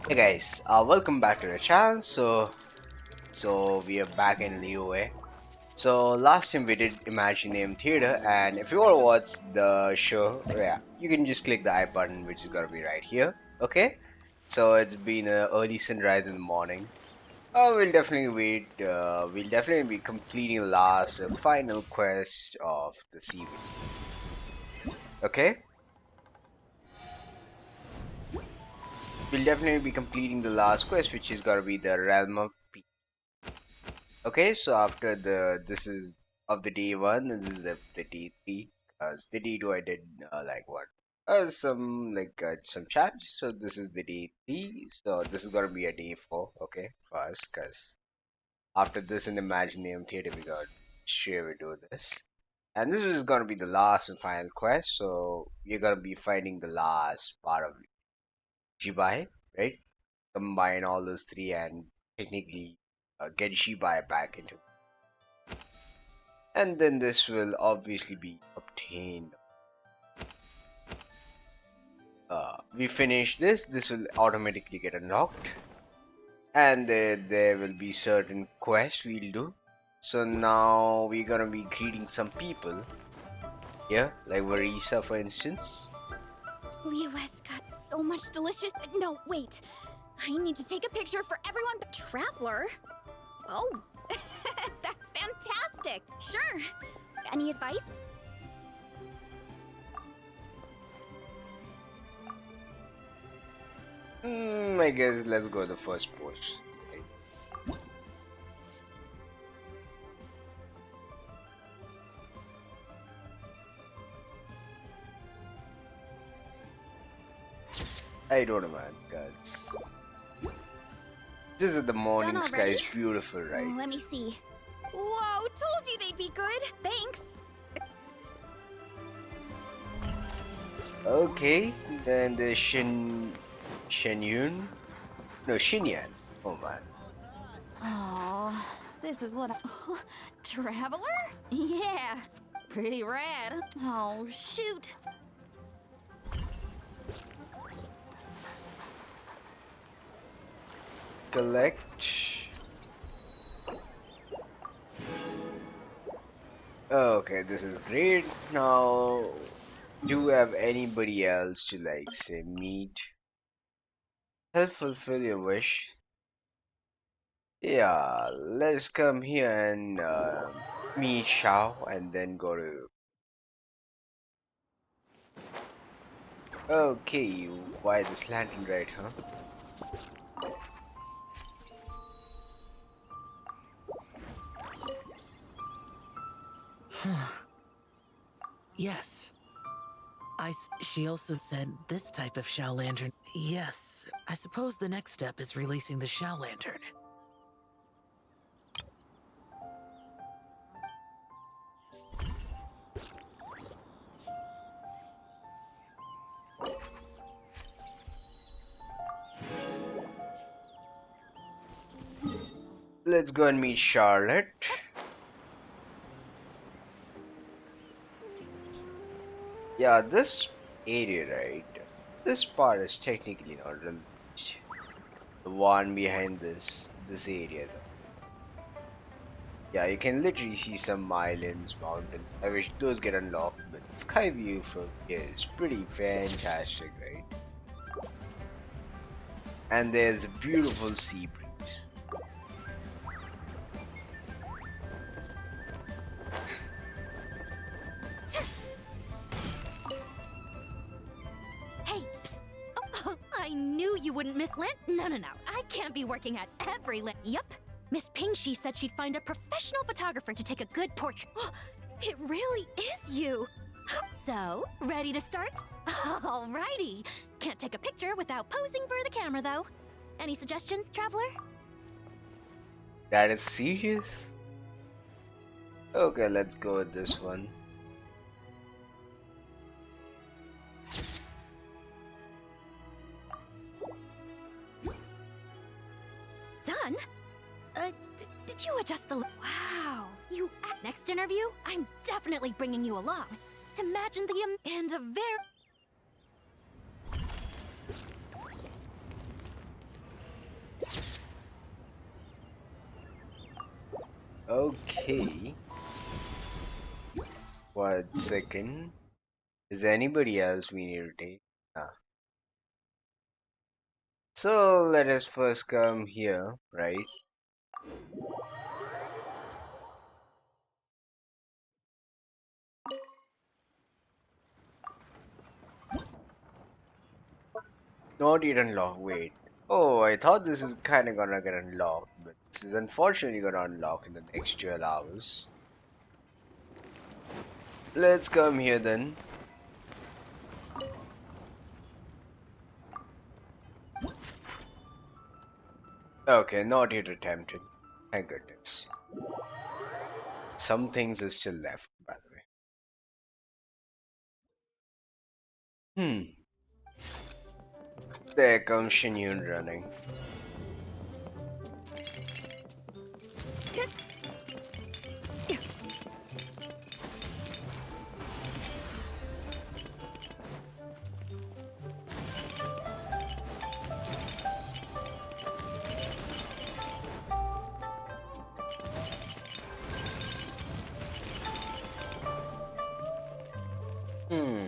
Hey guys, welcome back to the channel. So we are back in Liyue. So last time we did Imagineum Theater, and if you want to watch the show, yeah, you can just click the I button, which is gonna be right here. Okay. So it's been an early sunrise in the morning. We'll definitely wait. We'll definitely be completing the last final quest of this evening. Okay. We'll definitely be completing the last quest, which is gonna be the Realm of Peace. Okay, so after this is of the day one, and this is of the day three. The day two I did like what? Some chats. So this is the day three. So this is gonna be a day four. Okay, for us, cause after this in Imagineum Theater we got sure we do this, and this is gonna be the last and final quest. So we're gonna be finding the last part of Jibai, right? Combine all those three and technically get Jibai back into, and then this will obviously be obtained. We finish this will automatically get unlocked, and there will be certain quests we'll do. So now we're gonna be greeting some people here, like Varisa for instance. Leo has got so much delicious. No, wait. I need to take a picture for everyone but Traveler. Oh, that's fantastic. Sure. Any advice? I guess let's go the first post. Right? I don't know, man, cause this is the Done morning sky already? is beautiful, right? Let me see. Whoa, told you they'd be good. Thanks. Okay, then the Shenyun, no Shinyan. Oh man. Oh, this is what Traveler? Yeah, pretty rad. Oh, shoot. Collect. Okay, this is great. Now, do you have anybody else to like say meet? Help fulfill your wish. Yeah, let's come here and meet Shao and then go to. Okay, why this Lantern Rite, huh? Yes. She also said this type of Shao Lantern. Yes, I suppose the next step is releasing the Shao Lantern. Let's go and meet Charlotte. Yeah, this area, right? This part is technically not released. The one behind this area, though. Yeah, you can literally see some islands, mountains. I wish those get unlocked, but sky view from here is pretty fantastic, right? And there's a beautiful sea breeze. Hey, psst. Oh, I knew you wouldn't miss Lent. No. I can't be working at every Lent. Yup. Miss Pingshi said she'd find a professional photographer to take a good portrait. It really is you. So, ready to start? Alrighty. Can't take a picture without posing for the camera, though. Any suggestions, Traveler? That is serious? Okay, let's go with this one. Done? Did you adjust the... Wow, you... Next interview, I'm definitely bringing you along. Imagine the... and a very... Okay. 1 second. Is there anybody else we need to take? Ah. So let us first come here, right? Not yet unlocked. Wait. Oh, I thought this is kind of gonna get unlocked, but this is unfortunately gonna unlock in the next 12 hours. Let's come here then. Okay, not yet attempted. Thank goodness. Some things are still left, by the way. Hmm. There comes Shinyun running. Hmm.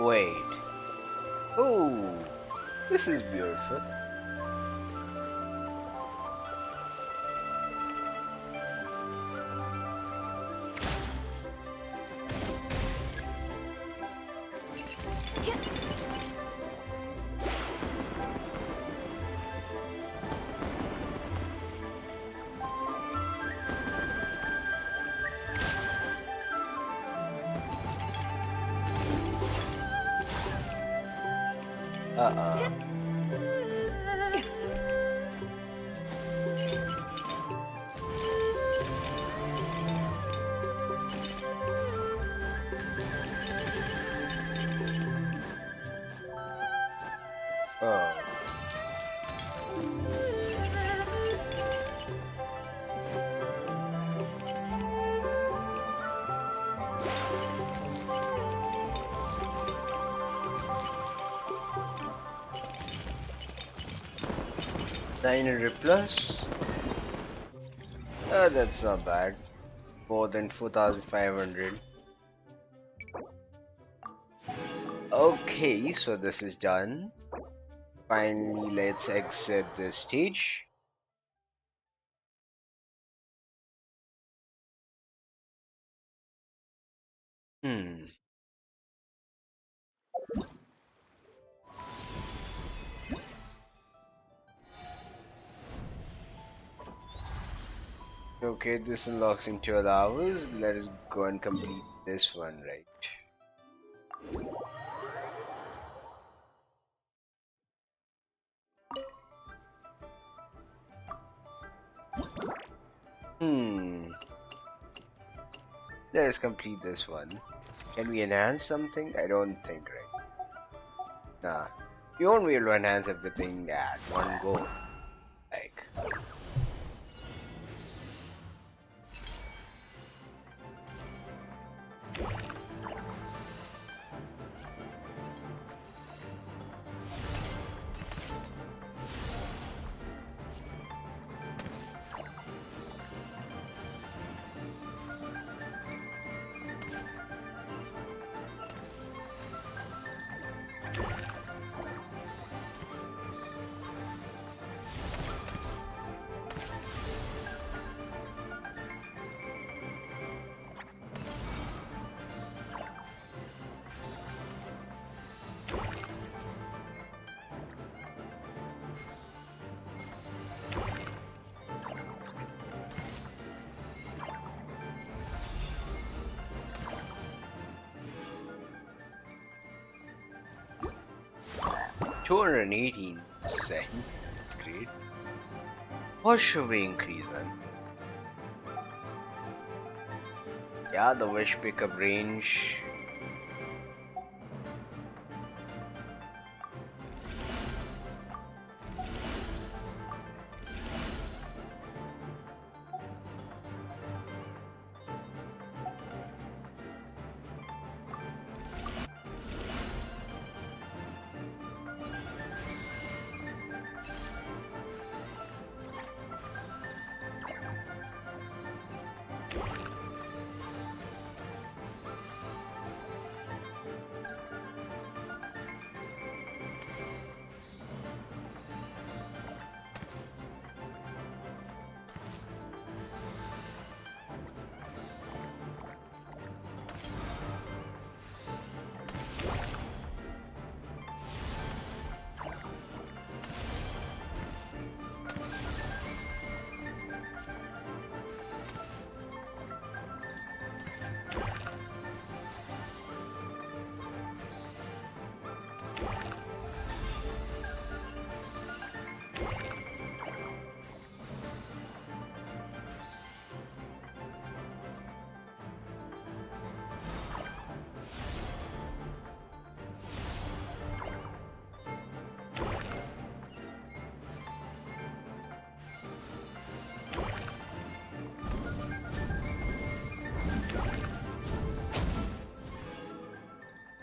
Wait. Oh, this is beautiful. Uh-uh. Oh. $900 plus? That's not bad. More than 4,500. Okay, so this is done. Finally, let's exit this stage. Hmm. Okay, this unlocks in 12 hours. Let us go and complete this one, right? Hmm. Let us complete this one. Can we enhance something? I don't think, right? Nah. We won't be able to enhance everything at one go. Like, 218%. Great. What should we increase then? Yeah, the wish pickup range.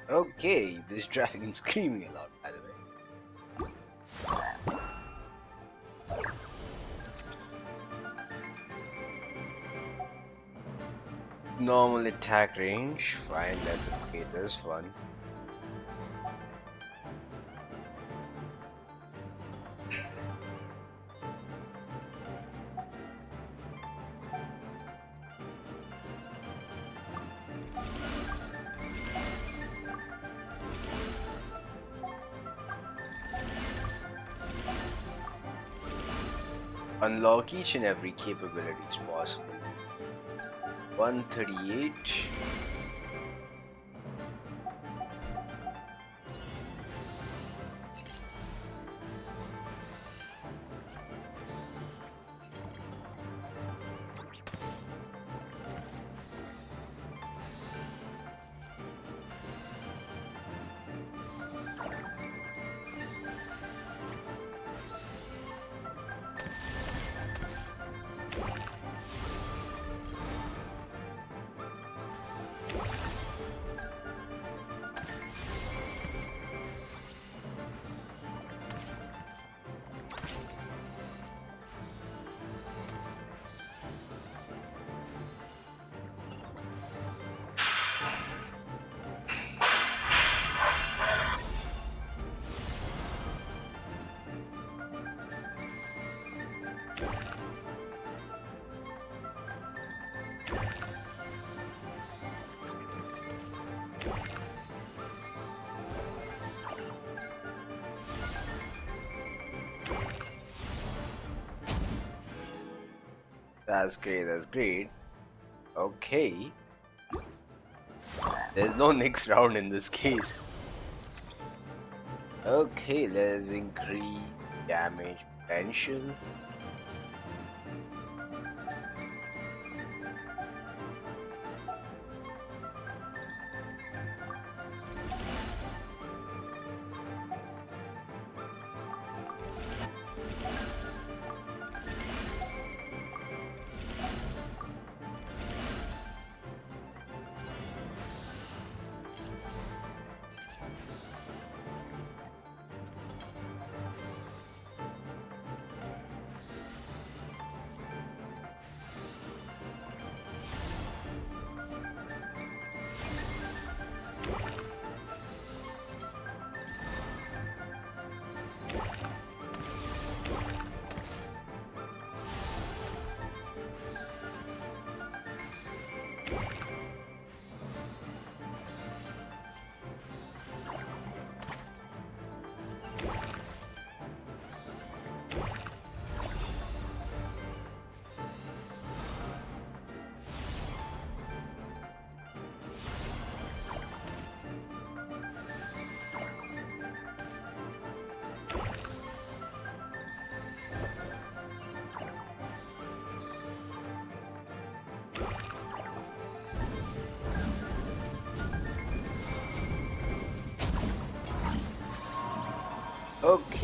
Okay, this dragon's screaming a lot, by the way. Normal attack range, fine, let's upgrade this one. Unlock each and every capabilities possible. 138. That's great, that's great. Okay. There's no next round in this case. Okay, let's increase damage potential.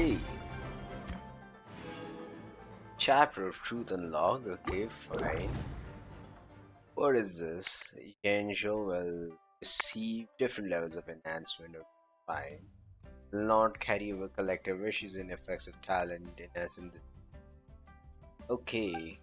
Okay. Chapter of Truth Unlocked. Okay, fine. What is this? Angel will receive different levels of enhancement. Okay, fine. Will not carry over collective wishes and effects of talent enhancing the. Okay.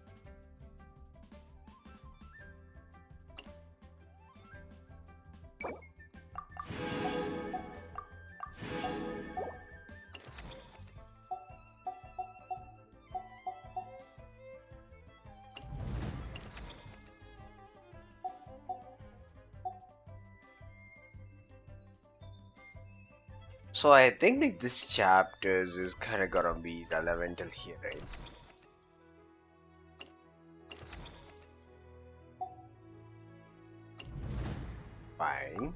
So I think like this chapters is kind of gonna be relevant till here, right? Fine.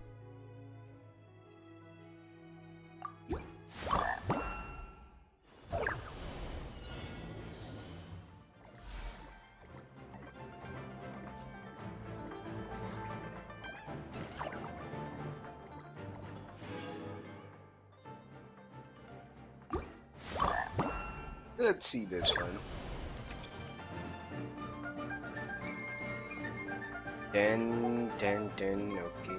Let's see this one. 10, 10, 10. Okay.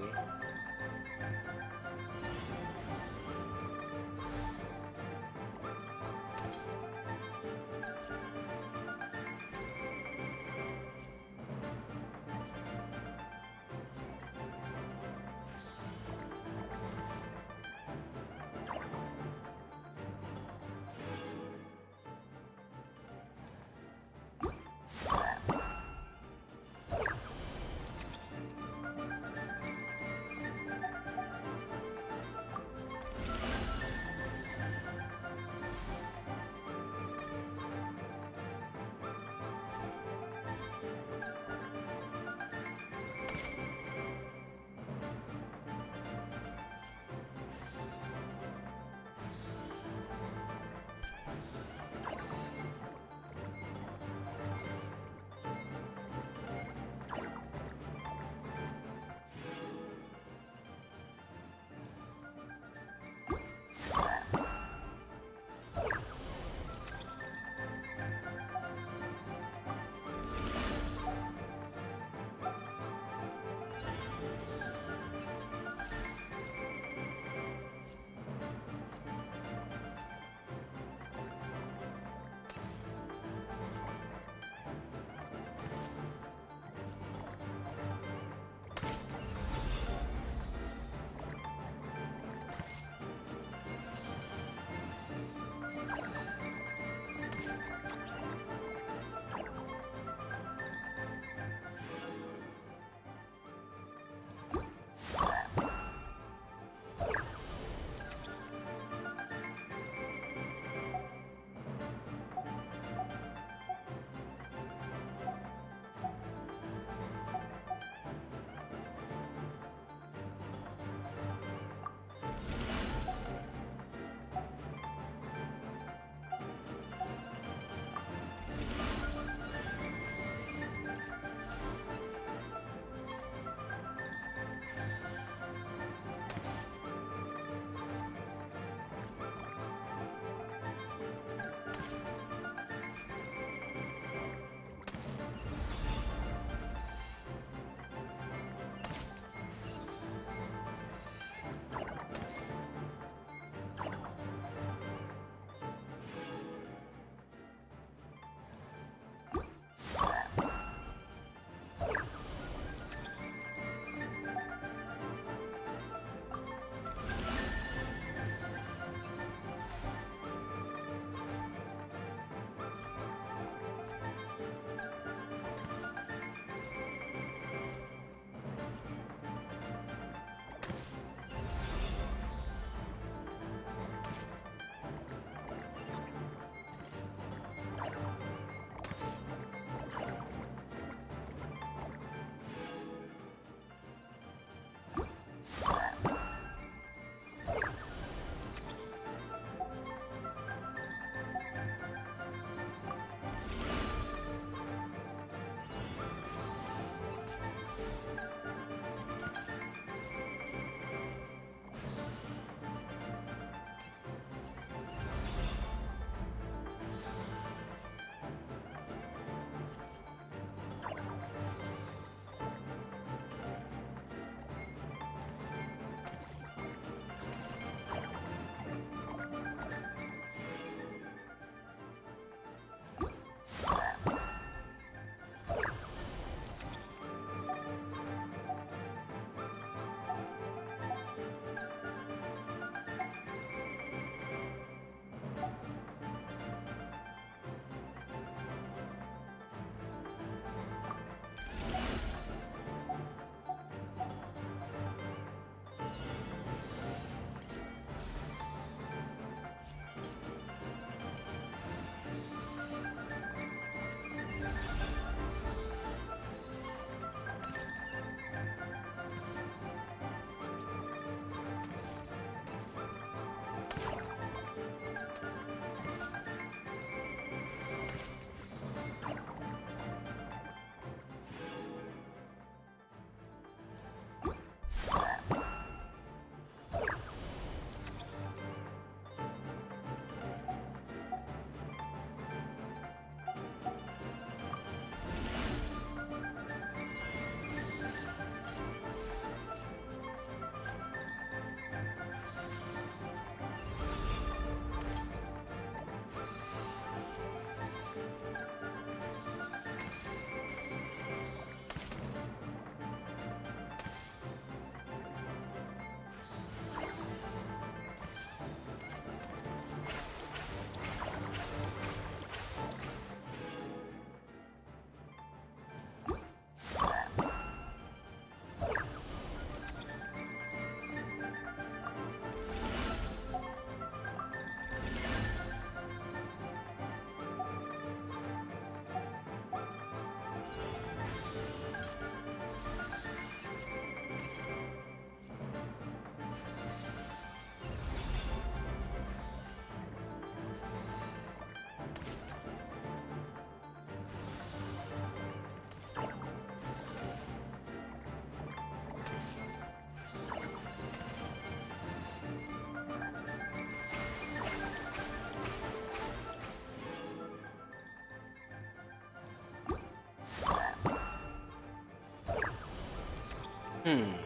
Hmm.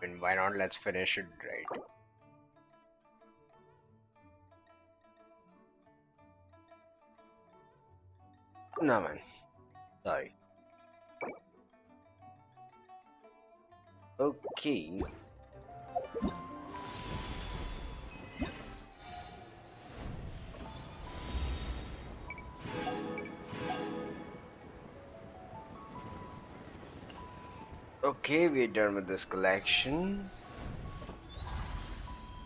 And why not? Let's finish it right. No, man. Sorry. Okay. Okay, we're done with this collection.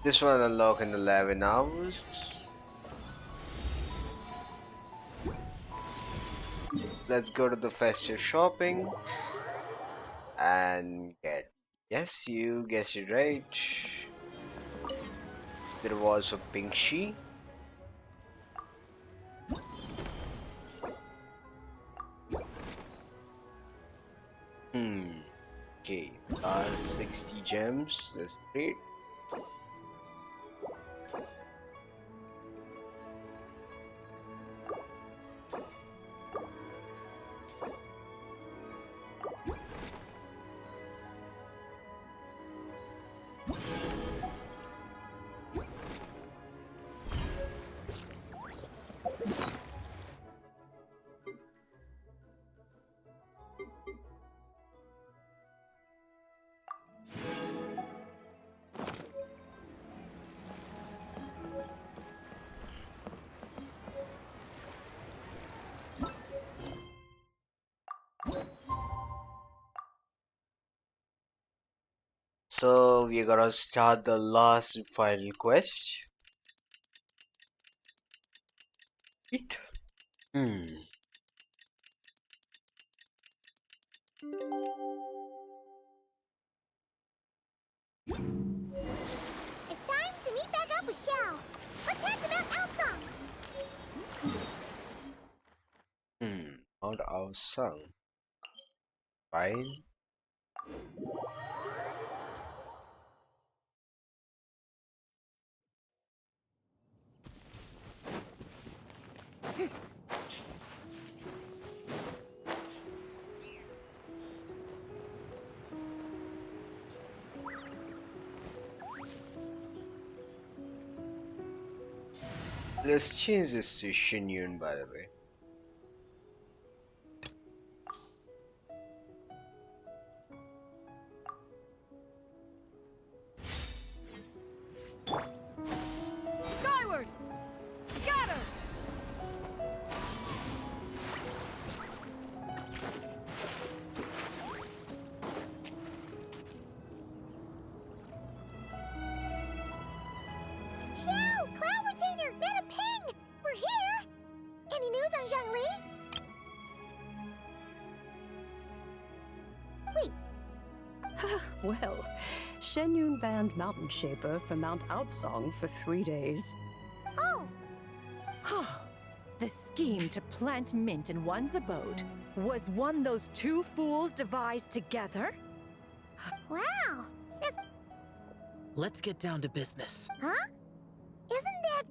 This one unlock in 11 hours. Let's go to the festive shopping and get. Yes, you guessed it right. There was a pink sheet. Hmm. Okay. 60 gems. That's great. So we're gonna start the last and final quest. It. Hmm. It's time to meet back up with Xiao. Let's head to Mount Outsong. Mount our song. Fine. Let's change this to Shinyun, by the way. Skyward! Scatter! Xiao, Cloud Retainer, and a ping! We're here! Any news on Zhongli? Wait, Well, Shenyun banned Mountain Shaper from Mount Outsong for 3 days. oh, The scheme to plant mint in one's abode was one those two fools devised together? wow. Let's get down to business. Huh? Isn't that...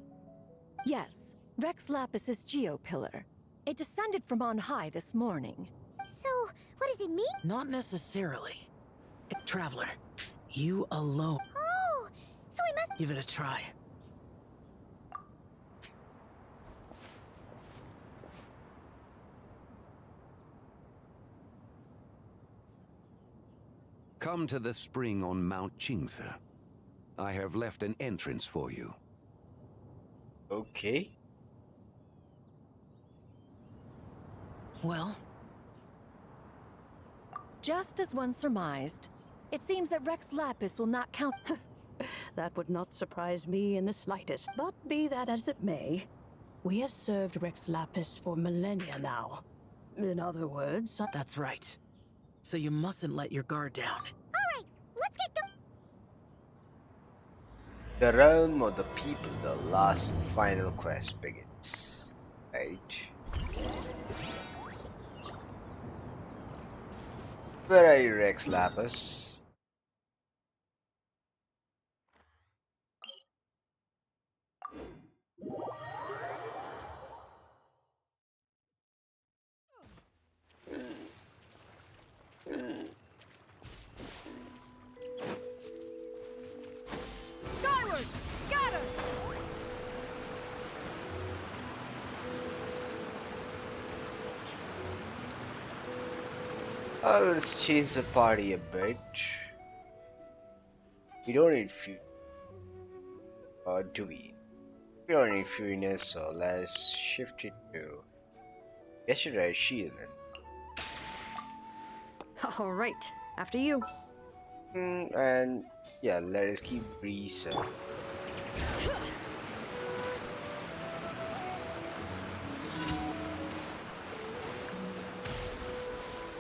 Yes, Rex Lapis's geopillar. It descended from on high this morning. So, what does it mean? Not necessarily. Traveler, you alone. Oh, so we must. Give it a try. Come to the spring on Mount Qingse. I have left an entrance for you. Okay. Well, Just as one surmised, it seems that Rex Lapis will not count. That would not surprise me in the slightest. But be that as it may, we have served Rex Lapis for millennia now. In other words, that's right. So you mustn't let your guard down. Alright, let's get going. The realm of the people, the last and final quest begins. Right. Where are you, Rex Lapis? Skyward! Scatter! Let's change the party a bit. We don't need few. Or do we? We don't need fewness, so let's shift it to yesterday shield. All right, after you. And yeah, let us keep breeze.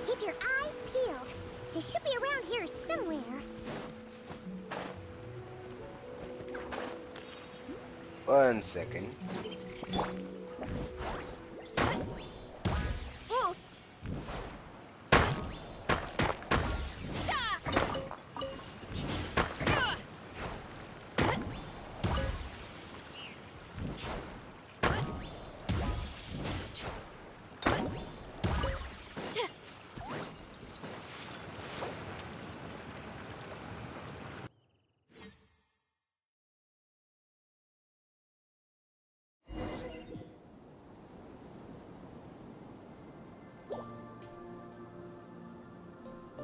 Keep your eyes peeled. They should be around here somewhere. One second. Oh,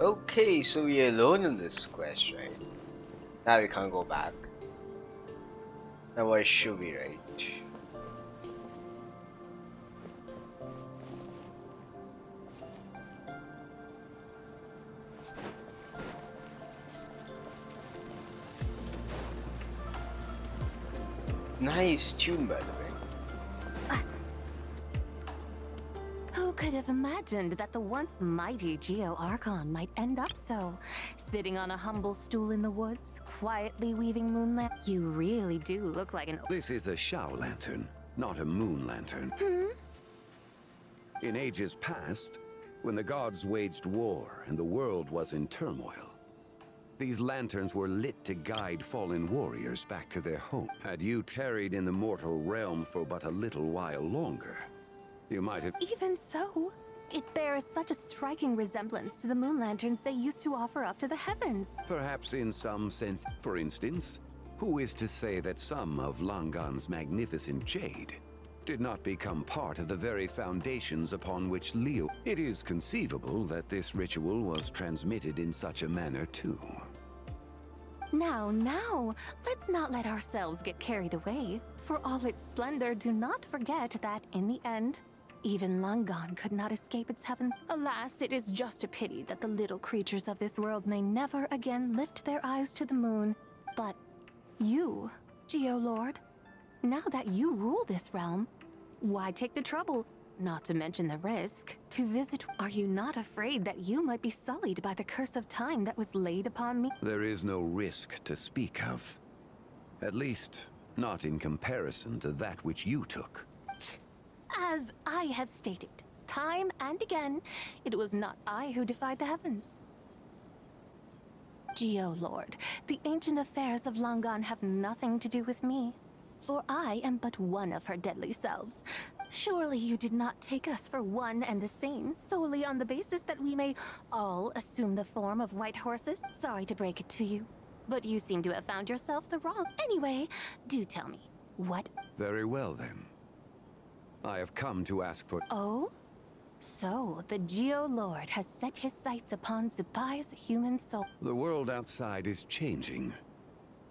Okay, so we're alone in this quest, right? Now we can't go back. Now why should we, right? Nice tune, by the way. Who could have imagined that the once mighty Geo Archon might end up so? Sitting on a humble stool in the woods, quietly weaving moonlight. You really do look like an. This is a Shao lantern, not a moon lantern. In ages past, when the gods waged war and the world was in turmoil, these lanterns were lit to guide fallen warriors back to their home. Had you tarried in the mortal realm for but a little while longer, you might have. Even so, it bears such a striking resemblance to the moon lanterns they used to offer up to the heavens. Perhaps in some sense. For instance, who is to say that some of Langan's magnificent jade did not become part of the very foundations upon which Leo... It is conceivable that this ritual was transmitted in such a manner too. Now, let's not let ourselves get carried away. For all its splendor, do not forget that, in the end, even Langan could not escape its heaven. Alas, it is just a pity that the little creatures of this world may never again lift their eyes to the moon. But you, Geo-Lord, now that you rule this realm, why take the trouble, not to mention the risk, to visit? Are you not afraid that you might be sullied by the curse of time that was laid upon me? There is no risk to speak of. At least, not in comparison to that which you took. As I have stated, time and again, it was not I who defied the heavens. Geo-Lord, the ancient affairs of Langan have nothing to do with me, for I am but one of her deadly selves. Surely you did not take us for one and the same, solely on the basis that we may all assume the form of white horses? Sorry to break it to you, but you seem to have found yourself the wrong. Anyway, do tell me, what? Very well then. I have come to ask for... Oh? So, the Geo-Lord has set his sights upon Zupai's human soul. The world outside is changing.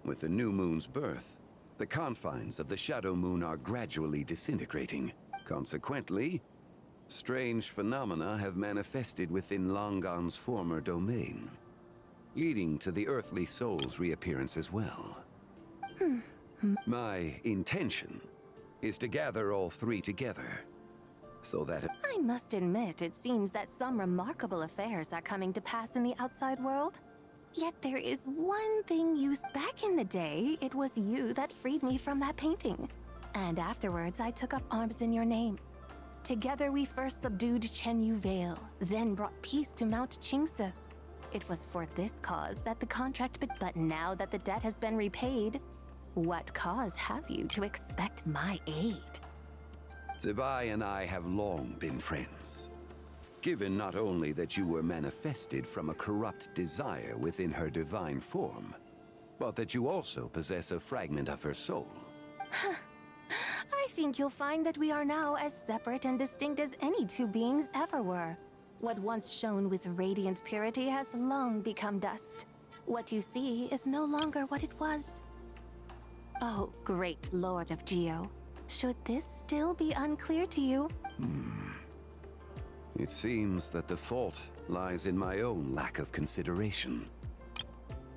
With the new moon's birth, the confines of the Shadow Moon are gradually disintegrating. Consequently, strange phenomena have manifested within Longon's former domain, leading to the earthly soul's reappearance as well. My intention is to gather all three together, so that... I must admit, it seems that some remarkable affairs are coming to pass in the outside world. Yet there is one thing back in the day, it was you that freed me from that painting. And afterwards, I took up arms in your name. Together we first subdued Chenyu Vale, then brought peace to Mount Qingse. It was for this cause that the contract but now that the debt has been repaid, what cause have you to expect my aid? Zibai and I have long been friends. Given not only that you were manifested from a corrupt desire within her divine form, but that you also possess a fragment of her soul. I think you'll find that we are now as separate and distinct as any two beings ever were. What once shone with radiant purity has long become dust. What you see is no longer what it was. Oh, great Lord of Geo. Should this still be unclear to you? It seems that the fault lies in my own lack of consideration.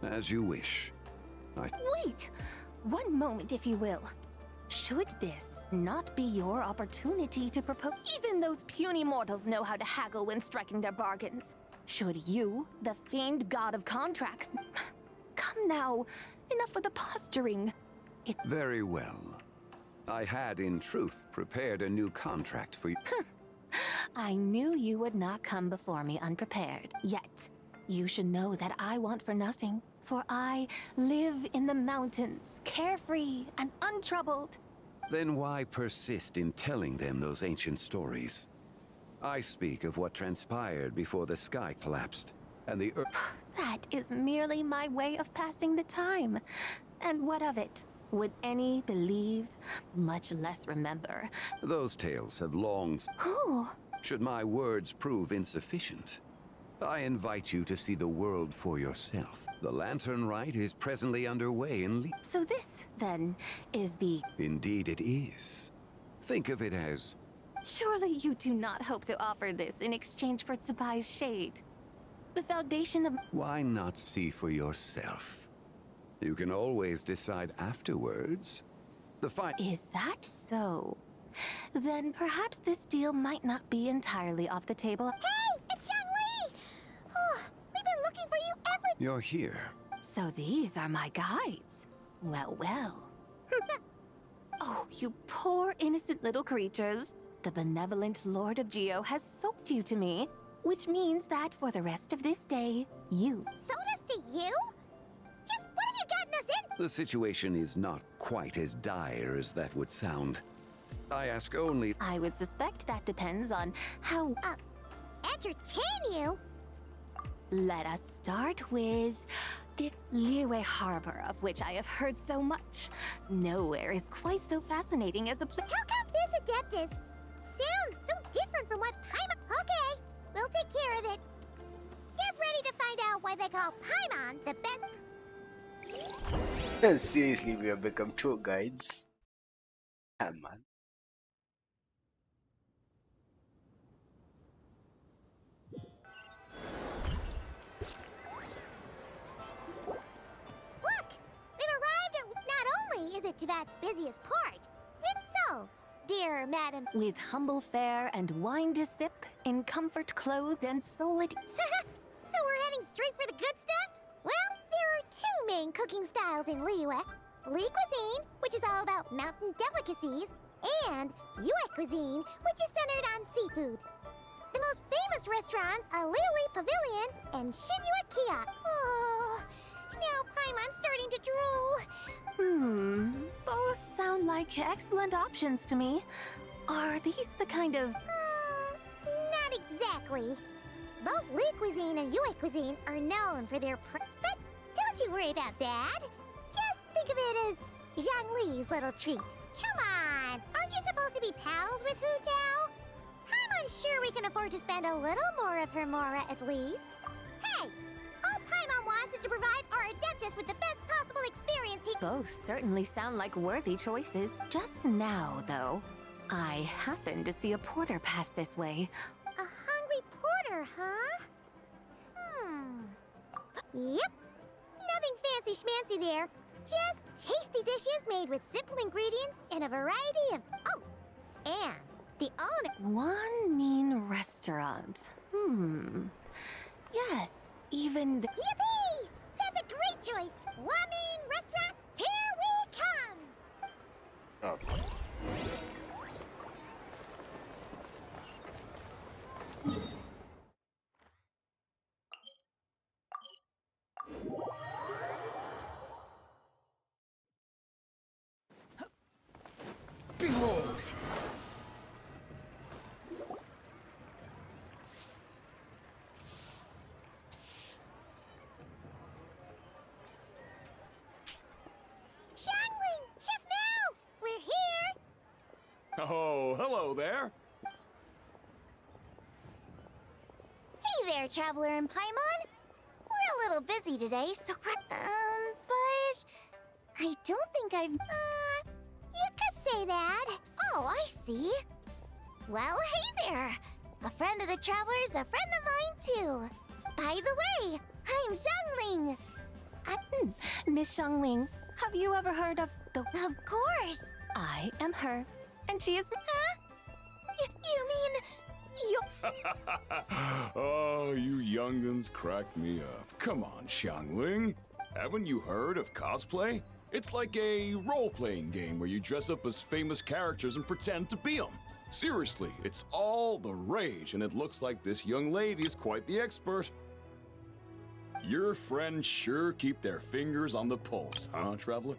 As you wish. Wait! One moment, if you will. Should this not be your opportunity to propose? Even those puny mortals know how to haggle when striking their bargains. Should you, the famed god of contracts... Come now, enough with the posturing. Very well. I had, in truth, prepared a new contract for you. I knew you would not come before me unprepared. Yet, you should know that I want for nothing. For I live in the mountains, carefree and untroubled. Then why persist in telling them those ancient stories? I speak of what transpired before the sky collapsed, and the earth... That is merely my way of passing the time. And what of it? Would any believe, much less remember? Those tales have long... Who? Should my words prove insufficient, I invite you to see the world for yourself. The Lantern Rite is presently underway in So this, then, is the... Indeed it is. Think of it as... Surely you do not hope to offer this in exchange for Tsubai's shade. The foundation of... Why not see for yourself? You can always decide afterwards. Is that so? Then perhaps this deal might not be entirely off the table. Hey, it's Xiangli! Oh, we've been looking for you You're here. So these are my guides. Well, well. Oh, you poor innocent little creatures. The benevolent Lord of Geo has sold you to me, which means that for the rest of this day, you... Sold us to you? Just what have you gotten us in? The situation is not quite as dire as that would sound. I ask only... I would suspect that depends on how... Entertain you? Let us start with this Liyue Harbor, of which I have heard so much. Nowhere is quite so fascinating as a place. How come this Adeptus sounds so different from what Paimon... Okay, we'll take care of it. Get ready to find out why they call Paimon the best... Seriously, we have become tour guides. Ah, man. Look! We've arrived at... Not only is it Teyvat's busiest port, if so, dear Madam... With humble fare and wine to sip, in comfort clothed and solid... So we're heading straight for the good stuff? Well, there are two main cooking styles in Liyue. Li cuisine, which is all about mountain delicacies, and Yue cuisine, which is centered on seafood. The most famous restaurants are Liuli Pavilion and Shinyue Kia. Oh, now Paimon's starting to drool. Both sound like excellent options to me. Are these the kind of... Not exactly. Both Li cuisine and Yue cuisine are known for their but don't you worry about that. Just think of it as Zhang Li's little treat. Come on, aren't you supposed to be pals with Hu Tao? I'm unsure we can afford to spend a little more of her mora at least. Hey, all Paimon wants is to provide our Adeptus with the best possible experience he... Both certainly sound like worthy choices. Just now, though, I happened to see a porter pass this way. A hungry porter, huh? Yep. Nothing fancy schmancy there. Just tasty dishes made with simple ingredients and a variety of... Oh, and the owner... One mean restaurant. Yes, even the... Yippee! That's a great choice. Wamin restaurant, here we come! Okay. Behold! Xiangling! Chef Mel! We're here! Oh, hello there. Hey there, Traveler and Paimon. We're a little busy today, so... but... I don't think I've... you could say that. Oh, I see. Well, hey there. A friend of the Traveler's a friend of mine, too. By the way, I'm Xiangling. Miss Xiangling, have you ever heard of the... Of course. I am her, and she is... Huh? You mean... you... Oh, you young'uns crack me up. Come on, Xiangling. Haven't you heard of cosplay? It's like a role-playing game where you dress up as famous characters and pretend to be them. Seriously, it's all the rage, and it looks like this young lady is quite the expert. Your friends sure keep their fingers on the pulse, huh, Traveler?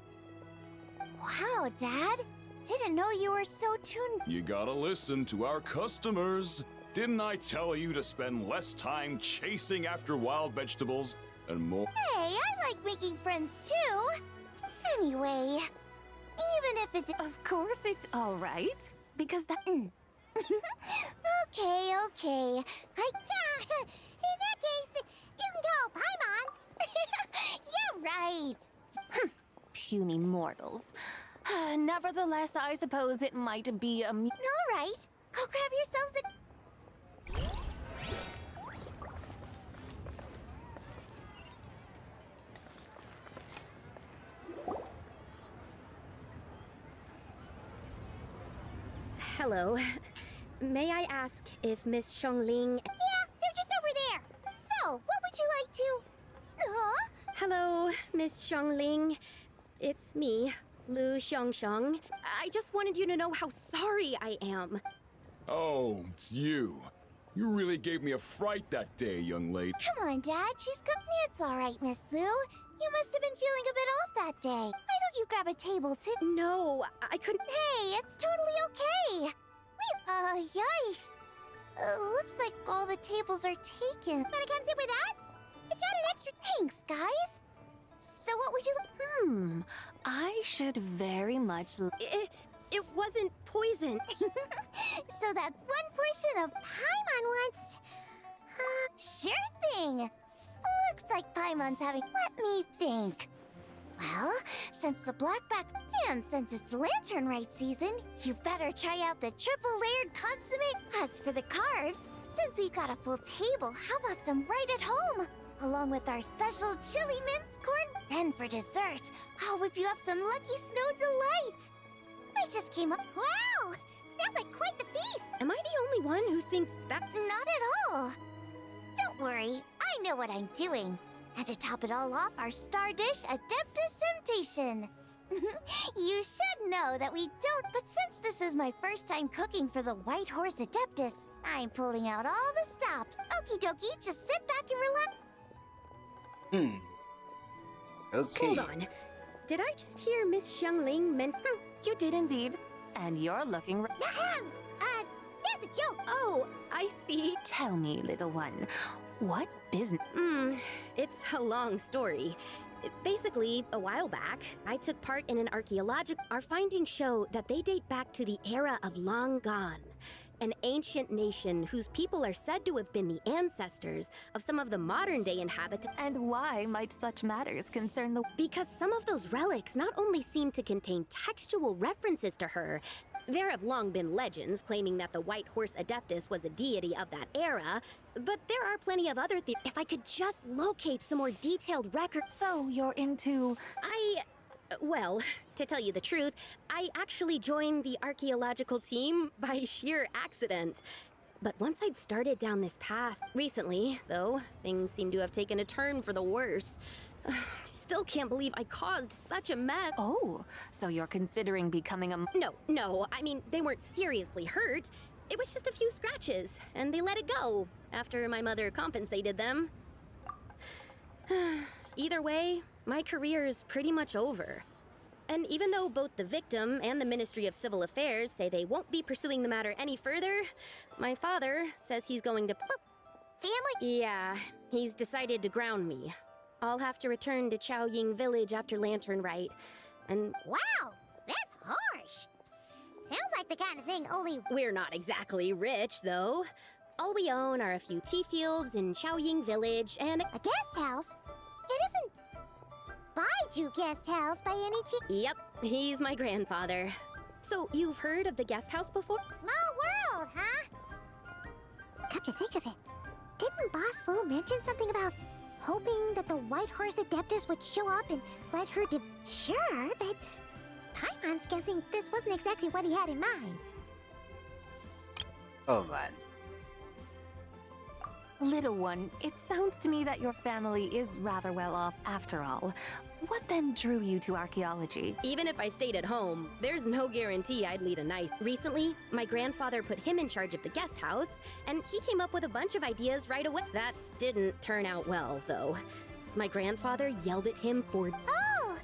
Wow, Dad. Didn't know you were so tuned... You gotta listen to our customers. Didn't I tell you to spend less time chasing after wild vegetables and more... Hey, I like making friends, too. Anyway, even if it's... Of course it's all right, because that... Okay. In that case, you can call Paimon. You're right. Puny mortals. Nevertheless, I suppose it might be a... All right. Go grab yourselves a... Hello. May I ask if Miss Xiangling... Yeah, they're just over there. So, what would you like to... Huh? Hello, Miss Xiangling. It's me, Lu Xiangxiang. I just wanted you to know how sorry I am. Oh, it's you. You really gave me a fright that day, young lady. Come on, Dad. She's got... It's all right, Miss Lu. You must have been feeling a bit off that day. Why don't you grab a table, too? No, I couldn't... Hey, it's totally okay. Yikes. Looks like all the tables are taken. Wanna come sit with us? We've got an extra... Thanks, guys. So what would you... I should very much... It wasn't poison. So that's one portion of Paimon wants... sure thing. Looks like Paimon's having... Let me think. Well, since the blackback... And since it's Lantern Rite season, you better try out the triple-layered consommé. As for the carbs, since we've got a full table, how about some right at home? Along with our special chili mince corn. Then for dessert, I'll whip you up some Lucky Snow Delight. I just came up... Wow! Sounds like quite the feast! Am I the only one who thinks that... Not at all. Don't worry, I know what I'm doing. And to top it all off, our star dish, Adeptus Temptation. You should know that we don't, but since this is my first time cooking for the White Horse Adeptus, I'm pulling out all the stops. Okie dokie, just sit back and relax. Okay. Hold on. Did I just hear Miss Xiangling You did indeed. And you're looking Ahem! That's a joke! Oh, I see. Tell me, little one, what business? It's a long story. Basically, a while back, I took part in an archaeological. Our findings show that they date back to the era of Long Gone, an ancient nation whose people are said to have been the ancestors of some of the modern-day inhabitants. And why might such matters concern the... Because some of those relics not only seem to contain textual references to her, there have long been legends claiming that the White Horse Adeptus was a deity of that era, but there are plenty of other theories. If I could just locate some more detailed records. So you're into... Well, to tell you the truth, I actually joined the archaeological team by sheer accident. But once I'd started down this path, recently, though, things seem to have taken a turn for the worse. Still can't believe I caused such a mess. Oh, so you're considering becoming a... No, I mean, they weren't seriously hurt. It was just a few scratches, and they let it go after my mother compensated them. Either way, my career's pretty much over. And even though both the victim and the Ministry of Civil Affairs say they won't be pursuing the matter any further, my father says he's going to... Family? Yeah, he's decided to ground me. I'll have to return to Chaoying Village after Lantern Rite, and... Wow! That's harsh! Sounds like the kind of thing only... We're not exactly rich, though. All we own are a few tea fields in Chaoying Village and... A guest house? It isn't... Baiju Guest House by any chance? Yep, he's my grandfather. So, you've heard of the guest house before? Small world, huh? Come to think of it, didn't Boss Flo mention something about hoping that the White Horse Adeptus would show up and let her to... Sure, but Paimon's guessing this wasn't exactly what he had in mind. Oh man. Little one, it sounds to me that your family is rather well off after all. What then drew you to archaeology? Even if I stayed at home, there's no guarantee I'd lead a nice... Recently, my grandfather put him in charge of the guest house, and he came up with a bunch of ideas right away. That didn't turn out well, though. My grandfather yelled at him for... Oh!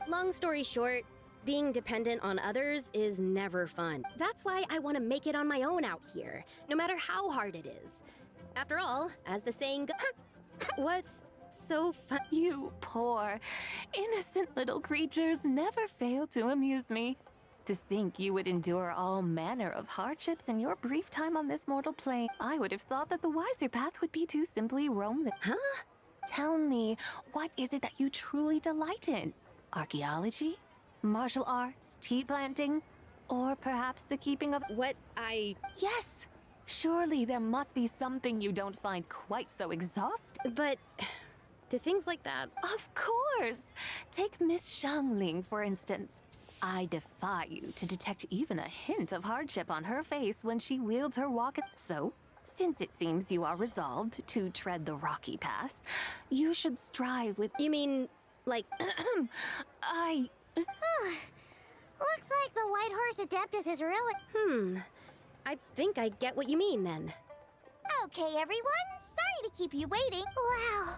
Long story short, being dependent on others is never fun. That's why I want to make it on my own out here, no matter how hard it is. After all, as the saying goes, what's so fun? You poor, innocent little creatures never fail to amuse me. To think you would endure all manner of hardships in your brief time on this mortal plane. I would have thought that the wiser path would be to simply roam the... Huh? Tell me, what is it that you truly delight in? Archaeology? Martial arts? Tea planting? Or perhaps the keeping of... Yes! Surely there must be something you don't find quite so exhausting. But... do things like that... Of course! Take Miss Xiangling, for instance. I defy you to detect even a hint of hardship on her face when she wields her walk. So, since it seems you are resolved to tread the rocky path, you should strive with... You mean, like... Looks like the White Horse Adeptus is really... I think I get what you mean, then. Okay, everyone. Sorry to keep you waiting. Wow.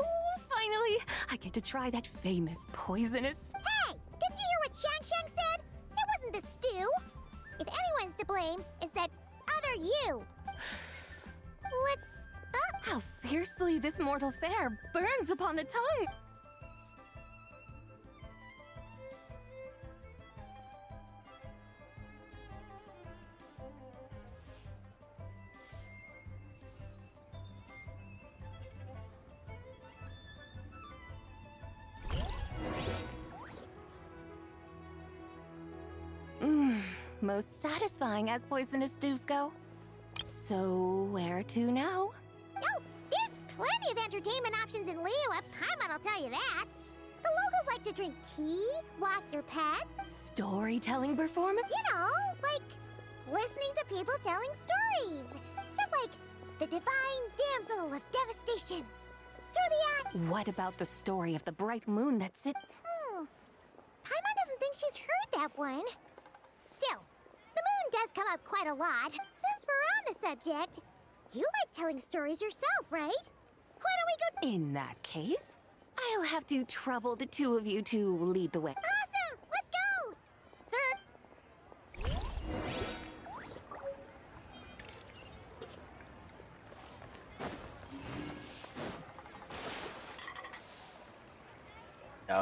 Oh, finally! I get to try that famous poisonous... Hey! Didn't you hear what Shang said? It wasn't the stew. If anyone's to blame, it's that other you. What's up? How fiercely this mortal fare burns upon the tongue! Most satisfying as poisonous stews go. So, where to now? Oh, there's plenty of entertainment options in Liyue. Paimon will tell you that. The locals like to drink tea, walk their pets. Storytelling performance? You know, like listening to people telling stories. Stuff like The Divine Damsel of Devastation. Through the eye. What about the story of the bright moon that sit... Paimon doesn't think she's heard that one. Still, the moon does come up quite a lot. Since we're on the subject, you like telling stories yourself, right? Why don't we go... In that case, I'll have to trouble the two of you to lead the way. Awesome! Let's go!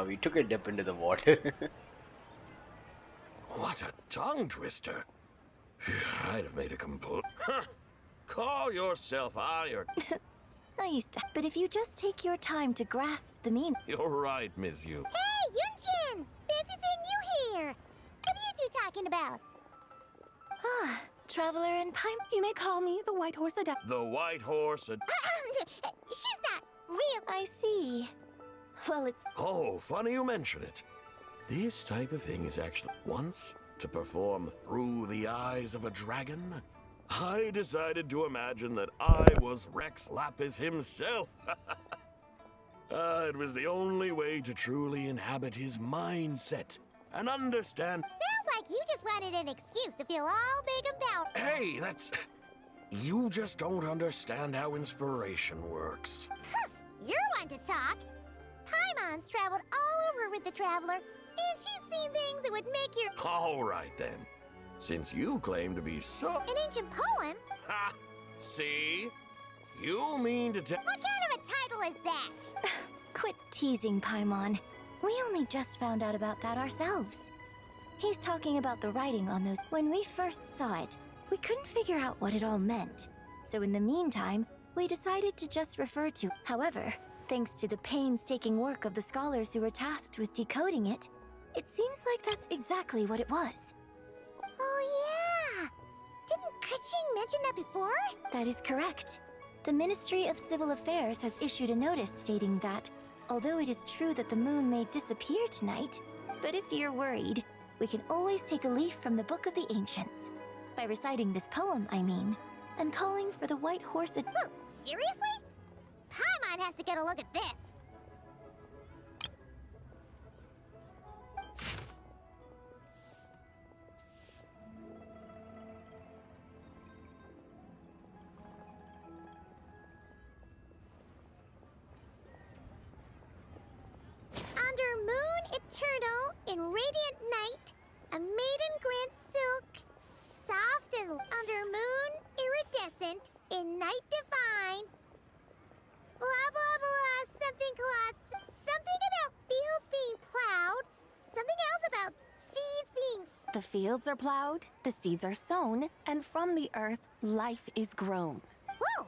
We took a dip into the water. What a tongue twister. I'd have made a complete... Call yourself iron. I used to, but if you just take your time to grasp the meaning. You're right, Miss Yu. Hey, Yunchin! Fancy seeing you here! What are you two talking about? Ah, Traveler and Pime. You may call me the White Horse Adept. The White Horse... She's not real. I see. Well, it's... Oh, funny you mention it. This type of thing is actually... Once, to perform through the eyes of a dragon, I decided to imagine that I was Rex Lapis himself. It was the only way to truly inhabit his mindset and understand... Sounds like you just wanted an excuse to feel all big and powerful. Hey, that's... You just don't understand how inspiration works. You're one to talk. Paimon's traveled all over with the Traveler, and she's seen things that would make your... All right, then. Since you claim to be so... An ancient poem? Ha! See? You mean to tell... What kind of a title is that? Quit teasing, Paimon. We only just found out about that ourselves. He's talking about the writing on those. When we first saw it, we couldn't figure out what it all meant. So in the meantime, we decided to just refer to. However, thanks to the painstaking work of the scholars who were tasked with decoding it, it seems like that's exactly what it was. Oh yeah! Didn't Kuching mention that before? That is correct. The Ministry of Civil Affairs has issued a notice stating that, although it is true that the moon may disappear tonight, but if you're worried, we can always take a leaf from the Book of the Ancients. By reciting this poem, I mean, and calling for the White Horse... Oh, seriously? Paimon has to get a look at this. Under moon eternal, in radiant night, a maiden grants silk, soft and under moon iridescent, in night divine. Blah blah blah, something about fields being plowed, something else about seeds being... The fields are plowed, the seeds are sown, and from the earth, life is grown. Whoa!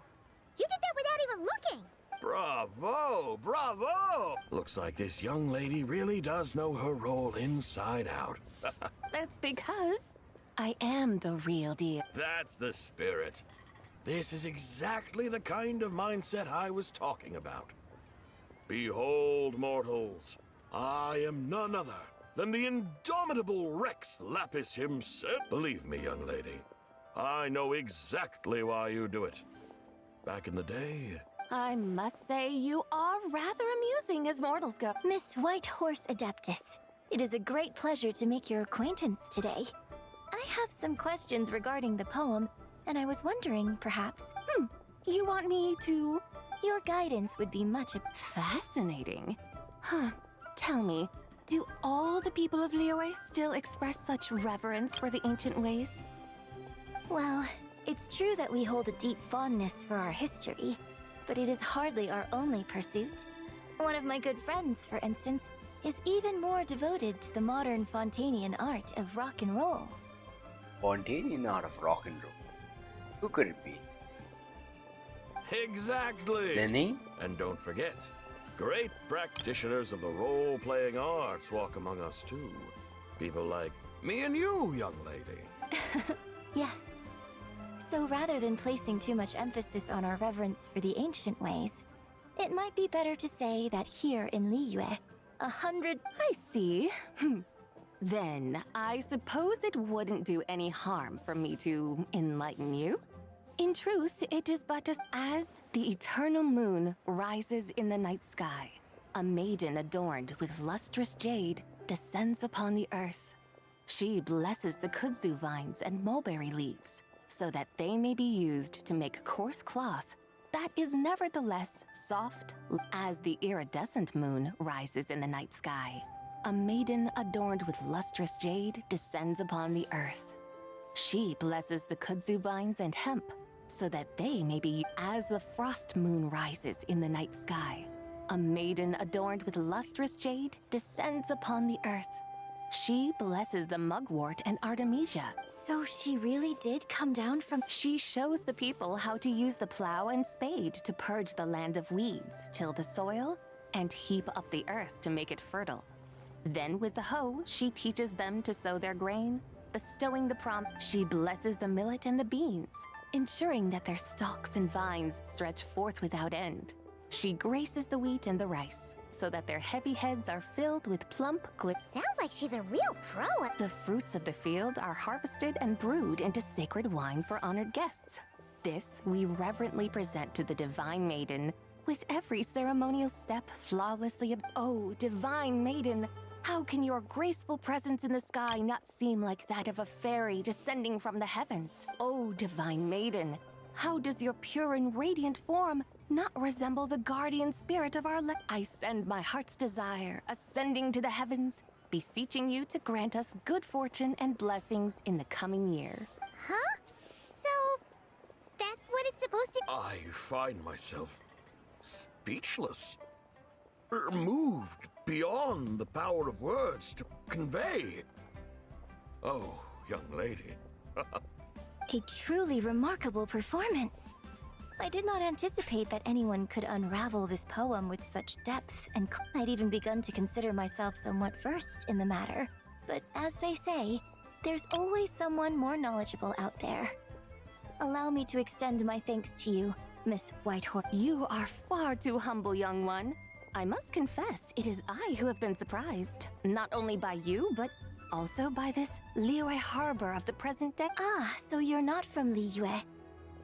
You did that without even looking! Bravo! Bravo! Looks like this young lady really does know her role inside out. That's because I am the real deal. That's the spirit. This is exactly the kind of mindset I was talking about. Behold, mortals, I am none other than the indomitable Rex Lapis himself. Believe me, young lady, I know exactly why you do it. Back in the day... I must say you are rather amusing as mortals go. Miss White Horse Adeptus, it is a great pleasure to make your acquaintance today. I have some questions regarding the poem, and I was wondering, perhaps... You want me to... Your guidance would be much... Fascinating. Huh. Tell me, do all the people of Liyue still express such reverence for the ancient ways? Well, it's true that we hold a deep fondness for our history, but it is hardly our only pursuit. One of my good friends, for instance, is even more devoted to the modern Fontanian art of rock and roll. Fontanian art of rock and roll. Who could it be? Exactly! Lenny? And don't forget, great practitioners of the role-playing arts walk among us too. People like me and you, young lady. Yes. So rather than placing too much emphasis on our reverence for the ancient ways, it might be better to say that here in Liyue, 100... I see. Then, I suppose it wouldn't do any harm for me to enlighten you. In truth, it is but as the eternal moon rises in the night sky, a maiden adorned with lustrous jade descends upon the earth. She blesses the kudzu vines and mulberry leaves, so that they may be used to make coarse cloth that is nevertheless soft as the iridescent moon rises in the night sky. A maiden adorned with lustrous jade descends upon the earth. She blesses the kudzu vines and hemp, so that they may be as the frost moon rises in the night sky. a maiden adorned with lustrous jade descends upon the earth. She blesses the mugwort and Artemisia. So she really did come down from. She shows the people how to use the plow and spade to purge the land of weeds, till the soil, and heap up the earth to make it fertile. Then with the hoe, she teaches them to sow their grain, bestowing the she blesses the millet and the beans, ensuring that their stalks and vines stretch forth without end. She graces the wheat and the rice, so that their heavy heads are filled with plump Sounds like she's a real pro at. The fruits of the field are harvested and brewed into sacred wine for honored guests. This we reverently present to the Divine Maiden, with every ceremonial step flawlessly Oh, Divine Maiden, how can your graceful presence in the sky not seem like that of a fairy descending from the heavens? Oh, Divine Maiden, how does your pure and radiant form not resemble the guardian spirit of our I send my heart's desire, ascending to the heavens, beseeching you to grant us good fortune and blessings in the coming year. Huh? So, that's what it's supposed to. I find myself speechless. Moved beyond the power of words to convey. Oh, young lady. A truly remarkable performance. I did not anticipate that anyone could unravel this poem with such depth, and I'd even begun to consider myself somewhat versed in the matter. But as they say, there's always someone more knowledgeable out there. Allow me to extend my thanks to you, Miss Whitehorse. You are far too humble, young one. I must confess, it is I who have been surprised. Not only by you, but also by this Liyue harbor of the present day. Ah, so you're not from Liyue.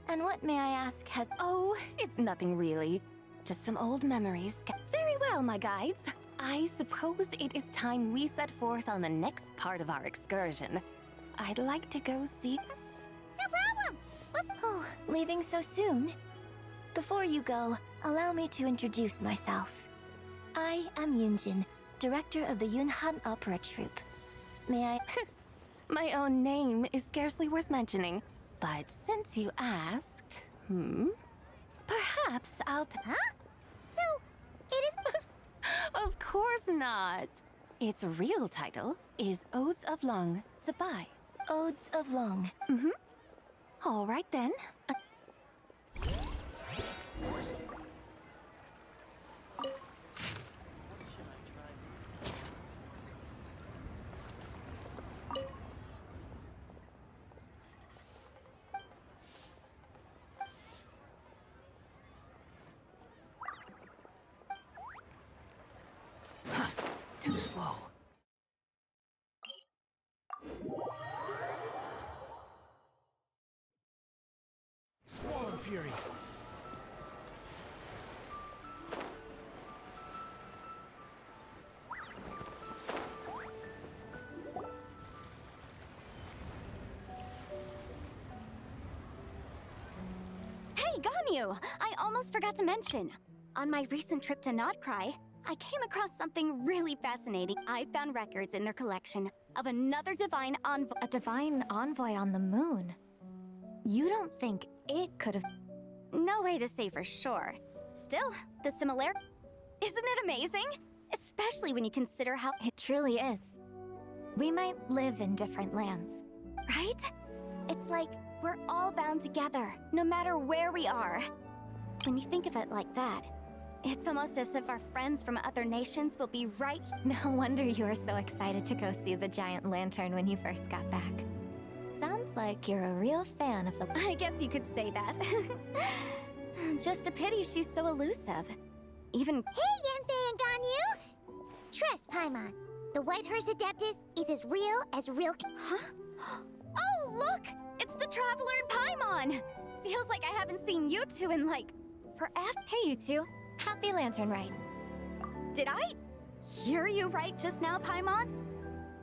And what, may I ask, has... Oh, it's nothing really. Just some old memories. Very well, my guides. I suppose it is time we set forth on the next part of our excursion. I'd like to go see... No problem! Oh, leaving so soon? Before you go, allow me to introduce myself. I am Yunjin, director of the Yunhan Opera Troupe. May I... My own name is scarcely worth mentioning, but since you asked, perhaps I'll Huh? So, it is. Of course not. Its real title is Odes of Long Zabai. Odes of Long. All right then. Too slow. Swarm Fury. Hey, Ganyu! I almost forgot to mention. On my recent trip to Nod-Krai, I came across something really fascinating. I found records in their collection of another divine envoy. A divine envoy on the moon. You don't think it could have... No way to say for sure. Still, the similarity... Isn't it amazing? Especially when you consider how... It truly is. We might live in different lands. Right? It's like we're all bound together, no matter where we are. When you think of it like that, it's almost as if our friends from other nations will be right. No wonder you were so excited to go see the giant lantern when you first got back. Sounds like you're a real fan of the... I guess you could say that. Just a pity she's so elusive. Even... Hey, Yanfei and Ganyu! Trust, Paimon. The White Horse Adeptus is as real... Huh? Oh, look! It's the Traveler and Paimon! Feels like I haven't seen you two in, like, forever. Hey, you two. Happy Lantern Rite. Did I hear you right just now, Paimon?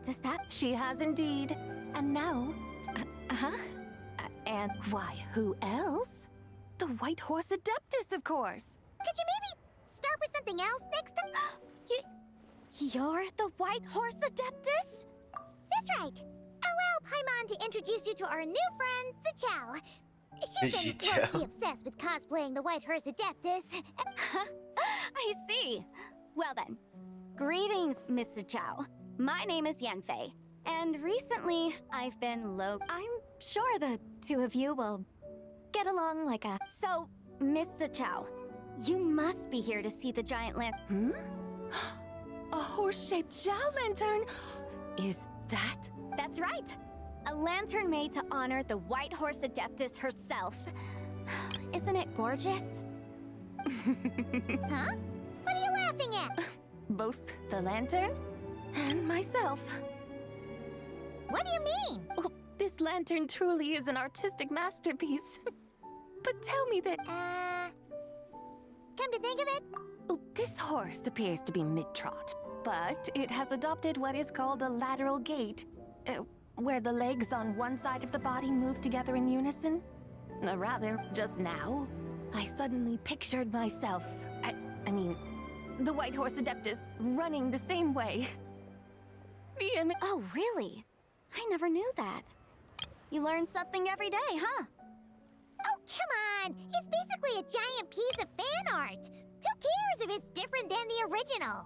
Does that... She has indeed. And now... And... Why, who else? The White Horse Adeptus, of course! Could you maybe start with something else next time? You're the White Horse Adeptus? That's right. Allow Paimon to introduce you to our new friend, Zichao. She's been low-key obsessed with cosplaying the White Hearse Adeptus. I see. Well then, greetings, Mr. Chow. My name is Yanfei, and recently I've been I'm sure the two of you will get along like a... So, Mr. Chow, you must be here to see the giant A horse-shaped Zhao lantern? Is that? That's right. A lantern made to honor the White Horse Adeptus herself. Isn't it gorgeous? Huh? What are you laughing at? Both the lantern and myself. What do you mean? Oh, this lantern truly is an artistic masterpiece. But tell me that... Come to think of it? Oh, this horse appears to be mid-trot, but it has adopted what is called a lateral gait, where the legs on one side of the body move together in unison. Rather, just now, I suddenly pictured myself, I mean, the White Horse Adeptus running the same way. Oh, really? I never knew that. You learn something every day, huh? Oh, come on! It's basically a giant piece of fan art! Who cares if it's different than the original?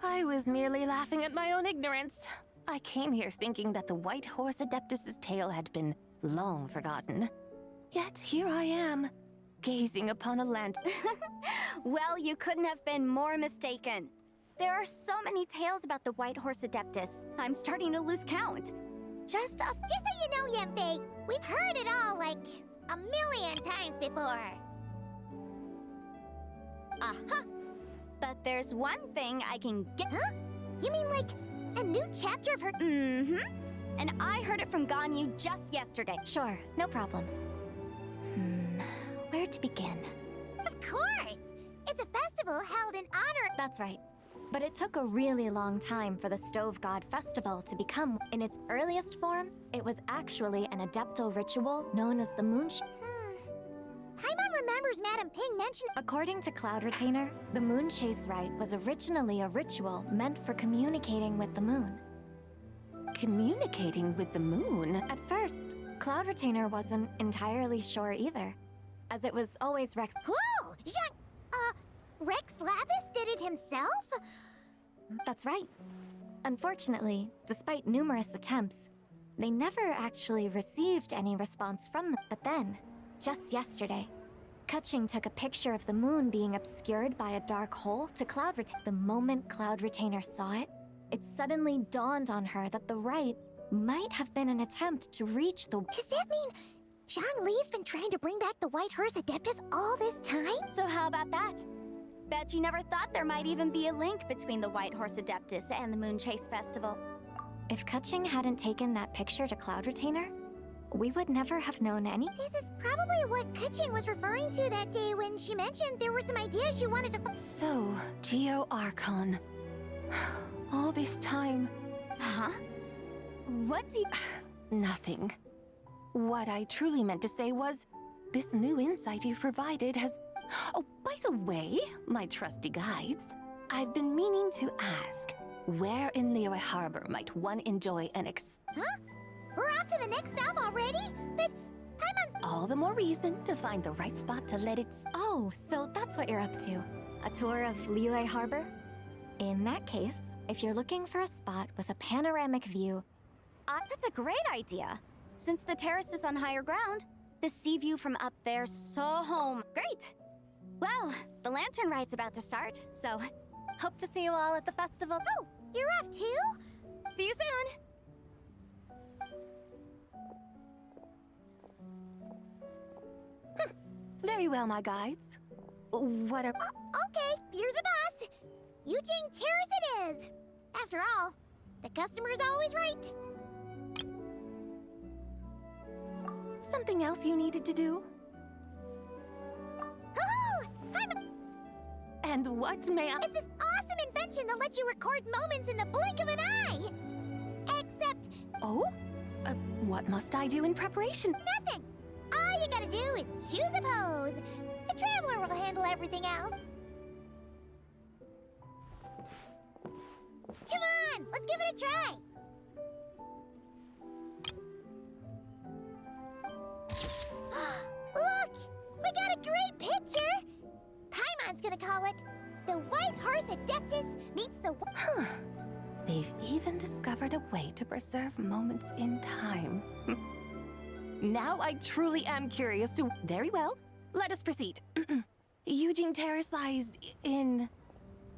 I was merely laughing at my own ignorance. I came here thinking that the White Horse Adeptus's tale had been long forgotten. Yet here I am, gazing upon a land... Well, you couldn't have been more mistaken. There are so many tales about the White Horse Adeptus, I'm starting to lose count. Just so you know, Yanfei, we've heard it all like a million times before. Uh-huh. But there's one thing I can get... Huh? You mean like a new chapter of her... Mm-hmm. And I heard it from Ganyu just yesterday. Sure, no problem. Where to begin? Of course! It's a festival held in honor... That's right. But it took a really long time for the Stove God Festival to become... In its earliest form, it was actually an adeptal ritual known as the Moon... Paimon remembers Madam Ping mentioned... According to Cloud Retainer, the Moon Chase Rite was originally a ritual meant for communicating with the moon. Communicating with the moon? At first, Cloud Retainer wasn't entirely sure either, as it was always Rex... Whoa! Rex Lapis did it himself? That's right. Unfortunately, despite numerous attempts, they never actually received any response from them. But then, just yesterday, Kaching took a picture of the moon being obscured by a dark hole to Cloud Retainer. The moment Cloud Retainer saw it, it suddenly dawned on her that the rite might have been an attempt to reach the... Does that mean Zhang Li's been trying to bring back the White Hearse Adeptus all this time? So how about that? Bet you never thought there might even be a link between the White Horse Adeptus and the Moon Chase Festival. If Kaching hadn't taken that picture to Cloud Retainer, we would never have known any... This is probably what Kaching was referring to that day when she mentioned there were some ideas she wanted to... So, Geo Archon. All this time... Huh? What do you... Nothing. What I truly meant to say was, this new insight you've provided has... Oh, by the way, my trusty guides, I've been meaning to ask, where in Liyue Harbor might one enjoy an Huh? We're off to the next stop already? But Paimon's... All the more reason to find the right spot to let it... Oh, so that's what you're up to. A tour of Liyue Harbor? In that case, if you're looking for a spot with a panoramic view... That's a great idea. Since the terrace is on higher ground, the sea view from up there's so home. Great! Well, the Lantern Rite's about to start, so hope to see you all at the festival. Oh, you're off too? See you soon! Very well, my guides. What are... Okay, you're the boss. Eugene Terrace it is. After all, the customer's always right. Something else you needed to do? Oh, Paimon! And what may I... It's this awesome invention that lets you record moments in the blink of an eye! Except... Oh? What must I do in preparation? Nothing! All you gotta do is choose a pose. The Traveler will handle everything else. Come on, let's give it a try. gonna call it. The White Horse Adeptus meets the... Huh. They've even discovered a way to preserve moments in time. Now I truly am curious to... Very well. Let us proceed. Eugene Terrace lies in...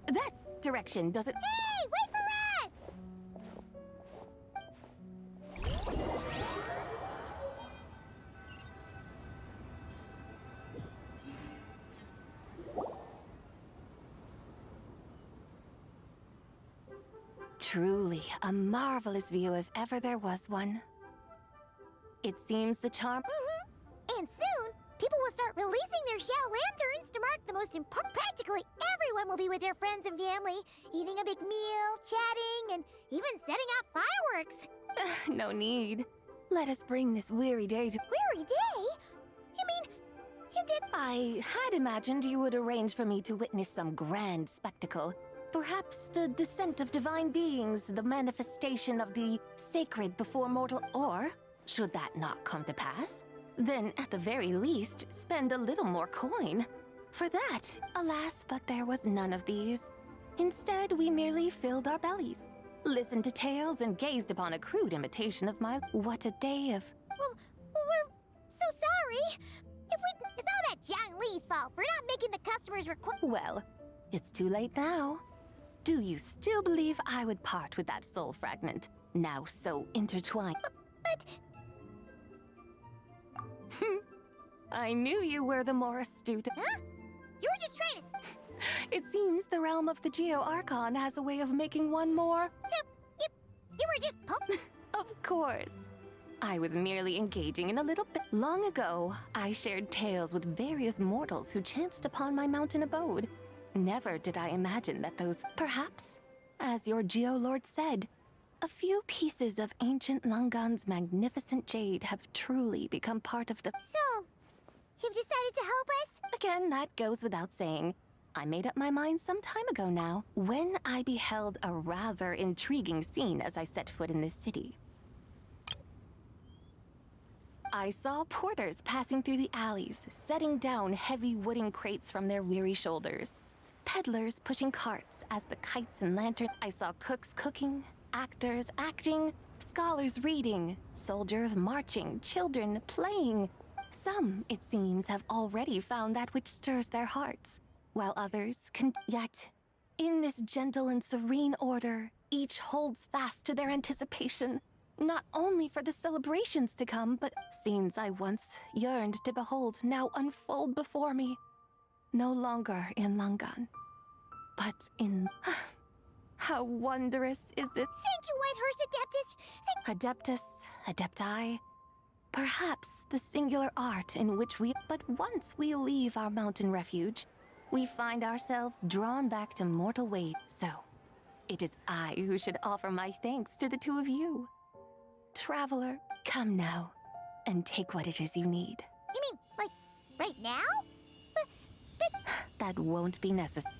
that direction, does it? Hey, wait for us! Truly a marvelous view if ever there was one. It seems the charm... And soon, people will start releasing their Shao Lanterns to mark the most important... Practically everyone will be with their friends and family, eating a big meal, chatting, and even setting off fireworks. No need. Let us bring this weary day to... Weary day? You mean, you did... I had imagined you would arrange for me to witness some grand spectacle. Perhaps the descent of divine beings, the manifestation of the sacred before mortal, or, should that not come to pass, then at the very least, spend a little more coin. For that, alas, but there was none of these. Instead, we merely filled our bellies, listened to tales, and gazed upon a crude imitation of my... What a day of... Well, we're so sorry. It's all that Zhang Li's fault for not making the customers request... Well, it's too late now. Do you still believe I would part with that soul fragment, now so intertwined? But... I knew you were the more astute. Huh? You were just trying to... It seems the realm of the Geo-Archon has a way of making one more... So, you were just Of course. I was merely engaging in a little bit. Long ago, I shared tales with various mortals who chanced upon my mountain abode. Never did I imagine that those, perhaps, as your Geo-Lord said, a few pieces of ancient Langan's magnificent jade have truly become part of the... So, you've decided to help us? Again, that goes without saying. I made up my mind some time ago now, when I beheld a rather intriguing scene as I set foot in this city. I saw porters passing through the alleys, setting down heavy wooden crates from their weary shoulders. Peddlers pushing carts as the kites and lanterns. I saw cooks cooking, actors acting, scholars reading, soldiers marching, children playing. Some, it seems, have already found that which stirs their hearts, while others can... Yet, in this gentle and serene order, each holds fast to their anticipation, not only for the celebrations to come, but scenes I once yearned to behold now unfold before me. No longer in Langan, but in... How wondrous is this... Thank you, White Horse Adeptus. Adeptus, Adepti. Perhaps the singular art in which we... But once we leave our mountain refuge, we find ourselves drawn back to mortal ways. So, it is I who should offer my thanks to the two of you. Traveler, come now, and take what it is you need. You mean, like, right now? But... That won't be necessary.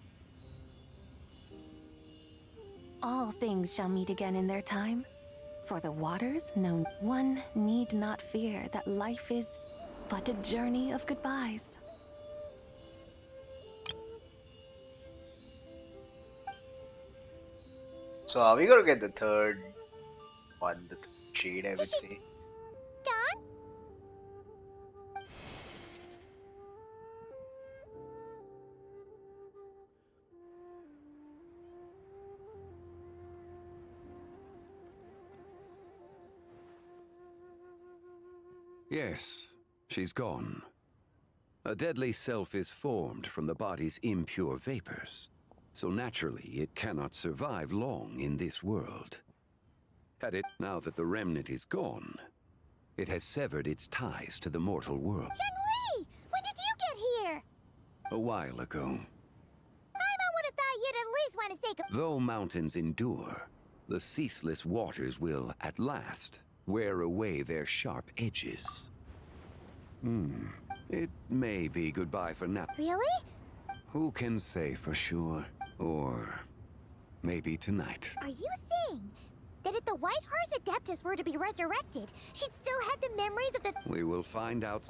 All things shall meet again in their time. For the waters know one need not fear that life is but a journey of goodbyes. So are we gonna get the third one, the third shade, I would say? Gone? Yes, she's gone. A deadly self is formed from the body's impure vapors, so naturally it cannot survive long in this world. Now that the remnant is gone, it has severed its ties to the mortal world. Zhang, when did you get here? A while ago. I would have thought you'd at least want to say Though mountains endure, the ceaseless waters will, at last, wear away their sharp edges. It may be goodbye for now. Really? Who can say for sure? Or maybe tonight. Are you saying that if the White Horse Adeptus were to be resurrected, she'd still have the memories of the... We will find out.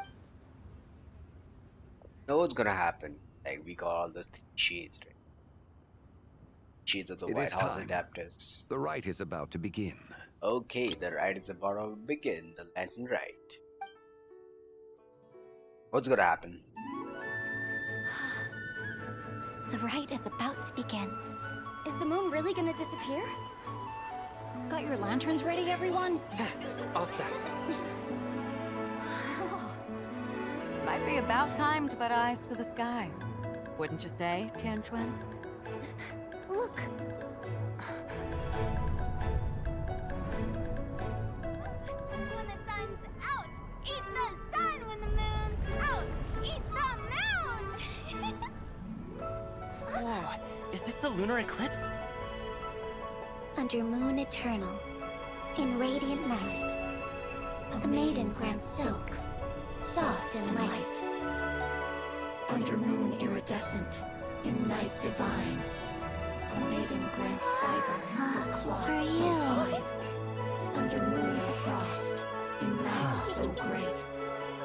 Know what's gonna happen. Like we got all those three shades, right? Shades of the It White is House time. adapters. The rite is about to begin. Okay, the ride is about to begin. The Lantern Rite. What's gonna happen? The rite is about to begin. Is the moon really gonna disappear? Got your lanterns ready, everyone? All set. Might be about time to put eyes to the sky. Wouldn't you say, Tianchuan? Look! When the sun's out, eat the sun. When the moon's out, eat the moon. Whoa, is this the lunar eclipse? Under moon eternal, in radiant night, a maiden grants silk, soft and light. Under moon iridescent, in night divine, a maiden grants fiber for cloth For so you. fine. Under moon of frost, in night so great,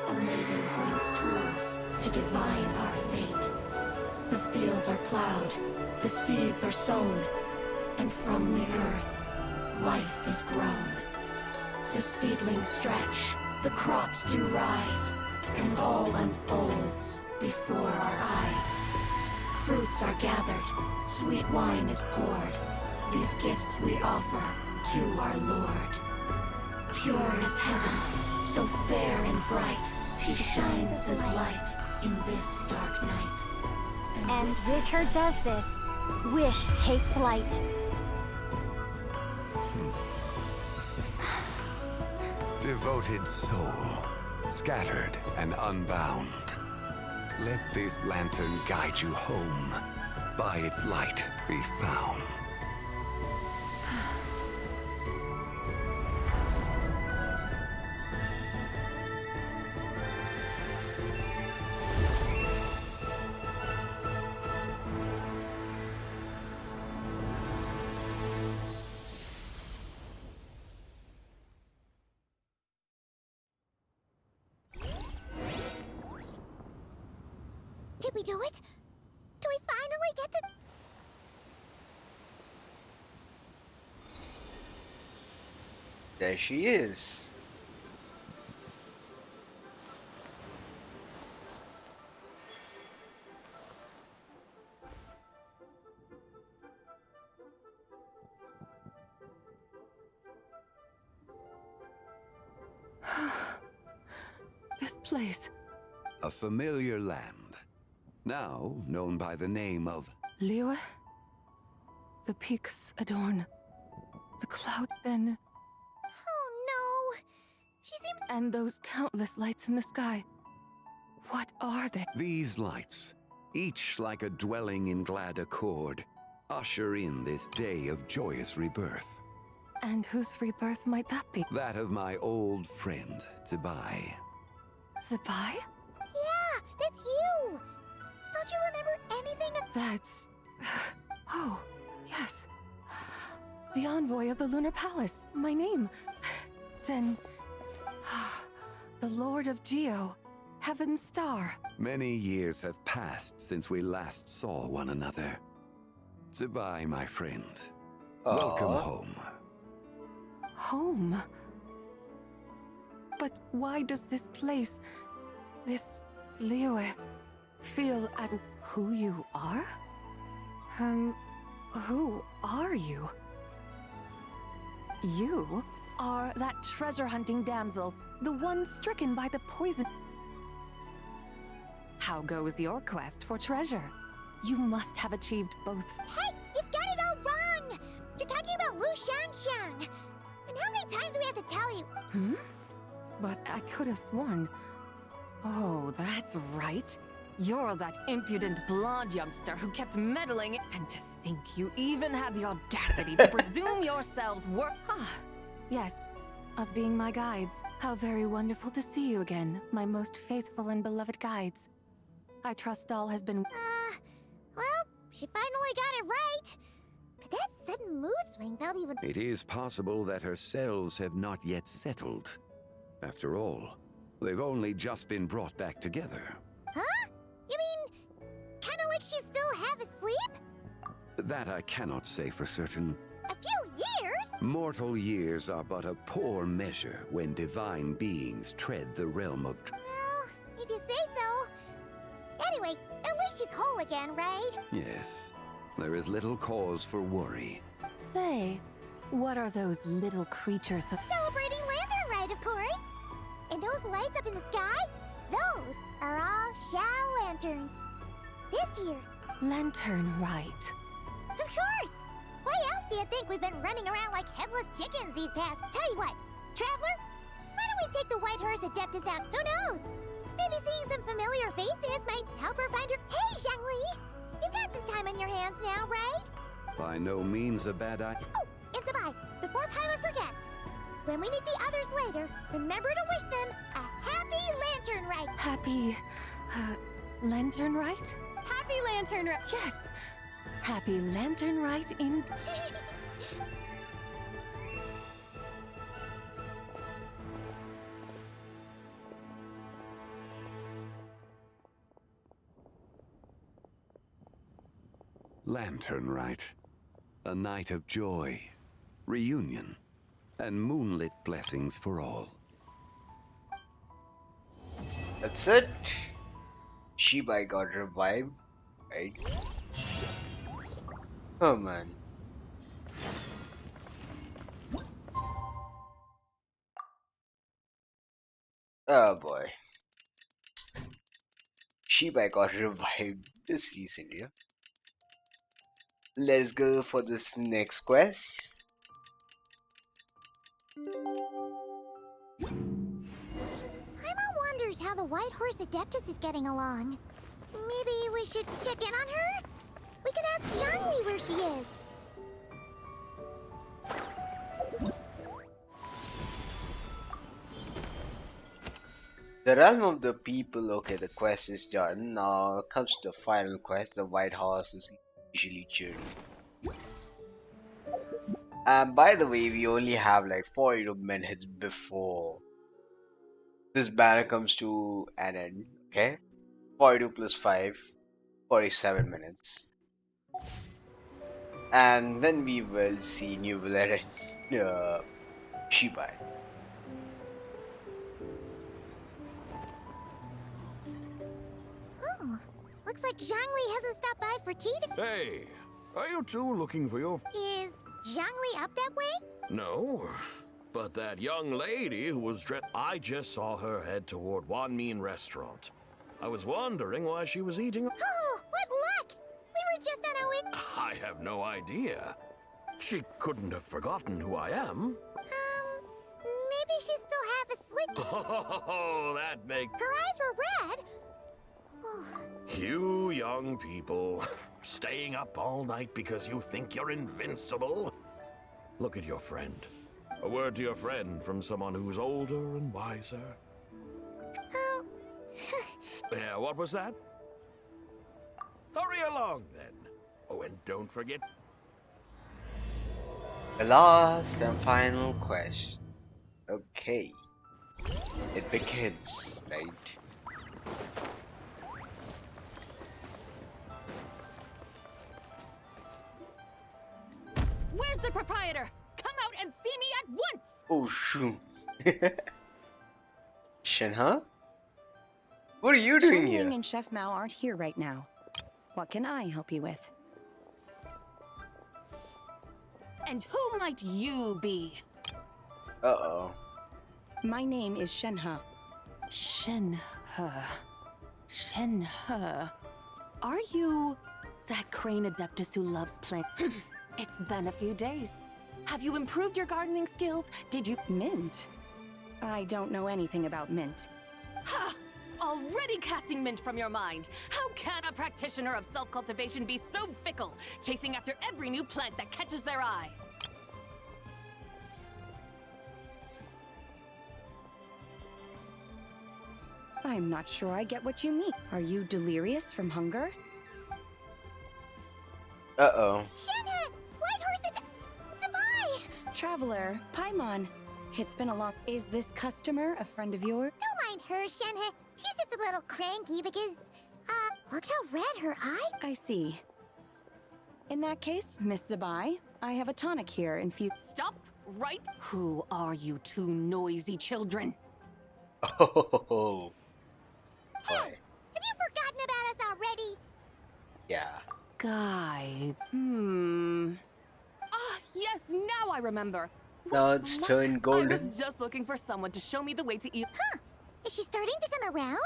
a maiden grants tools to divine our fate. The fields are plowed, the seeds are sown, and from the earth, life is grown. The seedlings stretch, the crops do rise, and all unfolds before our eyes. Fruits are gathered, sweet wine is poured. These gifts we offer to our Lord. Pure is heaven, so fair and bright. She shines as light in this dark night. And Victor does this. Wish take flight. Devoted soul, scattered and unbound. Let this lantern guide you home. By its light be found. Did we do it? Do we finally get to... There she is. This place. A familiar land, now known by the name of Liyue? The peaks adorn. The cloud then. Oh no! She seems... And those countless lights in the sky. What are they? These lights, each like a dwelling in glad accord, usher in this day of joyous rebirth. And whose rebirth might that be? That of my old friend, Zibai. Zibai? Yeah, that's you! Don't you remember anything of... That's... Oh, yes. The envoy of the Lunar Palace. My name. Then... The Lord of Geo. Heaven's Star. Many years have passed since we last saw one another. Zibai, my friend. Welcome home. Home? But why does this place, this Liyue, feel at who you are? Who are you? You are that treasure-hunting damsel, the one stricken by the poison. How goes your quest for treasure? You must have achieved both. Hey, you've got it all wrong! You're talking about Lu Shanshan! And how many times do we have to tell you? Hmm? But I could have sworn. Oh, that's right. You're that impudent blonde youngster who kept meddling, and to think you even had the audacity to presume yourselves were... Yes, of being my guides. How very wonderful to see you again, my most faithful and beloved guides. I trust all has been... Well, she finally got it right. But that sudden mood swing felt even... It is possible that her cells have not yet settled. After all, they've only just been brought back together. Huh? You mean... kind like she's still half asleep? That I cannot say for certain. A few years? Mortal years are but a poor measure when divine beings tread the realm of... Well, if you say so. Anyway, at least she's whole again, right? Yes, there is little cause for worry. Say, what are those little creatures? Celebrating Lantern Rite, of course. And those lights up in the sky? Those are all Shao lanterns. This year. Lantern Rite. Of course! Why else do you think we've been running around like headless chickens these past... Tell you what, Traveler, why don't we take the White Horse Adeptus out? Who knows? Maybe seeing some familiar faces might help her find her... Hey, Zhangli! You've got some time on your hands now, right? By no means a bad idea. Oh, and Sabai, before Paimon forgets, when we meet the others later, remember to wish them a happy Lantern Rite! Happy... Lantern Rite? Happy Lantern Rite! Yes! Happy Lantern Rite in... Lantern Rite. A night of joy, reunion, and moonlit blessings for all. That's it. Shibai got revived, right? Oh man. Oh boy. Shibai got revived this recently. Let's go for this next quest. Paimon wonders how the White Horse Adeptus is getting along. Maybe we should check in on her? We can ask Zhangli where she is. The realm of the people. Okay, the quest is done. Now comes the final quest. The White Horse is usually journey. And by the way, we only have like 42 minutes before this banner comes to an end. Okay, 42 plus 5, 47 minutes. And then we will see New Villette and Shibai. Oh, looks like Zhangli hasn't stopped by for tea. Hey, are you two looking for your... Is Zhangli up that way? No, but that young lady who was dressed... I just saw her head toward Wan Min restaurant. I was wondering why she was eating... Oh, what luck! We were just on our way... I have no idea. She couldn't have forgotten who I am. Maybe she's still half asleep. Oh, that makes... Her eyes were red. You young people, staying up all night because you think you're invincible? Look at your friend. A word to your friend from someone who's older and wiser. Yeah, what was that? Hurry along, then. Oh, and don't forget... The last and final quest. Okay. It begins, right? Where's the proprietor? Come out and see me at once! Oh shoot. Shenhe? What are you doing here? Xiangling and Chef Mao aren't here right now. What can I help you with? And who might you be? Uh-oh. My name is Shenhe. Shenhe. Shenhe. Are you that crane adeptus who loves plant? It's been a few days. Have you improved your gardening skills? Did you... Mint? I don't know anything about mint. Ha! Already casting mint from your mind. How can a practitioner of self-cultivation be so fickle, chasing after every new plant that catches their eye? I'm not sure I get what you mean. Are you delirious from hunger? Uh-oh. Shenhe! White Horse Zabai! Traveler, Paimon. It's been a long... Is this customer a friend of yours? Don't mind her, Shenhe. She's just a little cranky because, Look how red her eye. I see. In that case, Miss Zabai, I have a tonic here infused. Stop right. Who are you two noisy children? Oh, Hey, have you forgotten about us already? yeah. Guy. Ah, yes, now I remember. Now it's Luck. turned I was golden. just looking for someone to show me the way to eat. Huh? Is she starting to come around?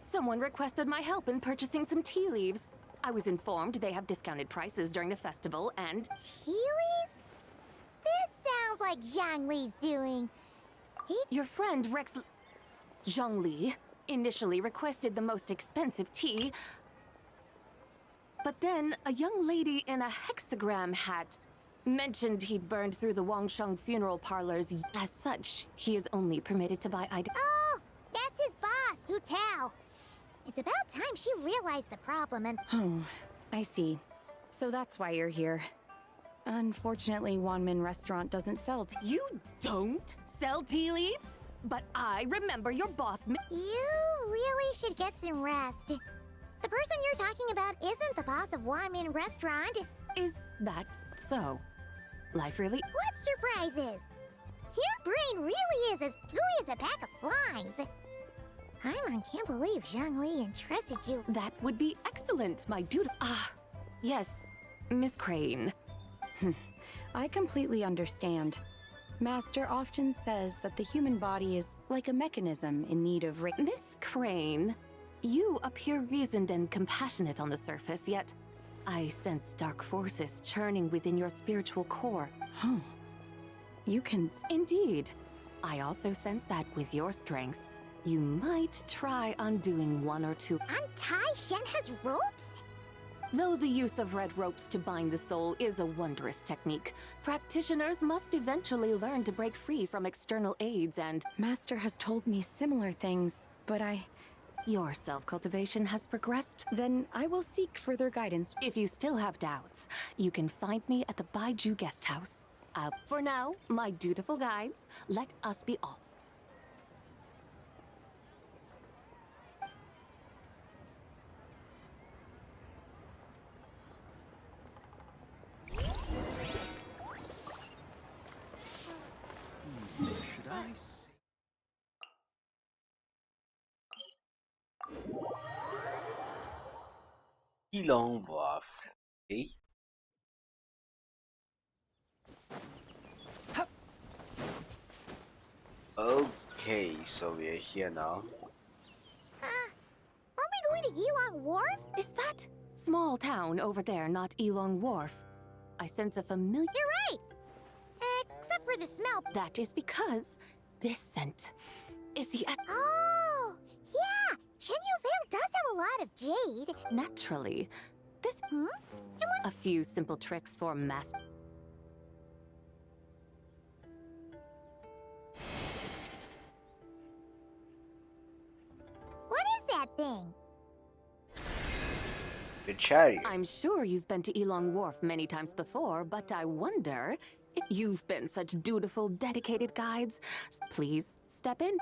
Someone requested my help in purchasing some tea leaves. I was informed they have discounted prices during the festival and... Tea leaves? This sounds like Zhongli's doing. Your friend Rex... Zhongli initially requested the most expensive tea, but then a young lady in a hexagram hat mentioned he'd burned through the Wangsheng funeral parlors. As such, he is only permitted to buy items. Oh, that's his boss, Hu Tao. It's about time she realized the problem and... Oh, I see. So that's why you're here. Unfortunately, Wanmin Restaurant doesn't sell tea. You don't sell tea leaves? But I remember your boss... You really should get some rest. The person you're talking about isn't the boss of Wanmin Restaurant. Is that so? Life really... What surprises? Your brain really is as gooey as a pack of slimes. Paimon can't believe Zhongli entrusted you. That would be excellent, my dude. Ah, yes, Miss Crane. I completely understand. Master often says that the human body is like a mechanism in need of Miss Crane, you appear reasoned and compassionate on the surface, yet I sense dark forces churning within your spiritual core. Oh, you can... Indeed. I also sense that with your strength, you might try undoing one or two. Untie Shenhe's ropes? Though the use of red ropes to bind the soul is a wondrous technique, practitioners must eventually learn to break free from external aids and... Master has told me similar things, but Your self-cultivation has progressed. Then I will seek further guidance. If you still have doubts, you can find me at the Baiju guest house. For now, my dutiful guides, let us be off. Should I say? Elon Wharf. Okay. Okay, so we are here now. Are we going to Yilong Wharf? Is that small town over there not Elong Wharf? I sense a familiar... You're right! Except for the smell. That is because this scent is the... Oh! Yeah! Shenyu Vale does have a lot of jade. Naturally. This... A few simple tricks for mass... What is that thing? The chariot. I'm sure you've been to Elong Wharf many times before, but I wonder if you've been such dutiful, dedicated guides. Please, step in.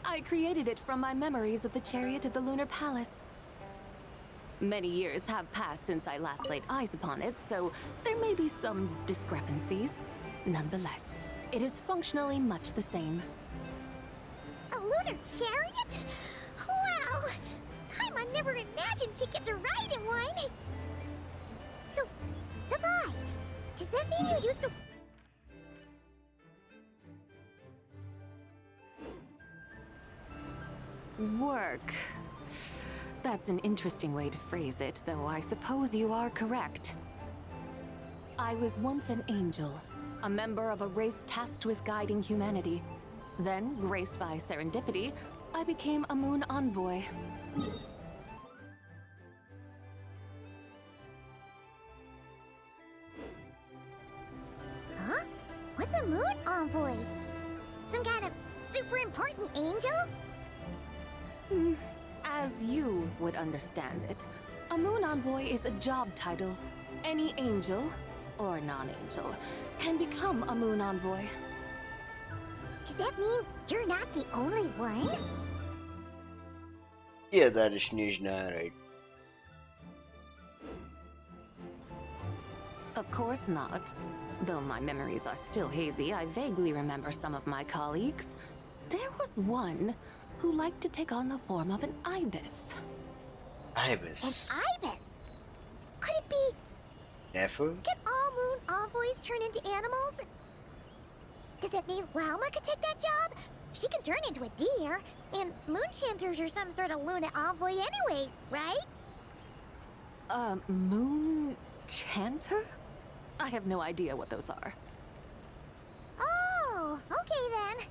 I created it from my memories of the chariot of the Lunar Palace. Many years have passed since I last laid eyes upon it, so there may be some discrepancies. Nonetheless, it is functionally much the same. A lunar chariot? Wow! Paimon never imagined she'd get to ride in one! So, Sabai, does that mean you used to... Work. That's an interesting way to phrase it, though I suppose you are correct. I was once an angel, a member of a race tasked with guiding humanity. Then, graced by serendipity, I became a moon envoy. envoy? Some kind of super important angel? As you would understand it, a moon envoy is a job title. Any angel, or non-angel, can become a moon envoy. Does that mean you're not the only one? Yeah, that is Nod-Krai. Of course not. Though my memories are still hazy, I vaguely remember some of my colleagues. There was one who liked to take on the form of an ibis. Ibis. An ibis? Could it be? Never? Can all moon envoys turn into animals? Does that mean Rauma could take that job? She can turn into a deer, and moon chanters are some sort of Luna envoy anyway, right? Moon chanter? I have no idea what those are. Oh, okay then.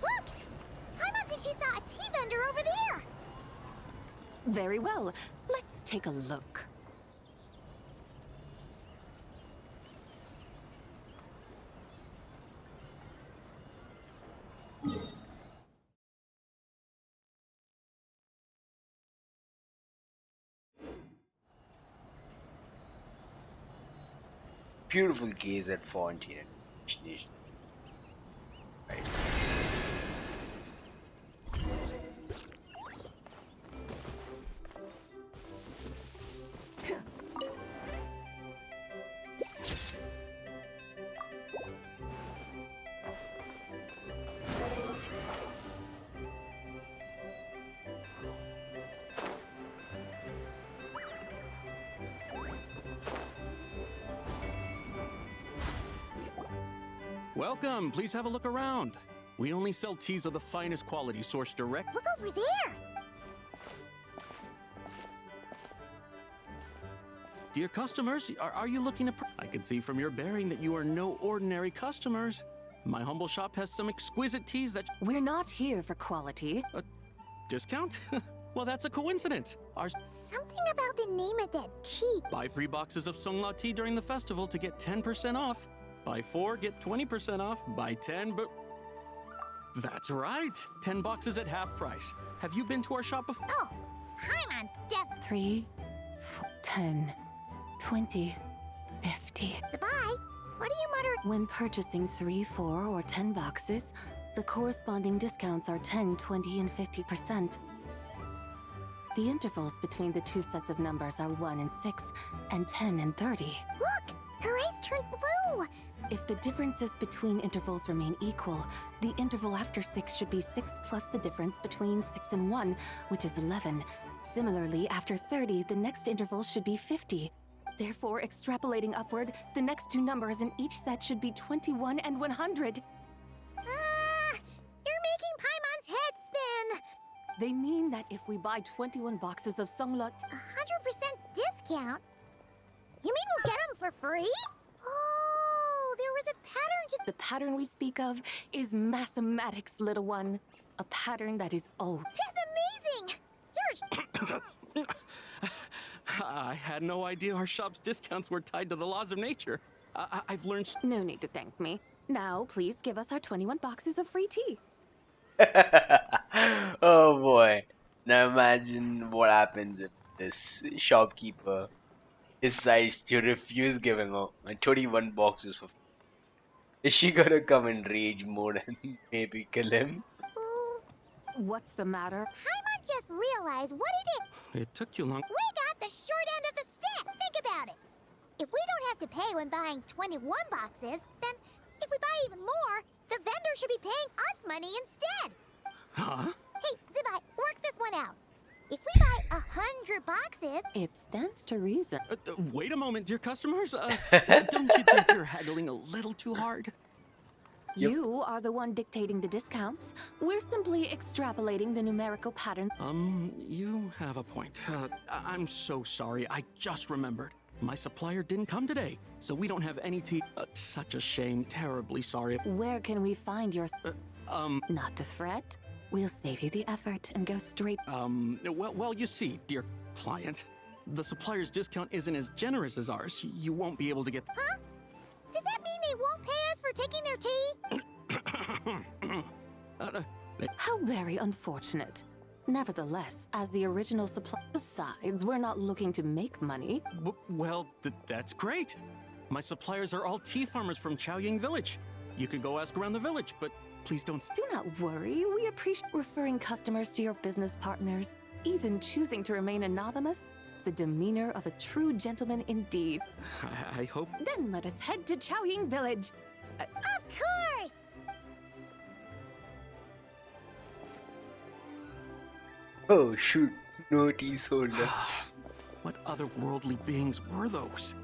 Look! Paimon thinks she saw a tea vendor over there! Very well. Let's take a look. Beautiful gaze at Fontaine. Right. Welcome, please have a look around. We only sell teas of the finest quality sourced direct. Look over there! Dear customers, are you looking to... I can see from your bearing that you are no ordinary customers. My humble shop has some exquisite teas that... We're not here for quality. Discount? Well, that's a coincidence. Something about the name of that tea. Buy 3 boxes of Songla tea during the festival to get 10% off. Buy 4, get 20% off. Buy 10, but... That's right. 10 boxes at half price. Have you been to our shop before? Oh, Paimon's def... 3, 10, 20, 50. Goodbye. What do you mutter? When purchasing 3, 4, or 10 boxes, the corresponding discounts are 10, 20, and 50%. The intervals between the two sets of numbers are 1 and 6, and 10 and 30. Look! Her eyes turned blue! If the differences between intervals remain equal, the interval after 6 should be 6 plus the difference between 6 and 1, which is 11. Similarly, after 30, the next interval should be 50. Therefore, extrapolating upward, the next two numbers in each set should be 21 and 100. You're making Paimon's head spin! They mean that if we buy 21 boxes of Songlot... 100% discount? You mean we'll get them for free? Oh, there was a pattern to... The pattern we speak of is mathematics, little one. A pattern that is old. That's amazing! You're... I had no idea our shop's discounts were tied to the laws of nature. I've learned... No need to thank me. Now, please give us our 21 boxes of free tea. Oh boy. Now imagine what happens if this shopkeeper decides to refuse giving out 21 boxes of... Is she gonna come in rage mode and maybe kill him? What's the matter? Paimon just realized what it is. It took you long... We got the short end of the stick! Think about it! If we don't have to pay when buying 21 boxes, then if we buy even more, the vendor should be paying us money instead! Huh? Hey, Zibai, work this one out. If we buy 100 boxes... It stands to reason. Wait a moment, dear customers. Don't you think you're haggling a little too hard? You are the one dictating the discounts. We're simply extrapolating the numerical pattern. You have a point. I'm so sorry. I just remembered. My supplier didn't come today, so we don't have any tea. Such a shame. Terribly sorry. Where can we find your... Not to fret. We'll save you the effort and go straight... Well, you see, dear client, The supplier's discount isn't as generous as ours. You won't be able to get... Huh? Does that mean they won't pay us for taking their tea? How very unfortunate. Nevertheless, as the original supply... Besides, we're not looking to make money. Well, that's great. My suppliers are all tea farmers from Chaoying Village. You can go ask around the village, but please don't... Do not worry. We appreciate referring customers to your business partners, even choosing to remain anonymous. The demeanor of a true gentleman indeed. I hope... Then let us head to Chaoying Village. Of course! Oh shoot, no tea soldier. What otherworldly beings were those?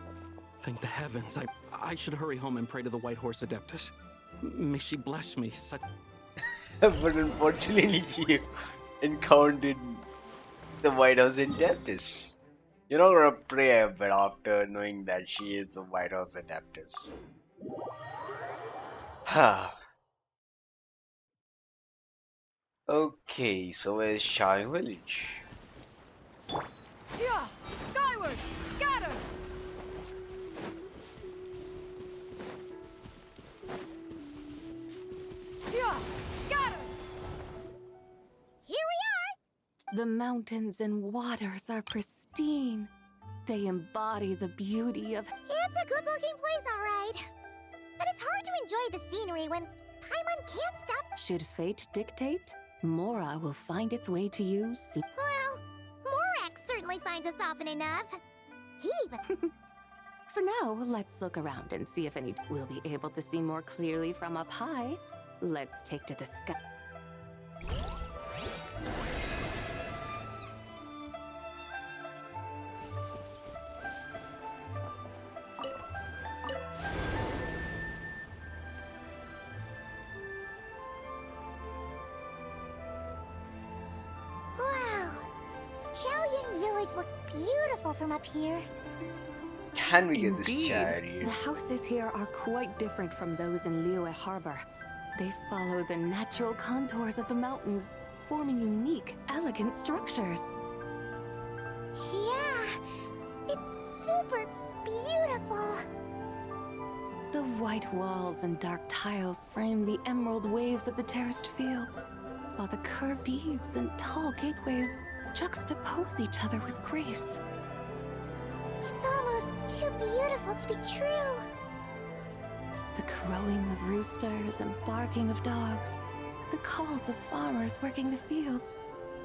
Thank the heavens. I should hurry home and pray to the White Horse Adeptus. May she bless me. But unfortunately, she encountered the White House Adeptus. You're not gonna pray, but after knowing that she is the White House Adeptus. Okay, so where's Chaoying Village? Yeah! Skyward! Scatter! Yeah! Scatter! Here we The mountains and waters are pristine. They embody the beauty of... It's a good-looking place, all right. But it's hard to enjoy the scenery when Paimon can't stop... Should fate dictate, Mora will find its way to you soon. Well, Morak certainly finds us often enough. He even... For now, let's look around and see if any... We'll be able to see more clearly from up high. Let's take to the sky. Wow. Chaoying Village looks beautiful from up here. Can we get this Indeed, chariot? the houses here are quite different from those in Liyue Harbor. They follow the natural contours of the mountains, forming unique, elegant structures. Yeah, it's super beautiful. The white walls and dark tiles frame the emerald waves of the terraced fields, while the curved eaves and tall gateways juxtapose each other with grace. It's almost too beautiful to be true. The crowing of roosters and barking of dogs, the calls of farmers working the fields,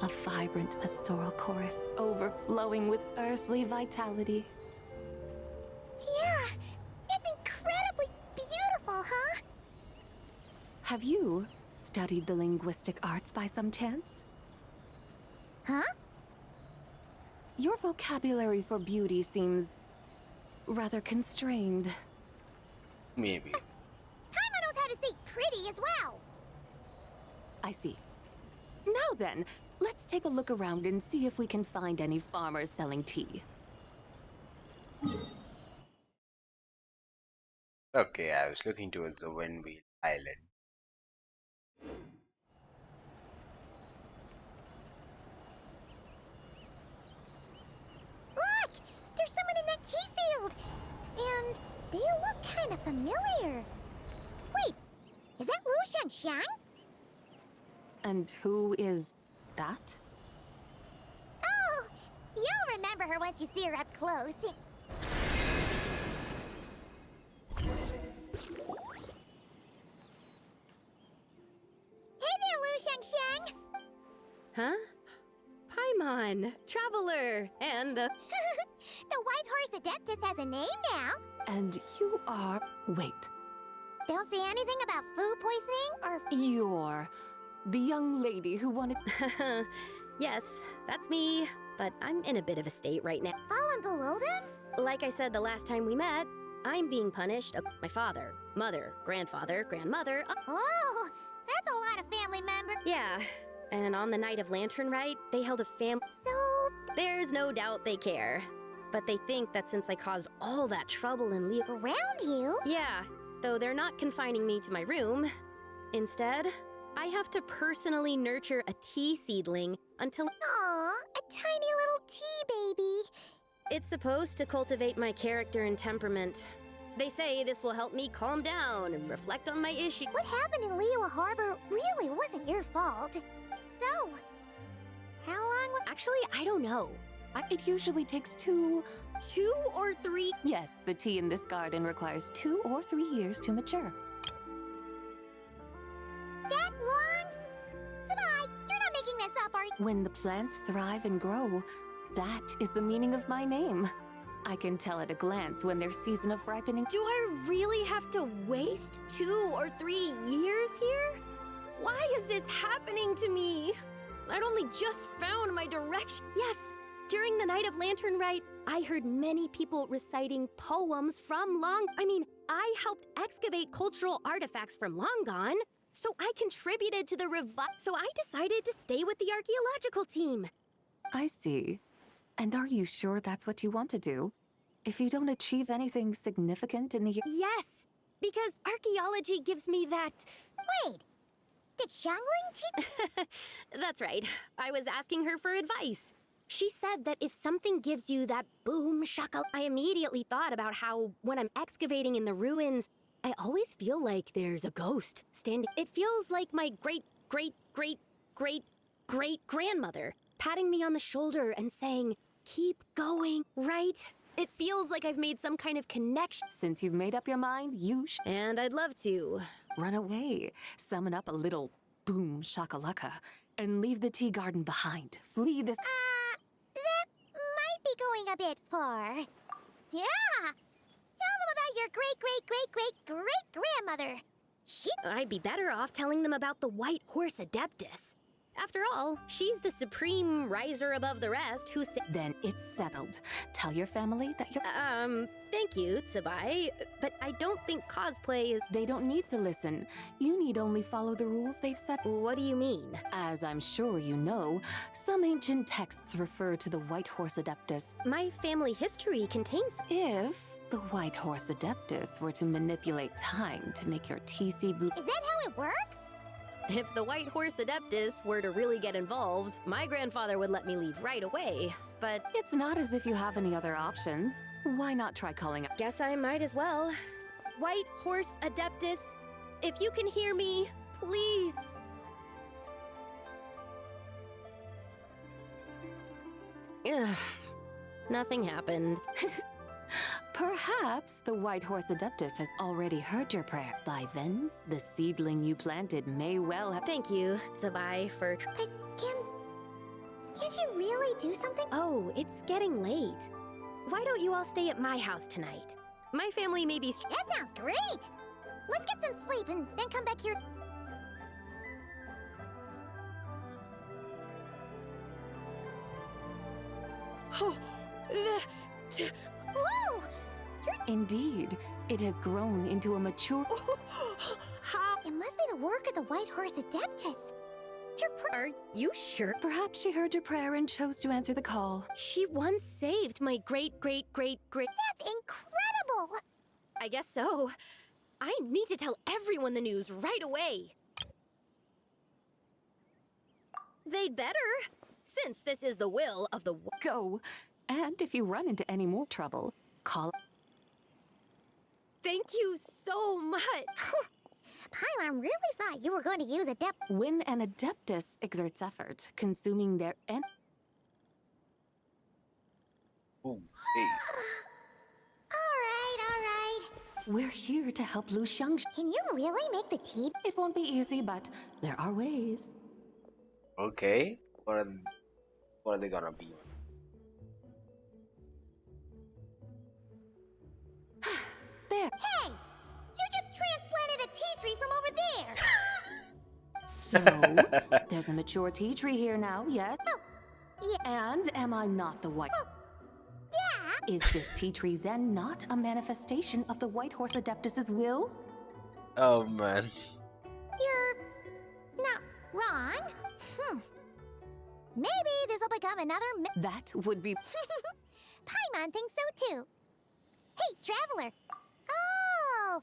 a vibrant pastoral chorus overflowing with earthly vitality. Yeah, it's incredibly beautiful, huh? Have you studied the linguistic arts by some chance? Huh? Your vocabulary for beauty seems rather constrained. Maybe. Paimon knows how to say pretty as well. I see. Now then, let's take a look around and see if we can find any farmers selling tea. Okay, I was looking towards the Windwheel Island. Look! There's someone in that tea field! And they look kind of familiar. Wait, is that Lu Xiangxiang? And who is that? Oh, you'll remember her once you see her up close. Hey there, Lu Xiangxiang! Huh? Paimon, Traveler, and... The White Horse Adeptus has a name now. And you are... Wait. Don't say anything about food poisoning or... You're the young lady who wanted... Yes, that's me, but I'm in a bit of a state right now. Fallen below them? Like I said the last time we met, I'm being punished. My father, mother, grandfather, grandmother... Oh, that's a lot of family members. Yeah, and on the night of Lantern Rite, they held a So... There's no doubt they care. But they think that since I caused all that trouble in Around you? Yeah, though they're not confining me to my room. Instead, I have to personally nurture a tea seedling until... Aw, a tiny little tea baby. It's supposed to cultivate my character and temperament. They say this will help me calm down and reflect on my issue. What happened in Liyue Harbor really wasn't your fault. So, how long will— Actually, I don't know. It usually takes 2 or 3. Yes, the tea in this garden requires 2 or 3 years to mature. That long? Sabai, you're not making this up, are you? When the plants thrive and grow, that is the meaning of my name. I can tell at a glance when their season of ripening. Do I really have to waste 2 or 3 years here? Why is this happening to me? I'd only just found my direction. Yes, during the night of Lantern Rite, I heard many people reciting poems from I helped excavate cultural artifacts from long gone, so I contributed to the so I decided to stay with the archaeological team. I see. And are you sure that's what you want to do? If you don't achieve anything significant in the— Yes, because archaeology gives me that— Wait, did Xiangling teach? That's right. I was asking her for advice. She said that if something gives you that boom shaka, I immediately thought about how when I'm excavating in the ruins, I always feel like there's a ghost standing. It feels like my great-great-great-great-great-grandmother patting me on the shoulder and saying, "Keep going," right? It feels like I've made some kind of connection. Since you've made up your mind, And I'd love to. Run away, summon up a little boom shakalaka, and leave the tea garden behind. Flee this— That might be going a bit far. Yeah! Tell them about your great-great-great-great-great-grandmother. I'd be better off telling them about the White Horse Adeptus. After all, she's the supreme riser above the rest who Then it's settled. Tell your family that you're— Thank you, Tsubai, but I don't think cosplay is— They don't need to listen. You need only follow the rules they've set. What do you mean? As I'm sure you know, some ancient texts refer to the White Horse Adeptus. My family history contains— If the White Horse Adeptus were to manipulate time to make your TC blue— Is that how it works? If the White Horse Adeptus were to really get involved, my grandfather would let me leave right away. But it's not as if you have any other options. Why not try calling up? Guess I might as well. White Horse Adeptus, if you can hear me, please. Ugh, nothing happened. Perhaps the White Horse Adeptus has already heard your prayer. By then, the seedling you planted may well have— Thank you, Tsubai, for— Can't you really do something? Oh, it's getting late. Why don't you all stay at my house tonight? My family may be— That sounds great! Let's get some sleep and then come back here. Oh, Whoa! Indeed, it has grown into a mature— How? It must be the work of the White Horse Adeptus. Are you sure? Perhaps she heard your prayer and chose to answer the call. She once saved my great-great-great-great— That's incredible! I guess so. I need to tell everyone the news right away. They'd better, since this is the will of the— Go. And if you run into any more trouble, call— Thank you so much! Paimon really thought you were going to use Adept— When an Adeptus exerts effort, consuming their— Oh, hey. Alright. We're here to help Lu Xiang. Can you really make the tea? It won't be easy, but there are ways. Okay. What are they gonna be? There. Hey! You just transplanted a tea tree from over there! So, there's a mature tea tree here now, yes? Oh, yeah. And am I not the white— Yeah! Is this tea tree then not a manifestation of the White Horse Adeptus's will? Oh man. You're not wrong. Maybe this will become another That would be— Paimon thinks so too. Hey, traveler. Oh!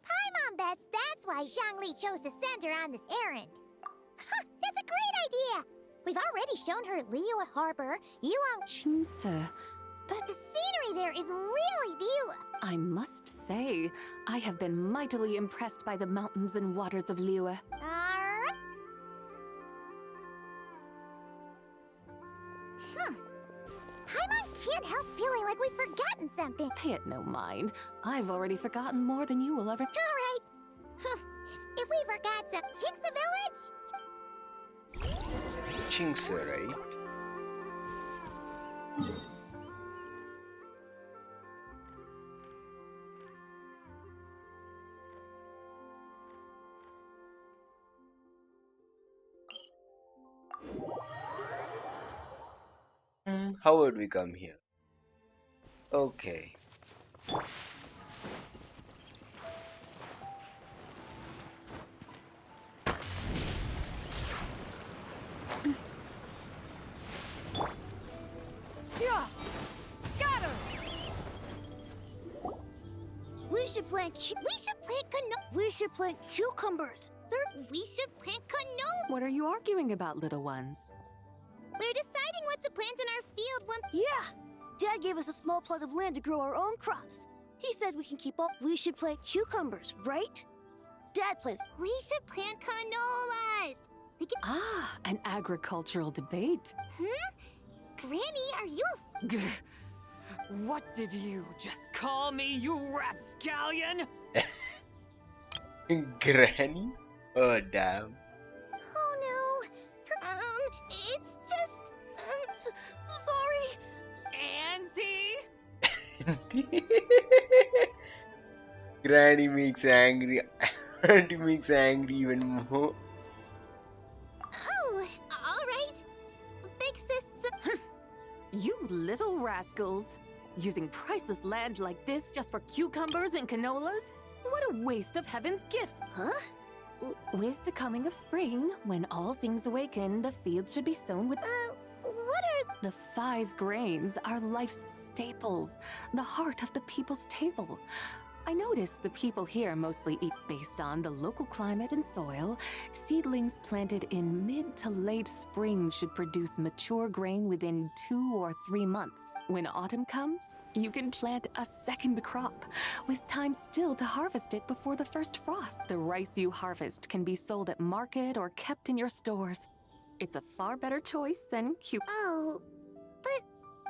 Paimon bets that's why Xiangli chose to send her on this errand. That's a great idea! We've already shown her Liyue Harbor, Yulong— Qingse, The scenery there is really beautiful. I must say, I have been mightily impressed by the mountains and waters of Liyue. Alright. Paimon can't help feeling like we've forgotten something. Pay it no mind. I've already forgotten more than you will ever. Alright. If we forgot some Chinksa Village? Chinksa, right? How would we come here? Okay. Yeah! Scatter! We should plant cucumbers. We should plant canola. What are you arguing about, little ones? We're deciding what to plant in our field once. Yeah! Dad gave us a small plot of land to grow our own crops. He said we can keep up. We should plant cucumbers, right? Dad plants. We should plant canolas. We can... Ah, an agricultural debate. Granny, are you What did you just call me, you rapscallion? Granny? Oh, damn. Oh no. It's just... sorry. Auntie? Granny makes angry. Auntie makes angry even more. Oh, alright. Big sis... You little rascals. Using priceless land like this just for cucumbers and canolas? What a waste of heaven's gifts. Huh? With the coming of spring, when all things awaken, the fields should be sown with... what are... The 5 grains are life's staples, the heart of the people's table. I notice the people here mostly eat based on the local climate and soil. Seedlings planted in mid to late spring should produce mature grain within 2 or 3 months. When autumn comes, you can plant a second crop, with time still to harvest it before the first frost. The rice you harvest can be sold at market or kept in your stores. It's a far better choice than Oh, but...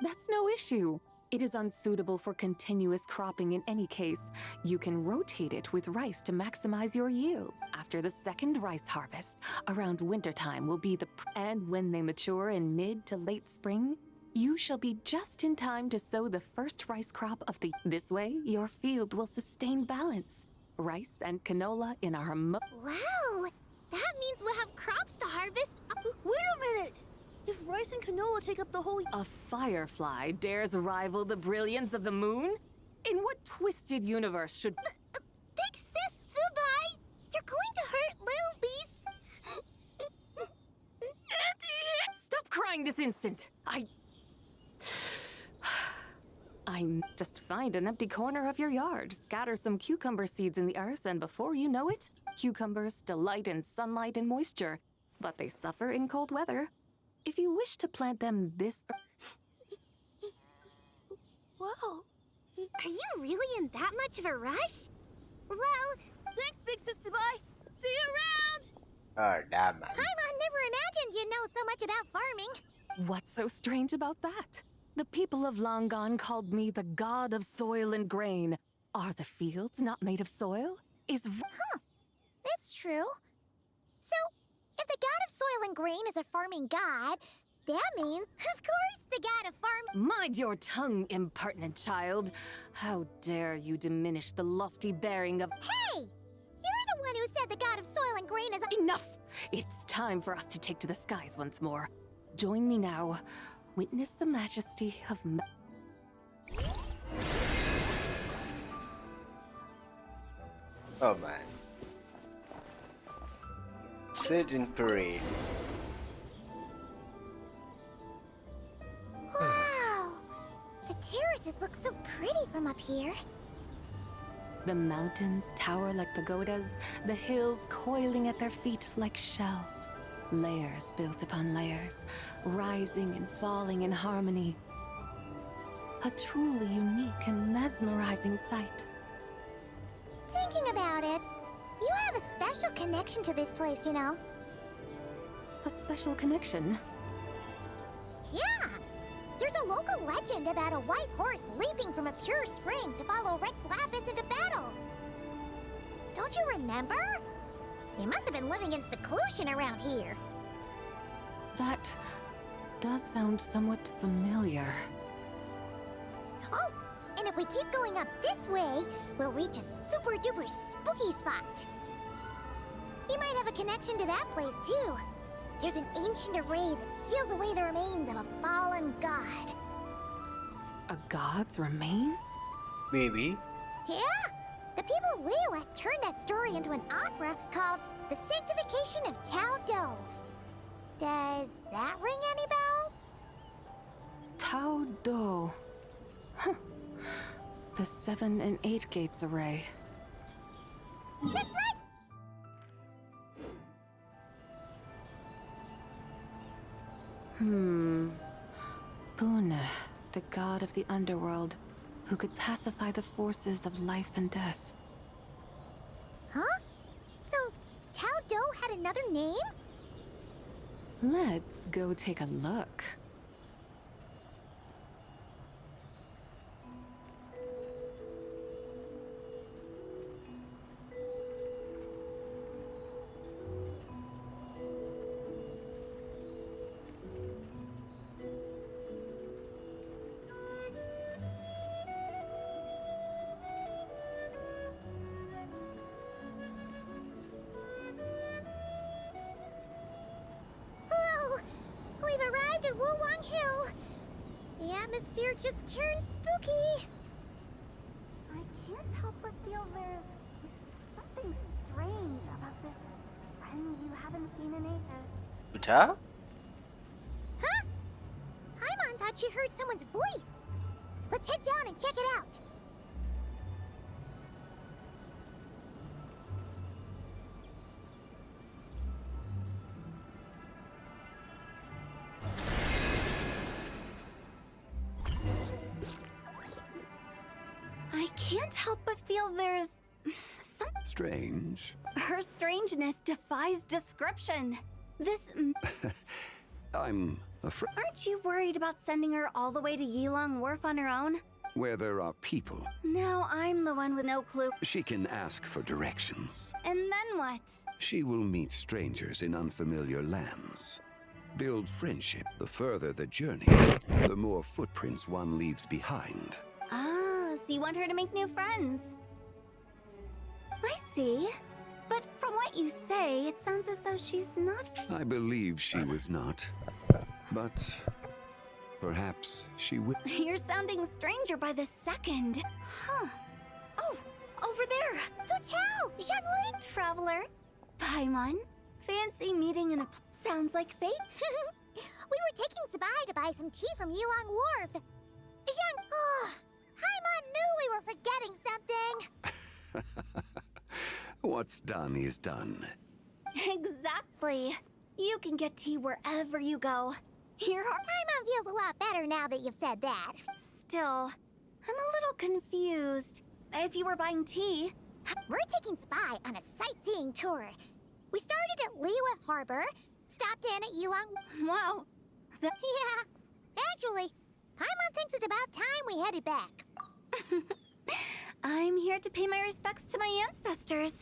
That's no issue. It is unsuitable for continuous cropping in any case. You can rotate it with rice to maximize your yields. After the second rice harvest, around wintertime will be and when they mature in mid to late spring, you shall be just in time to sow the first rice crop of the... This way, your field will sustain balance. Rice and canola in our Wow! That means we'll have crops to harvest. Wait a minute! If rice and canola take up the whole... A firefly dares rival the brilliance of the moon? In what twisted universe should... Big sis Zubai! You're going to hurt little beast! Auntie! Stop crying this instant! I just find an empty corner of your yard, scatter some cucumber seeds in the earth, and before you know it, cucumbers delight in sunlight and moisture, but they suffer in cold weather. If you wish to plant them this... Wow. Are you really in that much of a rush? Well... Thanks, Big Sis Zubai. See you around! Oh, damn, man. Paimon never imagined you'd know so much about farming. What's so strange about that? The people of Longon called me the god of soil and grain. Are the fields not made of soil? That's true. So, if the god of soil and grain is a farming god, that means, of course, the god of farm... Mind your tongue, impertinent child. How dare you diminish the lofty bearing of... Hey! You're the one who said the god of soil and grain is a... Enough! It's time for us to take to the skies once more. Join me now. Witness the majesty of... Oh, man. Sit in parade. Wow! The terraces look so pretty from up here. The mountains tower like pagodas, the hills coiling at their feet like shells. Layers built upon layers, rising and falling in harmony. A truly unique and mesmerizing sight. Thinking about it, you have a special connection to this place, you know. A special connection? Yeah! There's a local legend about a white horse leaping from a pure spring to follow Rex Lapis into battle. Don't you remember? You must have been living in seclusion around here. That does sound somewhat familiar. Oh, and if we keep going up this way, we'll reach a super duper spooky spot. You might have a connection to that place too. There's an ancient array that seals away the remains of a fallen god. A god's remains? Maybe. Yeah, the people of Liyue turned that story into an opera called The Sanctification of Tao Do. Does that ring any bells? Tao Do. Huh. The 7 and 8 gates array. That's right! Buna, the god of the underworld, who could pacify the forces of life and death. Huh? So, Tao Do had another name? Let's go take a look. We've arrived at Wulwang Hill. The atmosphere just turned spooky. I can't help but feel there's something strange about this friend you haven't seen in ages. Uta? Huh? Paimon thought she heard someone's voice. Let's head down and check it out. I can't help but feel there's some... Strange. Her strangeness defies description. This... I'm afraid. Aren't you worried about sending her all the way to Yilong Wharf on her own? Where there are people, Now I'm the one with no clue. she can ask for directions. And then what? She will meet strangers in unfamiliar lands. Build friendship. The further the journey, the more footprints one leaves behind. Ah, so you want her to make new friends. I see. But from what you say, it sounds as though she's not... I believe she was not. But perhaps she will. You're sounding stranger by the second. Huh. Oh, over there. Hotel! Zhongli! Traveler. Paimon. Fancy meeting in a... Sounds like fate. We were taking Sabai to buy some tea from Yilong Wharf. Zhang... Oh, Paimon knew we were forgetting something. What's done is done. Exactly. You can get tea wherever you go. Your heart... Paimon feels a lot better now that you've said that. Still, I'm a little confused. If you were buying tea... We're taking Spy on a sightseeing tour. We started at Liyue Harbor, stopped in at Yilong... Wow. Yeah. Actually, Paimon thinks it's about time we headed back. I'm here to pay my respects to my ancestors.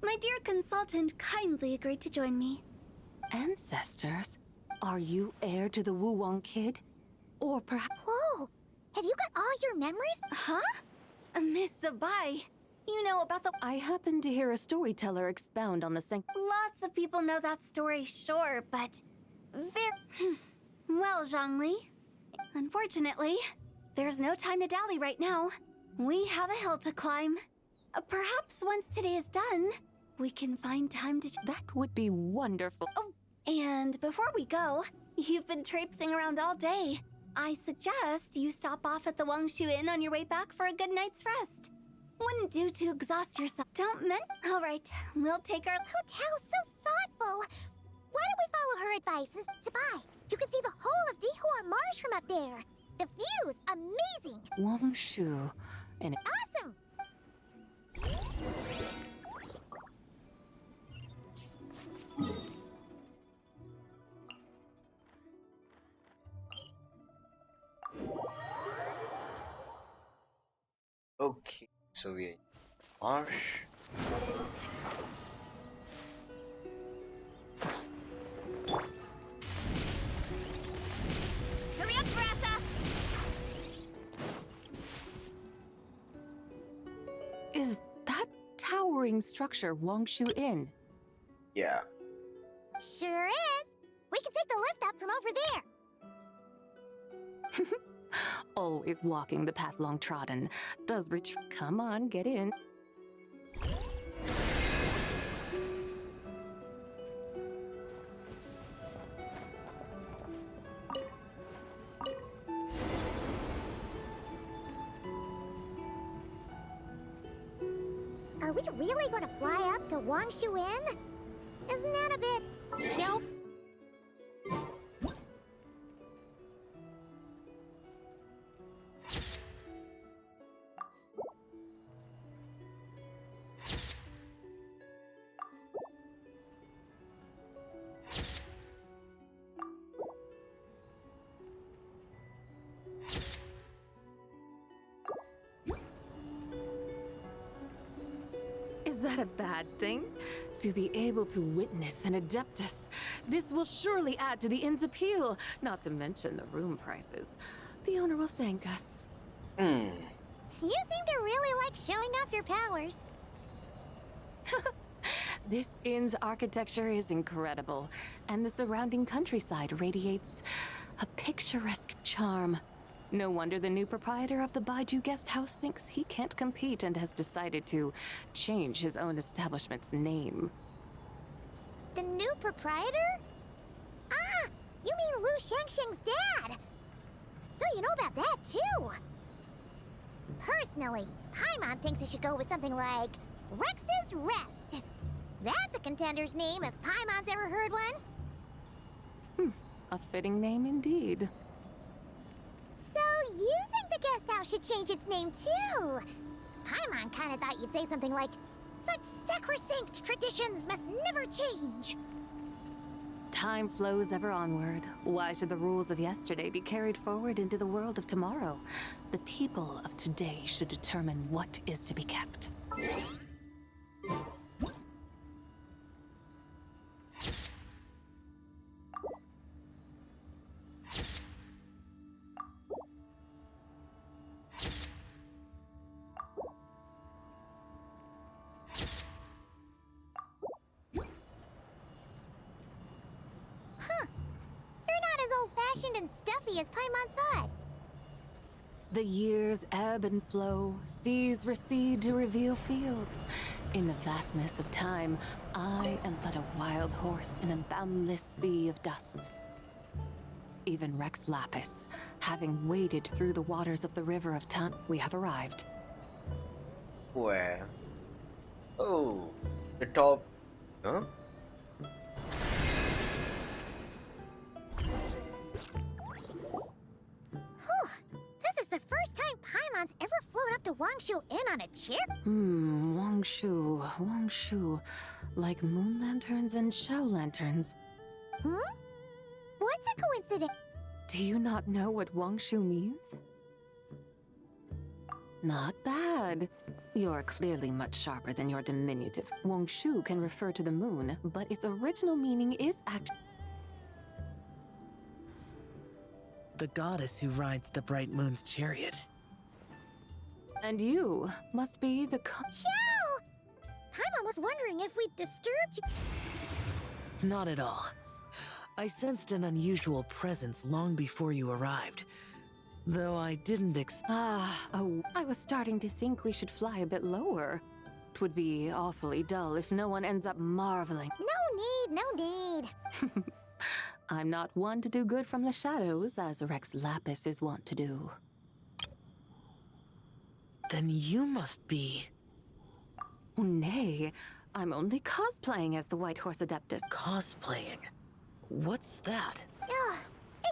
My dear consultant kindly agreed to join me. Ancestors? Are you heir to the Wulwang kid? Or perhaps... Whoa! Have you got all your memories? Huh? Miss Sabai, you know about the... I happened to hear a storyteller expound on the Lots of people know that story, sure, but... Well, Zhongli, unfortunately, there's no time to dally right now. We have a hill to climb. Perhaps once today is done, we can find time to... That would be wonderful. Oh, and before we go, you've been traipsing around all day. I suggest you stop off at the Wangshu Inn on your way back for a good night's rest. Wouldn't do to exhaust yourself. Don't men... All right, we'll take our... Hotel's so thoughtful. Why don't we follow her advice? Sabai, you can see the whole of Dihua Marsh from up there. The view's amazing. Wongshu. And Awesome! Okay, so we are in Marsh. Hurry up, Brassa! is that towering structure Wongshu Inn? Yeah. Sure is. We can take the lift up from over there. Always walking the path long trodden. Does reach. Come on, get in. Are we really going to fly up to Wangshu Inn? Isn't that a bit... Nope. Is that a bad thing? To be able to witness an Adeptus. This will surely add to the inn's appeal, not to mention the room prices. The owner will thank us. You seem to really like showing off your powers. This inn's architecture is incredible, and the surrounding countryside radiates a picturesque charm. No wonder the new proprietor of the Baiju guest house thinks he can't compete and has decided to change his own establishment's name. The new proprietor? Ah, you mean Lu Shengsheng's dad. So you know about that, too. Personally, Paimon thinks it should go with something like Rex's Rest. That's a contender's name if Paimon's ever heard one. A fitting name indeed. So you think the guest house should change its name, too? Paimon kinda thought you'd say something like, such sacrosanct traditions must never change. Time flows ever onward. Why should the rules of yesterday be carried forward into the world of tomorrow? The people of today should determine what is to be kept. And stuffy as Paimon thought. The years ebb and flow, seas recede to reveal fields. In the vastness of time, I am but a wild horse in a boundless sea of dust. Even Rex Lapis, having waded through the waters of the river of time, we have arrived. Where? Oh, the top. Huh? This is the first time Paimon's ever flown up to Wangshu Inn on a chair. Wongshu. Like moon lanterns and shell lanterns. What's a coincidence? Do you not know what Wongshu means? Not bad. You're clearly much sharper than your diminutive. Wongshu can refer to the moon, but its original meaning is actually the goddess who rides the bright moon's chariot. And you must be the Chow! Paimon was wondering if we'd disturbed you. Not at all. I sensed an unusual presence long before you arrived. Though I didn't I was starting to think we should fly a bit lower. It would be awfully dull if no one ends up marveling. No need. I'm not one to do good from the shadows, as Rex Lapis is wont to do. Then you must be... Nay, I'm only cosplaying as the White Horse Adeptus. Cosplaying? What's that? Ugh,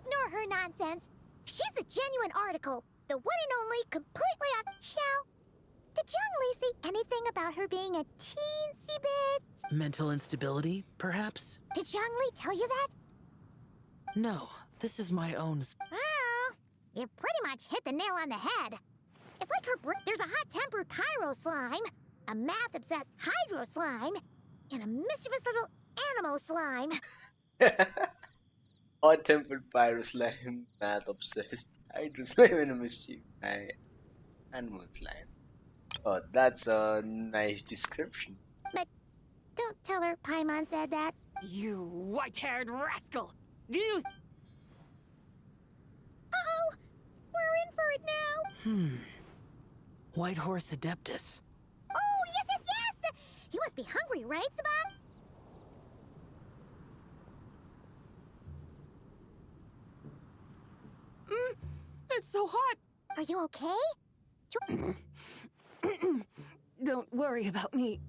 ignore her nonsense. She's a genuine article. the one and only, completely on Xiao. Did Zhongli say anything about her being a teensy bit? Mental instability, perhaps? Did Zhongli tell you that? No, this is my own. Oh, you pretty much hit the nail on the head. It's like there's a hot-tempered pyro slime, a math-obsessed hydro slime, and a mischievous little animal slime. Hot-tempered pyro slime, math obsessed, hydro slime, and a mischief animal slime. Oh, that's a nice description. But don't tell her Paimon said that. You white-haired rascal! Do you... Uh-oh! We're in for it now! White Horse Adeptus. Oh, yes! You must be hungry, right, Sabah? It's so hot! Are you okay? Don't worry about me.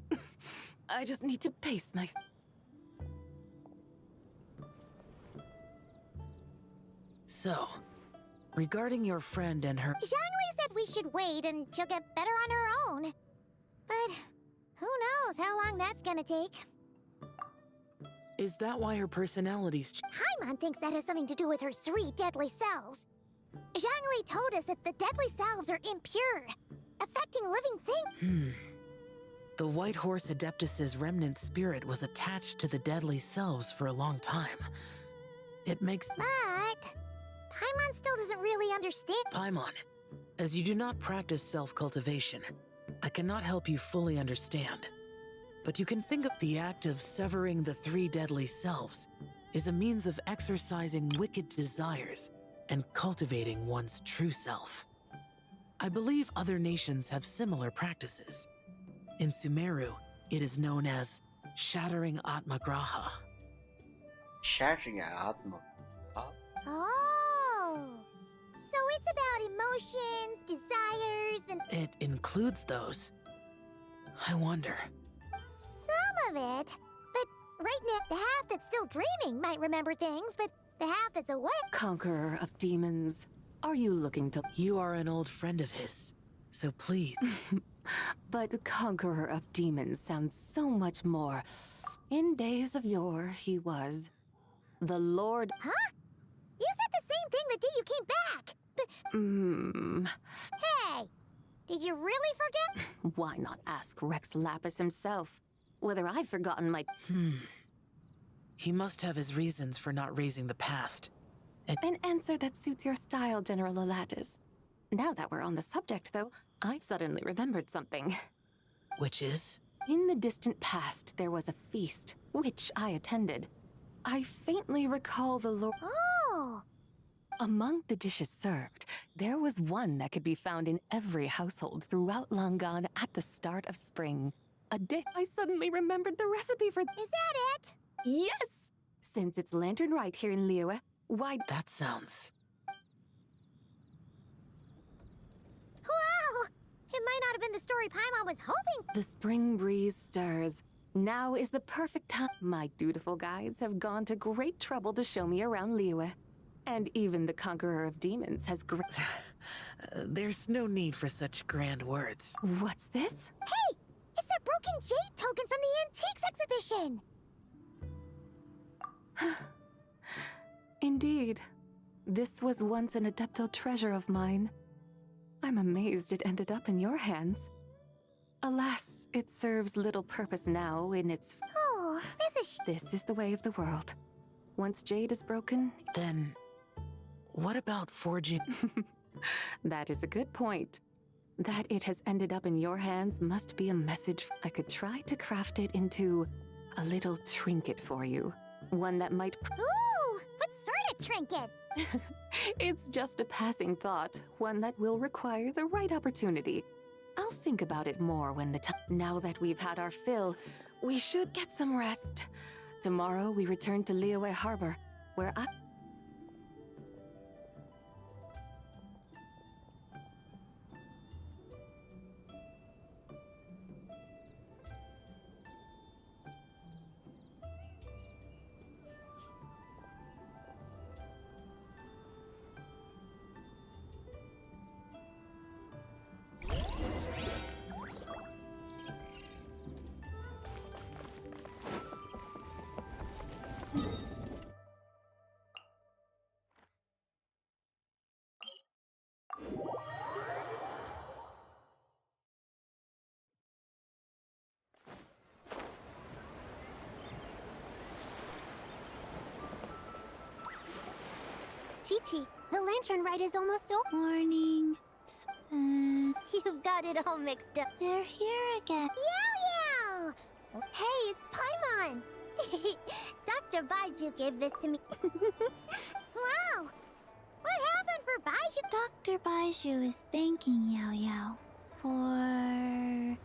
I just need to pace myself. So, regarding your friend and her... Zhongli said we should wait and she'll get better on her own. But who knows how long that's gonna take. Is that why her personality's... Paimon thinks that has something to do with her 3 deadly selves. Zhongli told us that the deadly selves are impure, affecting living things. The White Horse Adeptus's remnant spirit was attached to the deadly selves for a long time. It makes... But Paimon still doesn't really understand. Paimon, as you do not practice self-cultivation, I cannot help you fully understand. But you can think of the act of severing the 3 deadly selves is a means of exercising wicked desires and cultivating one's true self. I believe other nations have similar practices. In Sumeru, it is known as shattering Atmagraha. Shattering Atma. Oh! So it's about emotions, desires, and... It includes those. I wonder. Some of it. But right now, the half that's still dreaming might remember things, but the half that's awake... Conqueror of demons, are you looking to... You are an old friend of his, so please... But Conqueror of Demons sounds so much more. In days of yore, he was the Lord... Huh? You said the same thing the day you came back, but... Hey! Did you really forget? Why not ask Rex Lapis himself? Whether I've forgotten my... He must have his reasons for not raising the past. An answer that suits your style, General Elatis. Now that we're on the subject, though, I suddenly remembered something. Which is? In the distant past, there was a feast, which I attended. I faintly recall the lore... Oh! Among the dishes served, there was one that could be found in every household throughout Langan at the start of spring. A dish... I suddenly remembered the recipe for... Is that it? Yes! Since it's Lantern Rite here in Liyue, why... That sounds... Wow! It might not have been the story Paimon was hoping. The spring breeze stirs. Now is the perfect time. My dutiful guides have gone to great trouble to show me around Liyue. And even the Conqueror of Demons has There's no need for such grand words. What's this? Hey! It's that broken jade token from the Antiques exhibition! Indeed. This was once an Adepto treasure of mine. I'm amazed it ended up in your hands. Alas, it serves little purpose now in its... Oh, This is the way of the world. Once jade is broken... Then... what about forging... That is a good point. That it has ended up in your hands must be a message. I could try to craft it into a little trinket for you. One that might... Ooh! What sort of trinket? It's just a passing thought, one that will require the right opportunity. I'll think about it more when the time... Now that we've had our fill, we should get some rest. Tomorrow we return to Liyue Harbor, where I... Chi-Chi, the Lantern Rite is almost over. Morning. You've got it all mixed up. They're here again. Yow yow! Hey, it's Paimon! Dr. Baiju gave this to me. Wow! What happened for Baiju? Dr. Baiju is thanking Yao Yao for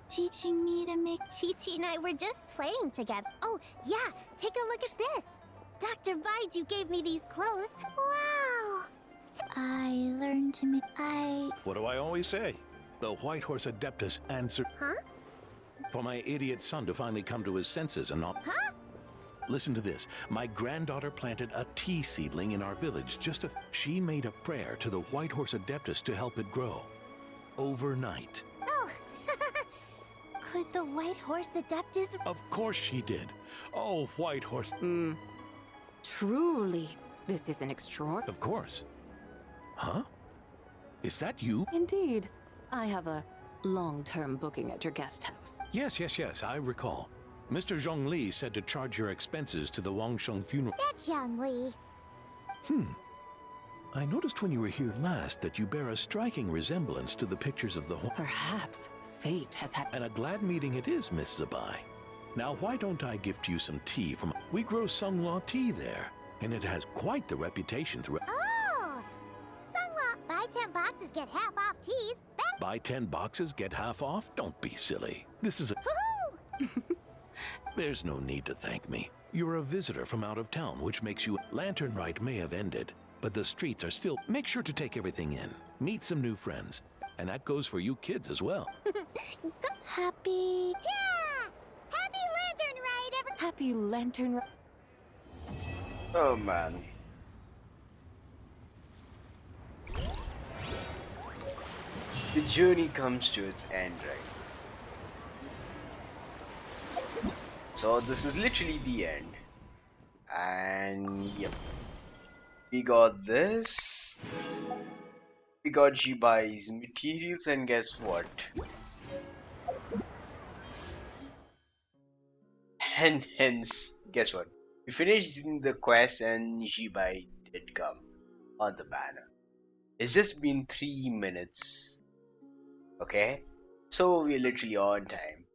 teaching me to make... Chi-Chi and I were just playing together. Oh, yeah, take a look at this. Dr. Baiju gave me these clothes. Wow! I learned to make... What do I always say? The White Horse Adeptus answered... Huh? For my idiot son to finally come to his senses and not... Huh? Listen to this. My granddaughter planted a tea seedling in our village She made a prayer to the White Horse Adeptus to help it grow. Overnight. Oh! Could the White Horse Adeptus... Of course she did. Oh, White Horse... Truly, this is an extraordinary... Of course. Huh? Is that you? Indeed. I have a long-term booking at your guest house. Yes, I recall. Mr. Zhongli said to charge your expenses to the Wangsheng funeral. That's Zhongli. I noticed when you were here last that you bear a striking resemblance to the pictures of the... Perhaps fate has had... And a glad meeting it is, Miss Zabai. Now, why don't I gift you some tea from... We grow Sunglaw tea there, and it has quite the reputation throughout... Oh! Sunglaw, buy 10 boxes, get half off teas. Buy 10 boxes, get half off? Don't be silly. This is a... Woohoo! There's no need to thank me. You're a visitor from out of town, which makes you... Lantern Rite may have ended, but the streets are still... Make sure to take everything in. Meet some new friends. And that goes for you kids as well. Happy... Yeah! Happy Lantern Rite, Happy Lantern Rite. Oh man. The journey comes to its end, right? So this is literally the end. And yep. We got this. We got Jibai's materials, and guess what? And hence, guess what? We finished the quest and Jibai did come on the banner. It's just been 3 minutes. Okay? So we're literally on time.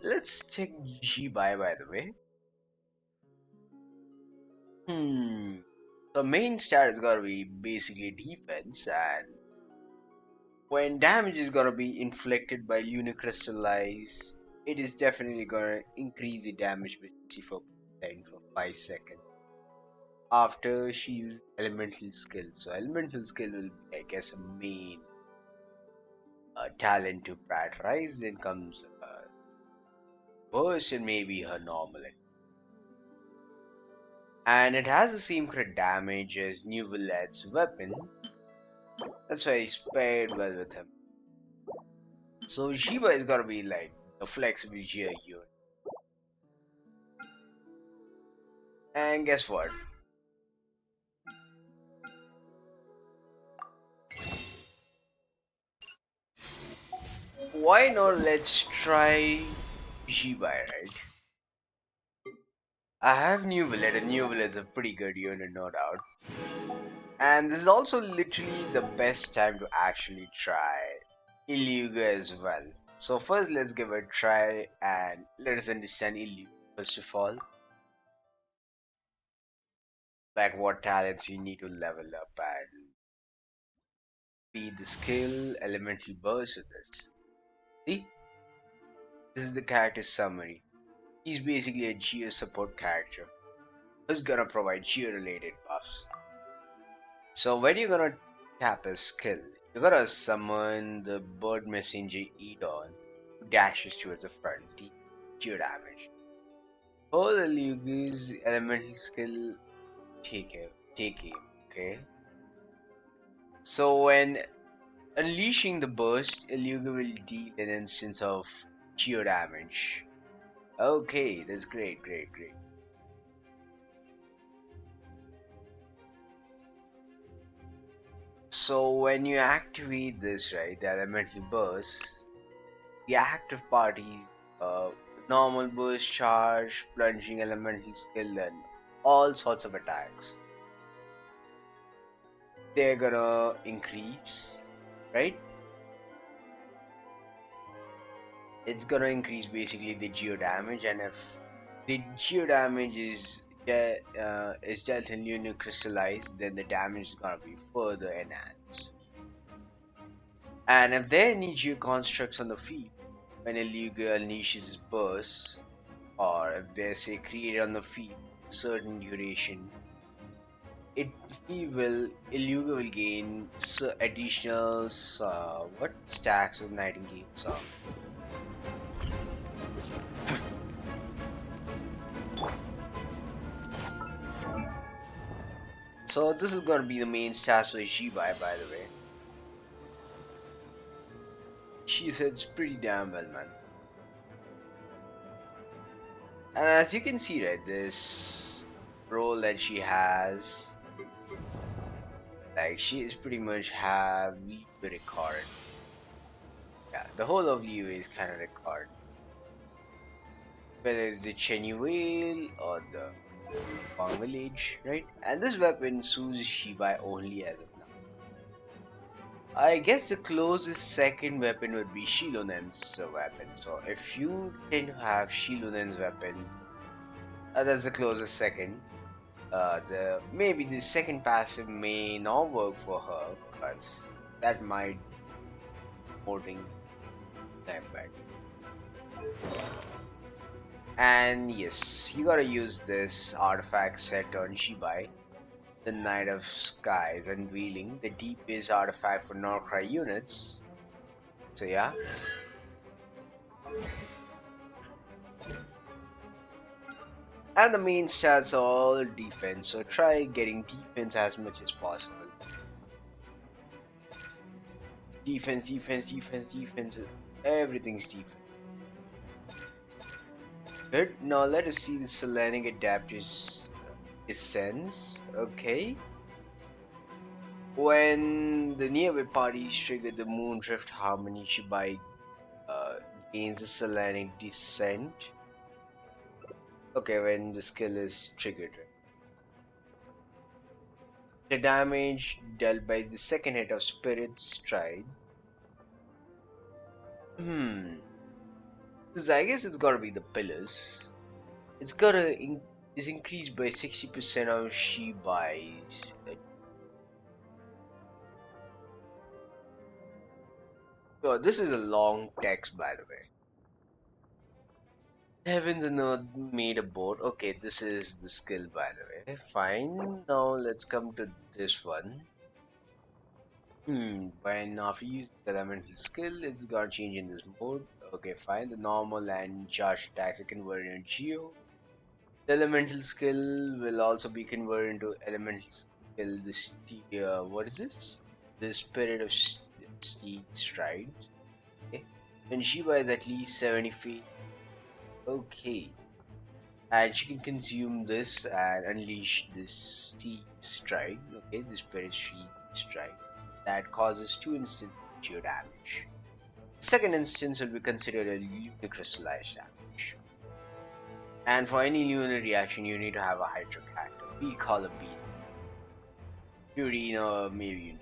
Let's check Jibai by the way. The main stat is gonna be basically defense, and when damage is gonna be inflicted by lunar crystallize, it is definitely gonna increase the damage by 64% for 5 seconds. After she uses elemental skill, so elemental skill will be, I guess, a main talent to prioritize. Then comes burst and maybe her normal. And it has the same crit damage as New Villette's weapon. That's why he paired well with him. So Shiba is gonna be like a flexible gear unit. And guess what? Why not let's try Shibai, right? I have New Villette, and New Villette is a pretty good unit, no doubt. And this is also literally the best time to actually try Iluga as well. So first let's give it a try and let us understand Iluga first of all. Like what talents you need to level up and be the skill, elemental burst of this. See? This is the character summary. He's basically a geo support character who's gonna provide geo related buffs. So when you're gonna tap a skill, you're gonna summon the bird messenger Edon who dashes towards the front, deal geo damage. All the Lugu's elemental skill take aim, okay? So when unleashing the burst, Iluga will deal an instance of geo damage. Okay, that's great. So when you activate this, right, the elemental burst, the active parties, normal burst charge, plunging elemental skill, and all sorts of attacks. They're gonna increase, right? It's gonna increase basically the geo damage, and if the geo damage is dealt in lunar crystallized, then the damage is gonna be further enhanced. And if there are any geo constructs on the field when a Lugia unleashes his burst, or if they're say created on the field a certain duration, it Lugia will gain additional what stacks of Nightingale song. So this is gonna be the main stats for Shibai, by the way. She hits pretty damn well, man. And as you can see, right, this role that she has, like, she is pretty much have Liyue record. Yeah, the whole of Liyue is kind of record. Whether it's the Chenyu Whale or the Fang Village, right? And this weapon suits Shibai only as of now. I guess the closest second weapon would be Shilonen's weapon. So if you tend to have Shilonen's weapon, that's the closest second. The maybe the second passive may not work for her because that might holding them back. And yes, you gotta use this artifact set on Shibai. The Night of Skies unveiling the deepest artifact for Nod-Krai units. So yeah. And the main stats are all defense, so try getting defense as much as possible. Defense, defense, defense, defense, everything's defense. Good, now let us see the Selenic Adepti's essence. Okay. When the nearby parties trigger the Moon Drift Harmony, Shibai gains a Selenic Descent. Okay, when the skill is triggered. The damage dealt by the second hit of Spirit Stride. I guess it's gotta be the pillars. It's gotta is increased by 60% of Shibai's. Oh, this is a long text, by the way. Heavens and Earth made a boat. Okay, this is the skill, by the way. Fine. Now let's come to this one. When after using the elemental skill, it's got change in this mode. Okay, fine. The normal and charge attacks are converted into Geo. The elemental skill will also be converted into elemental skill. What is this? The spirit of steed stride. Okay. When Shiva is at least 70 feet. Okay. And she can consume this and unleash this steed stride. Okay, the spirit steed stride. That causes 2 instant geo damage. Second instance will be considered a lunar crystallized damage. And for any lunar reaction, you need to have a Hydro character. We call a beat. Purina, maybe you knew.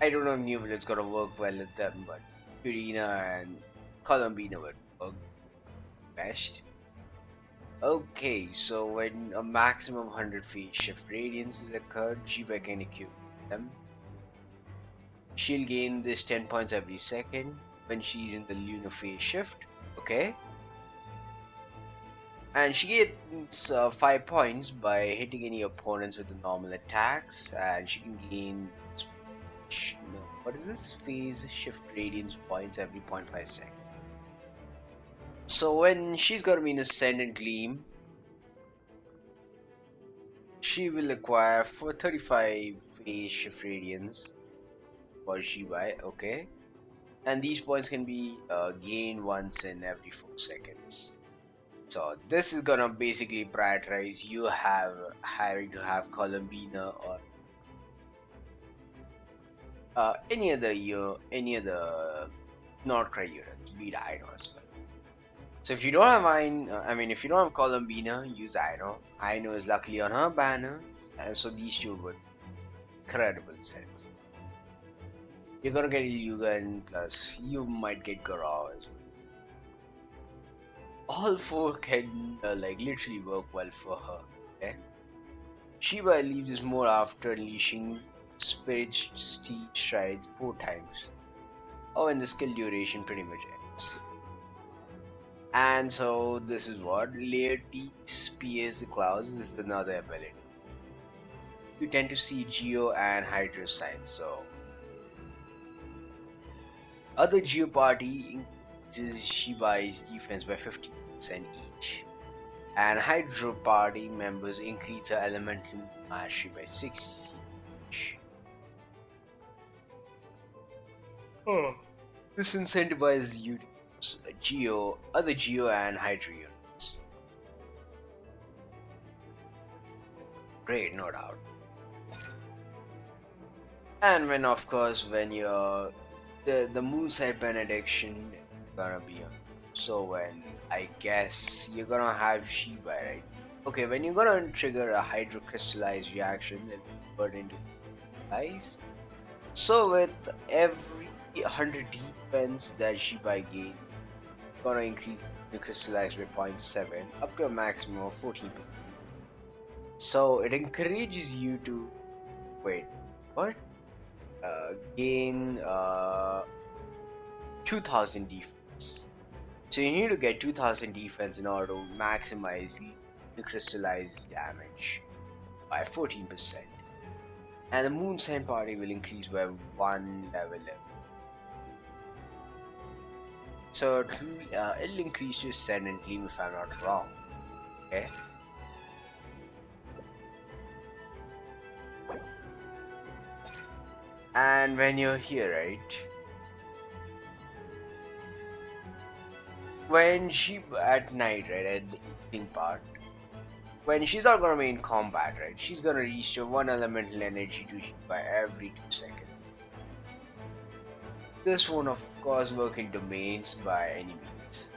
I don't know if New Villain's gonna work well with them, but Purina and Columbina would work best. Okay, so when a maximum 100 phase shift radiance is occurred, Shiva can equip them. She'll gain this 10 points every second when she's in the lunar phase shift. Okay. And she gets 5 points by hitting any opponents with the normal attacks, and she can gain what is this? Phase shift radiance points every 0.5 seconds. So when she's gonna be in Ascendant Gleam, she will acquire for 35 phase shift radiance for Shibai, okay? And these points can be gained once in every 4 seconds. So this is gonna basically prioritize you having to have Columbina or any other Nod-Krai unit, be it Iron as well. So if you don't have if you don't have Columbina, use Aino. Aino is luckily on her banner, and so these two would incredible sense. You're gonna get Ilyuga, and plus you might get Garou as well. All four can like literally work well for her. Okay? Shiba leaves his mode after unleashing Spirit Steed Stride 4 times. Oh, and the skill duration pretty much ends. And so this is what Laertes Pierce the Clouds is another ability. You tend to see Geo and Hydro signs, so other Geo party increases Shiba's defense by 50% each, and Hydro party members increase her elemental mastery by 60 each. Oh. This incentivizes you to use other Geo and Hydro units. Great, no doubt. And when you're the Moonside Benediction is gonna be on. So when I guess you're gonna have Shiba, right? Okay, when you're gonna trigger a Hydro Crystallized reaction, it'll convert into ice. So with every 100 defense that Shiba gains, gonna increase the crystallize by 0.7 up to a maximum of 14%. So it encourages you to gain 2000 defense. So you need to get 2000 defense in order to maximize the crystallized damage by 14%. And the Moon Sign party will increase by 1 level. So it'll increase to Ascendant Gleam if I'm not wrong. Okay. And when you're here, right? When she at night, right, at the evening part, when she's not gonna be in combat, right, she's gonna restore 1 elemental energy to Shiba every 2 seconds. This won't of course work in domains by any means.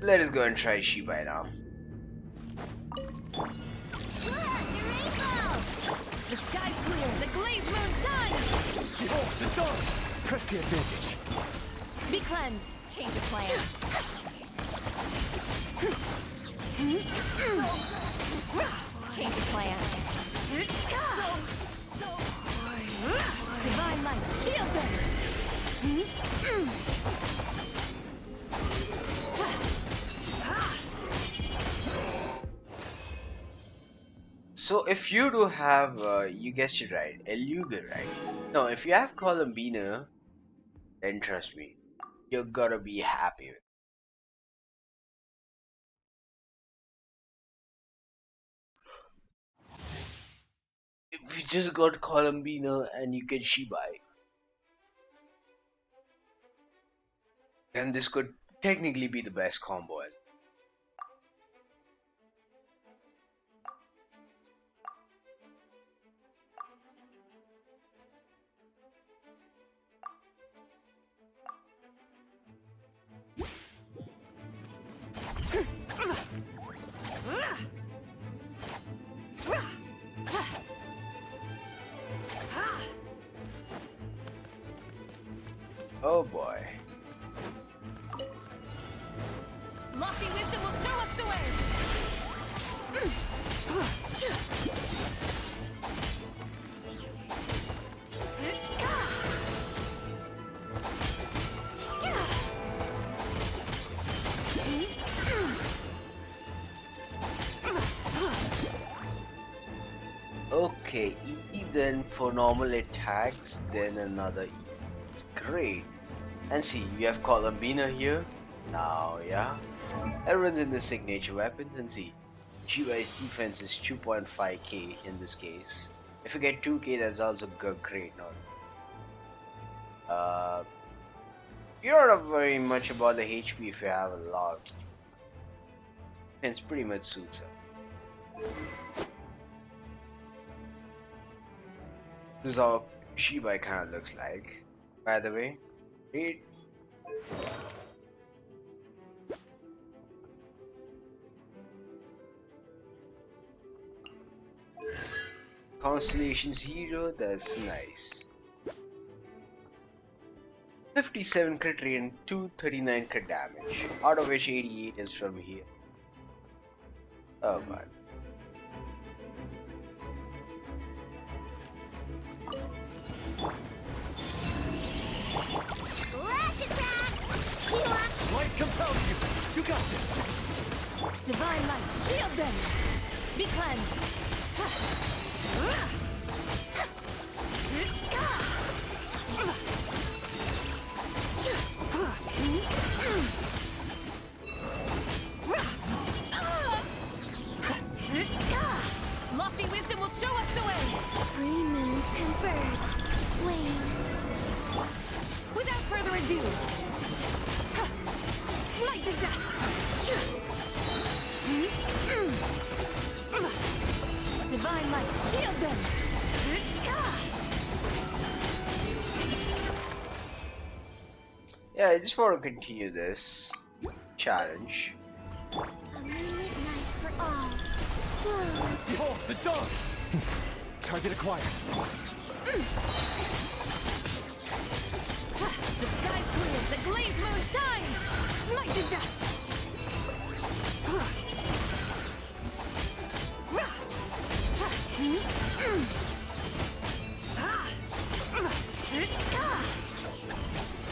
Let us go and try Shiba now. The sky's clear, the glazed moon shines! Behold, the dawn! Press the advantage. Be cleansed. Change of plan. Change of plan. Divine light, shield them! So if you do have, you guessed it right, Ilyuga, right? No, if you have Columbina, then trust me, you're gonna be happy with it. If you just got Columbina and you get Shibai, then this could technically be the best combo. Oh boy. Lofty wisdom will show us the way! Okay, E then for normal attacks, then another E. It's great. And see, you have Columbina here. Now, yeah. Everyone's in the signature weapons, and see, GY's defense is 2.5k in this case. If you get 2k, that's also great. You're not very much about the HP if you have a lot. Defense pretty much suits her. This is how Shibai kind of looks like, by the way. Great. Constellation 0, that's nice. 57 crit rate and 239 crit damage, out of which 88 is from here. Oh man. Lash attack! Sheila! Light compels you! You got this! Divine light, shield them! Be cleansed! Lofty wisdom will show us the way! Three moons converge. Flame. Without further ado, smite the dust! Divine light, shield them! Yeah, I just want to continue this challenge. A moonlit night for all. Whoa. Behold, the dawn! Target acquired. The sky's clear, the glazed moon shines! Smite the dust!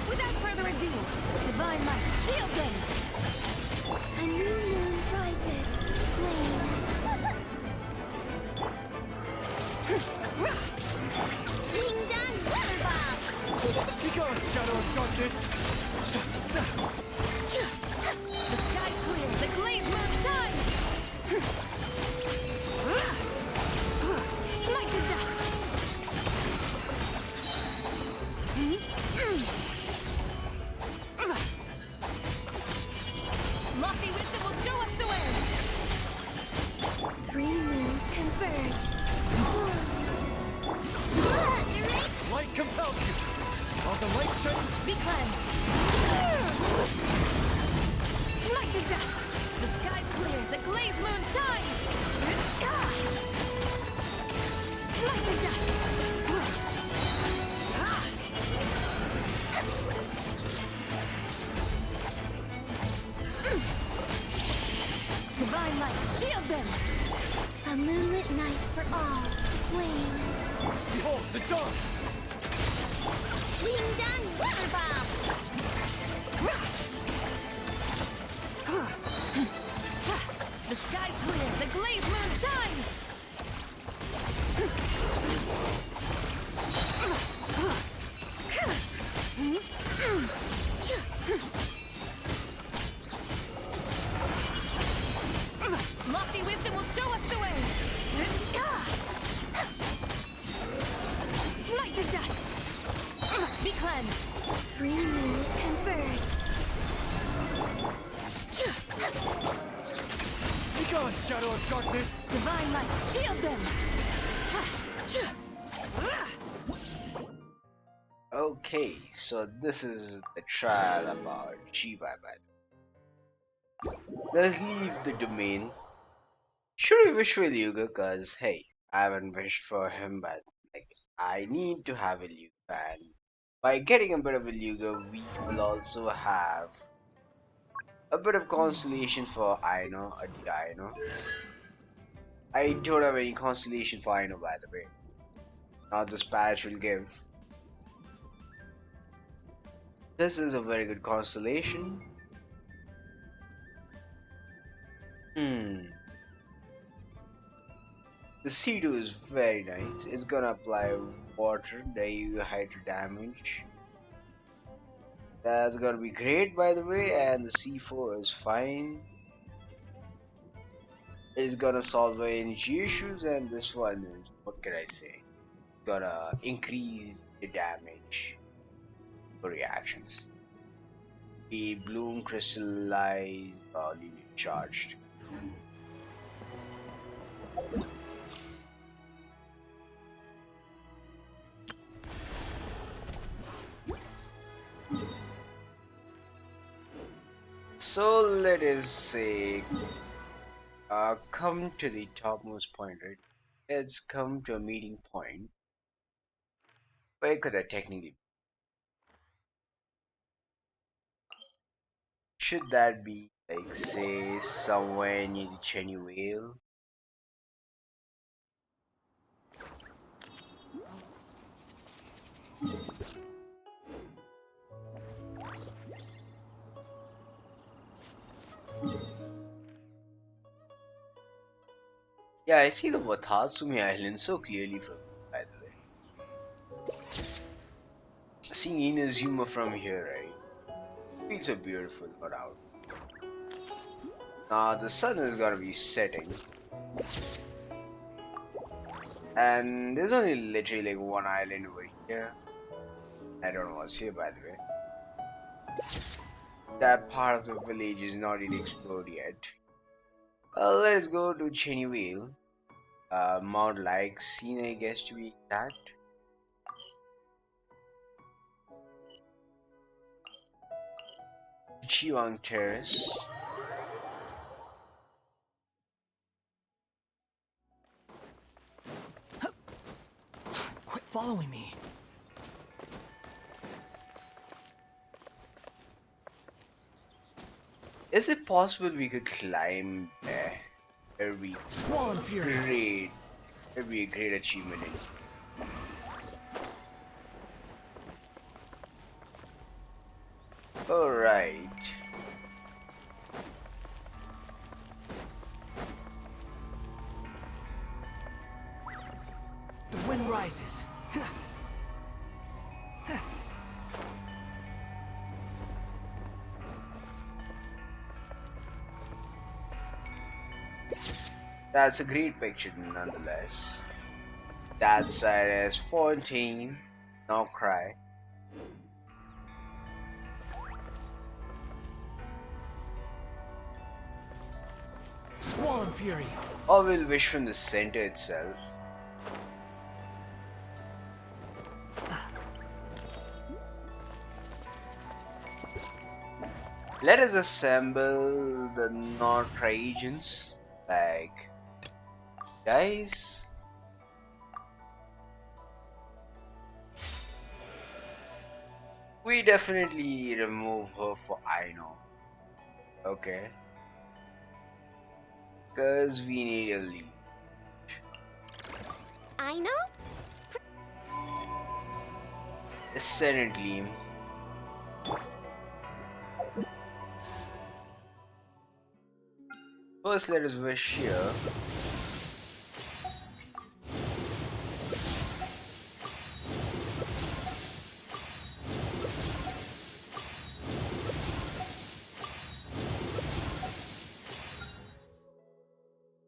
Without further ado, divine light, shield them! A new moon rises. Flame. Ding dong weather bomb! Be gone, shadow of darkness! The sky's clear, the glazed moon shines! Smite the dust! Lofty wisdom will show us the way! Three moons converge. Light compels you! While the light shines... Be cleansed! Smite the dust! The sky's clear, the glazed moon shines! Smite the dust! Divine light, shield them! A moonlit night for all. Flame. Behold, the dawn! Ding dong weather bomb! The sky's clear, the glazed moon shines! Lofty wisdom will show us the way! Smite the dust! Be cleansed! Three moons converge. Be gone, shadow of darkness! Divine light, shield them! Okay, so this is the trial about Shibai. Let's leave the domain. Should we wish for Luga? Cause hey, I haven't wished for him, but like I need to have a Luga, and by getting a bit of a Luga, we will also have a bit of constellation for Aino, the Aino. I don't have any constellation for Aino, by the way. Now this patch will give. This is a very good constellation. The C2 is very nice. It's gonna apply water, the hydro damage. That's gonna be great, by the way. And the C4 is fine. It's gonna solve the energy issues, and this one is, what can I say? Gonna increase the damage for reactions. The bloom crystallized or charged. So let us say, come to the topmost point, right? Let's come to a meeting point. Where could I technically? Should that be like, say, somewhere near the Chenny Whale? Yeah, I see the Watatsumi Island so clearly from, by the way. Seeing Inazuma from here, right? It's so beautiful, no doubt. Now the sun is gonna be setting, and there's only literally like one island over here. I don't know what's here, by the way. That part of the village is not yet explored yet. Let's go to Chenny Whale. Mount like scene, I guess, to be exact. Chiwang Terrace. Quit following me. Is it possible we could climb there? Every Swan Fury. great, every great achievement in. All right. The wind rises. That's a great picture nonetheless. That side is 14. Nod-Krai. Swan Fury. Or we'll wish from the center itself. Let us assemble the Nod-Krai agents. Like, guys. We definitely remove her for Aino. Okay. Cause we need a lead. I know? Ascendant Gleam. First, let us wish here.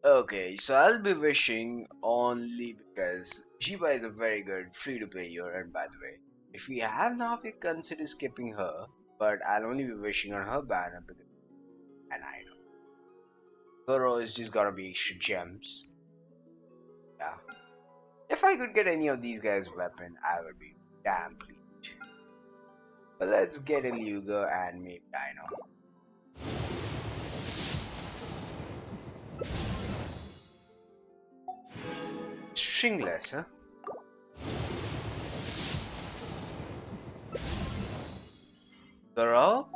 Okay, so I'll be wishing only because Jiba is a very good free-to-play hero, and by the way, if we have now, we consider skipping her, but I'll only be wishing on her banner because, and I know. Goro is just gonna be extra gems. Yeah. If I could get any of these guys' weapon, I would be damn pleased. But let's get a Luger and maybe I know. Stringless, huh? Goro?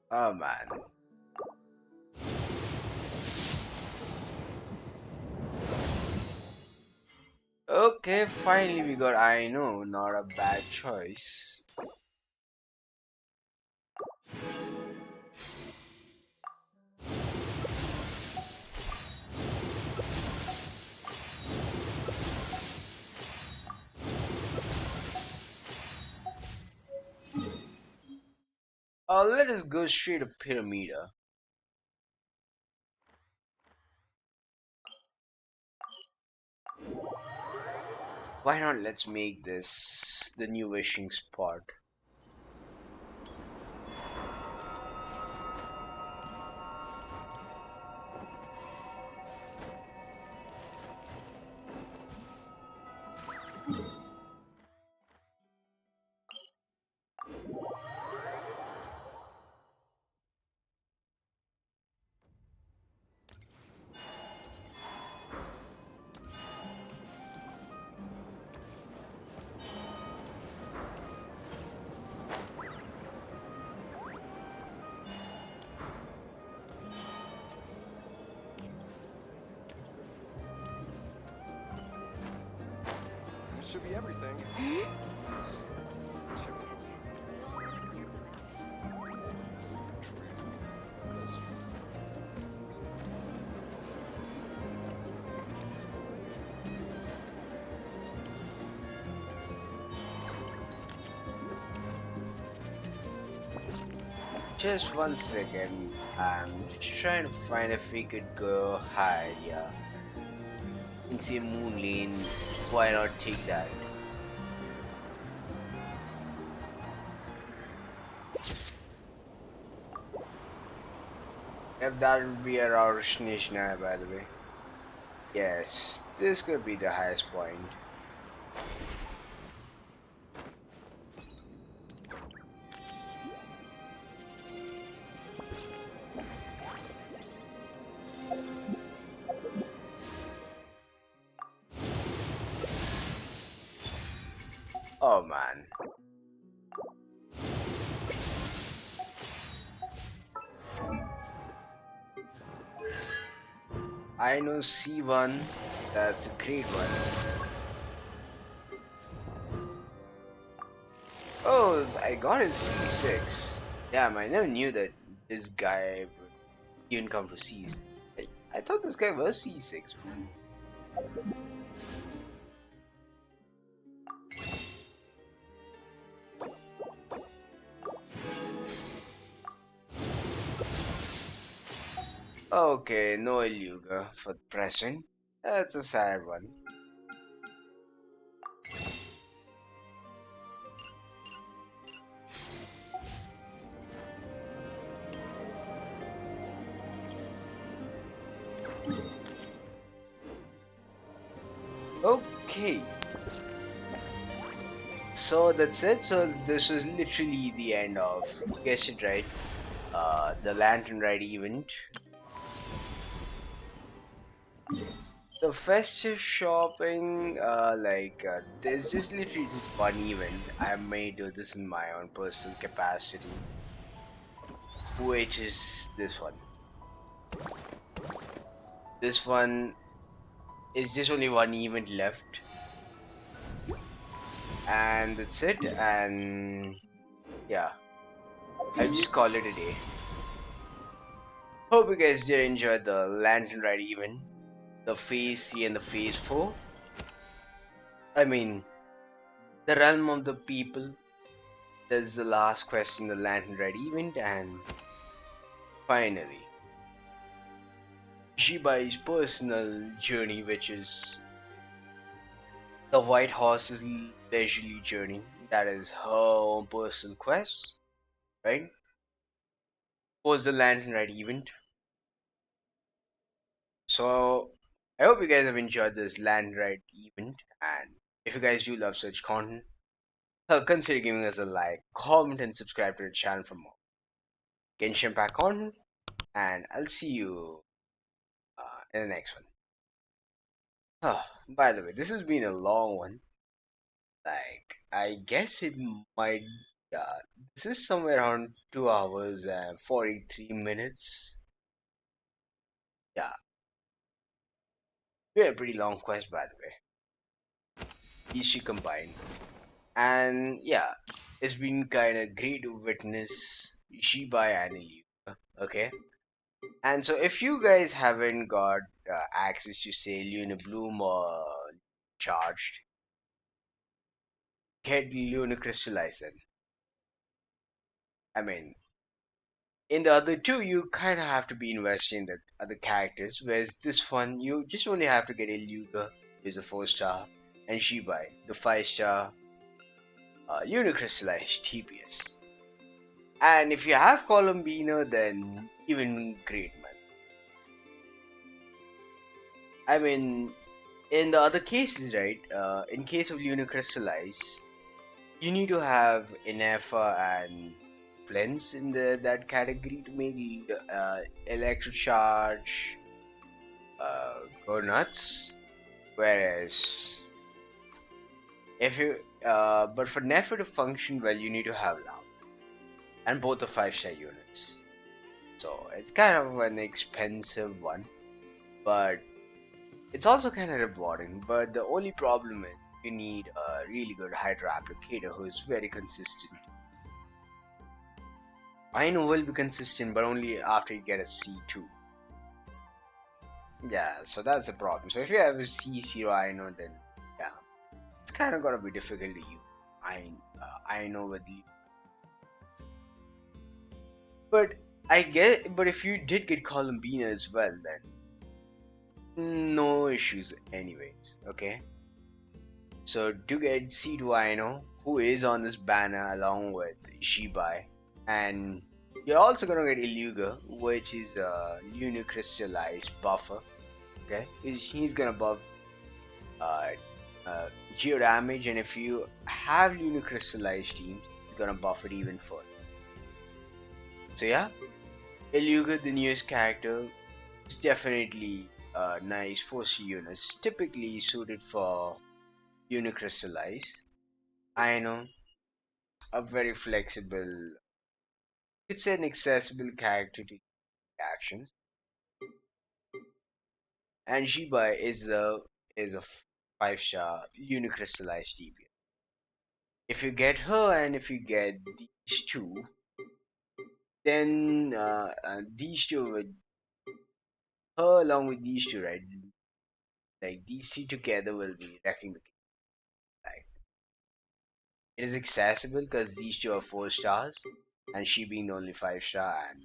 Oh man. Okay, finally we got I know, not a bad choice. Let us go straight to Pyramida. Why not let's make this the new wishing spot. This should be everything. Just 1 second. I'm just trying to find if we could go high. Yeah. In say moon lane. Why not take that? If that would be our destination, by the way. Yes, this could be the highest point. Oh man. I know C1. That's a great one. Oh, I got in C6. Damn, I never knew that this guy would even come to C6. I thought this guy was C6. Okay, no Iluga for pressing. That's a sad one. Okay. So that's it. So this was literally the end of, guess it right, the Lantern Rite event. The festive shopping, there's just literally just one event. I may do this in my own personal capacity, which is this one. This one is just only one event left, and that's it. And yeah, I'll just call it a day. Hope you guys did enjoy the Lantern Rite event, the Phase 3 and the Phase 4. I mean, the realm of the people. That's the last quest in the Lantern Rite event, and finally, Shibai's personal journey, which is the White Horse's leisurely journey. That is her own personal quest, right? Was the Lantern Rite event. So, I hope you guys have enjoyed this Lantern Rite event, and if you guys do love such content, consider giving us a like, comment, and subscribe to the channel for more GenshinImpact content, and I'll see you in the next one. By the way, this has been a long one. I guess it might. Uh, this is somewhere around 2 hours and 43 minutes. Yeah, we had a pretty long quest, by the way. These two combined. And yeah, it's been kind of great to witness Shibai and Ilyu. Okay? And so, if you guys haven't got access to, say, Luna Bloom or Charged, get Luna Crystallize in. I mean, in the other two, you kind of have to be investing in the other characters, whereas this one, you just only have to get Iluga, who's a 4-star, and Shibai, the 5-star Unicrystallized TPS. And if you have Columbina, then even great, man. I mean, in the other cases, right, in case of Unicrystallize, you need to have Inefa and Flens in that category to make Electrocharge go nuts. Whereas, if you but for Nefer to function well, you need to have Love, and both the 5-star units. So it's kind of an expensive one, but it's also kind of rewarding. But the only problem is you need a really good Hydra applicator who is very consistent. Aino will be consistent, but only after you get a C2. Yeah, so that's the problem. So if you have a C0 Aino, then yeah, it's kind of gonna be difficult to use. Aino with you. But but if you did get Columbina as well, then no issues anyways. Okay. So to get C2 Aino, who is on this banner along with Shibai, and you're also gonna get Iluga, which is a lunar-crystallized buffer. Okay, he's gonna buff uh, geo damage, and if you have lunar-crystallized teams, he's gonna buff it even further. So yeah, Iluga, the newest character, is definitely nice for C units, typically suited for lunar-crystallized. I know, a very flexible, it's an accessible character to actions, and Shiba is a 5-star unicrystallized deviant. If you get her and if you get these two, then these two with her along with these two, right? Like these two together will be wrecking the game. Like it is accessible because these two are 4 stars, and she being the only 5-star, and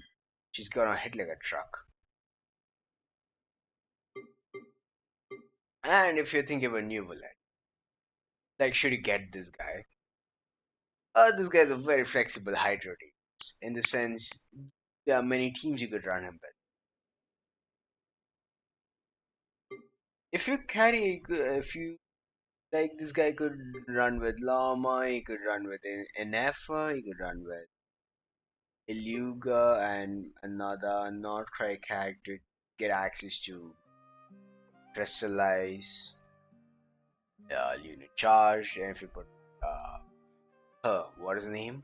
she's gonna hit like a truck. And if you're thinking of a new villain, like should you get this guy? This guy's a very flexible Hydra team. In the sense, there are many teams you could run him with. If you like, this guy could run with Llama, he could run with Enefa, he could run with Iluga, and another Nod-Krai character to get access to Crystallize, Unit Charge, and if you put what is the name?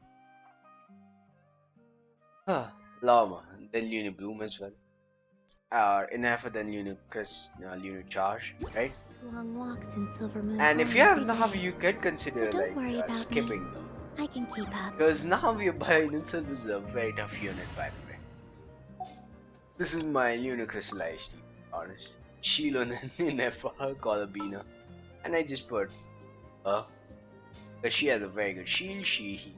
Llama, then Unit Bloom as well. Enough than Lunar Charge, right? Long walks in Silver Moon And if Hall you have every Navi, day. you could consider So don't worry about skipping me. them. I can keep up. Because Navi by itself is a very tough unit, by the way. This is my lunar crystallized team, honest. Shilon and Nefa, Colabina. And I just put her. Because she has a very good shield. She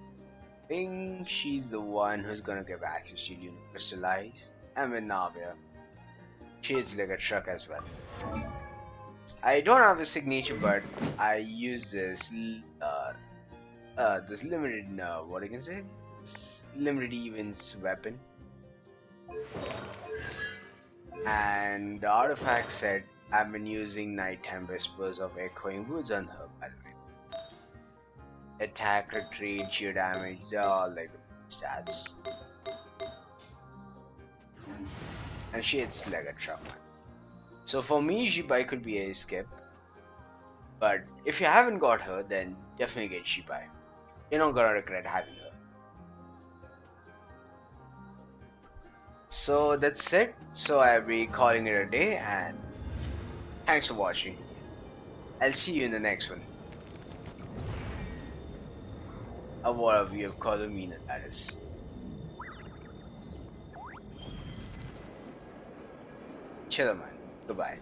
think she's the one who's gonna give access to lunar crystallize. And with Navia, she hits like a truck as well. I don't have a signature, but I use this this limited what I can say, limited events weapon, and the artifact said I've been using nighttime whispers of echoing woods on her. By the way, attack, retreat, geo damage, they're all like the stats, and she hits like a truck. So for me, Shibai could be a skip, but if you haven't got her, then definitely get Shibai. You're not gonna regret having her. So that's it. So I'll be calling it a day, and thanks for watching. I'll see you in the next one. A war of you of Colomina, that is. Chill man. Goodbye.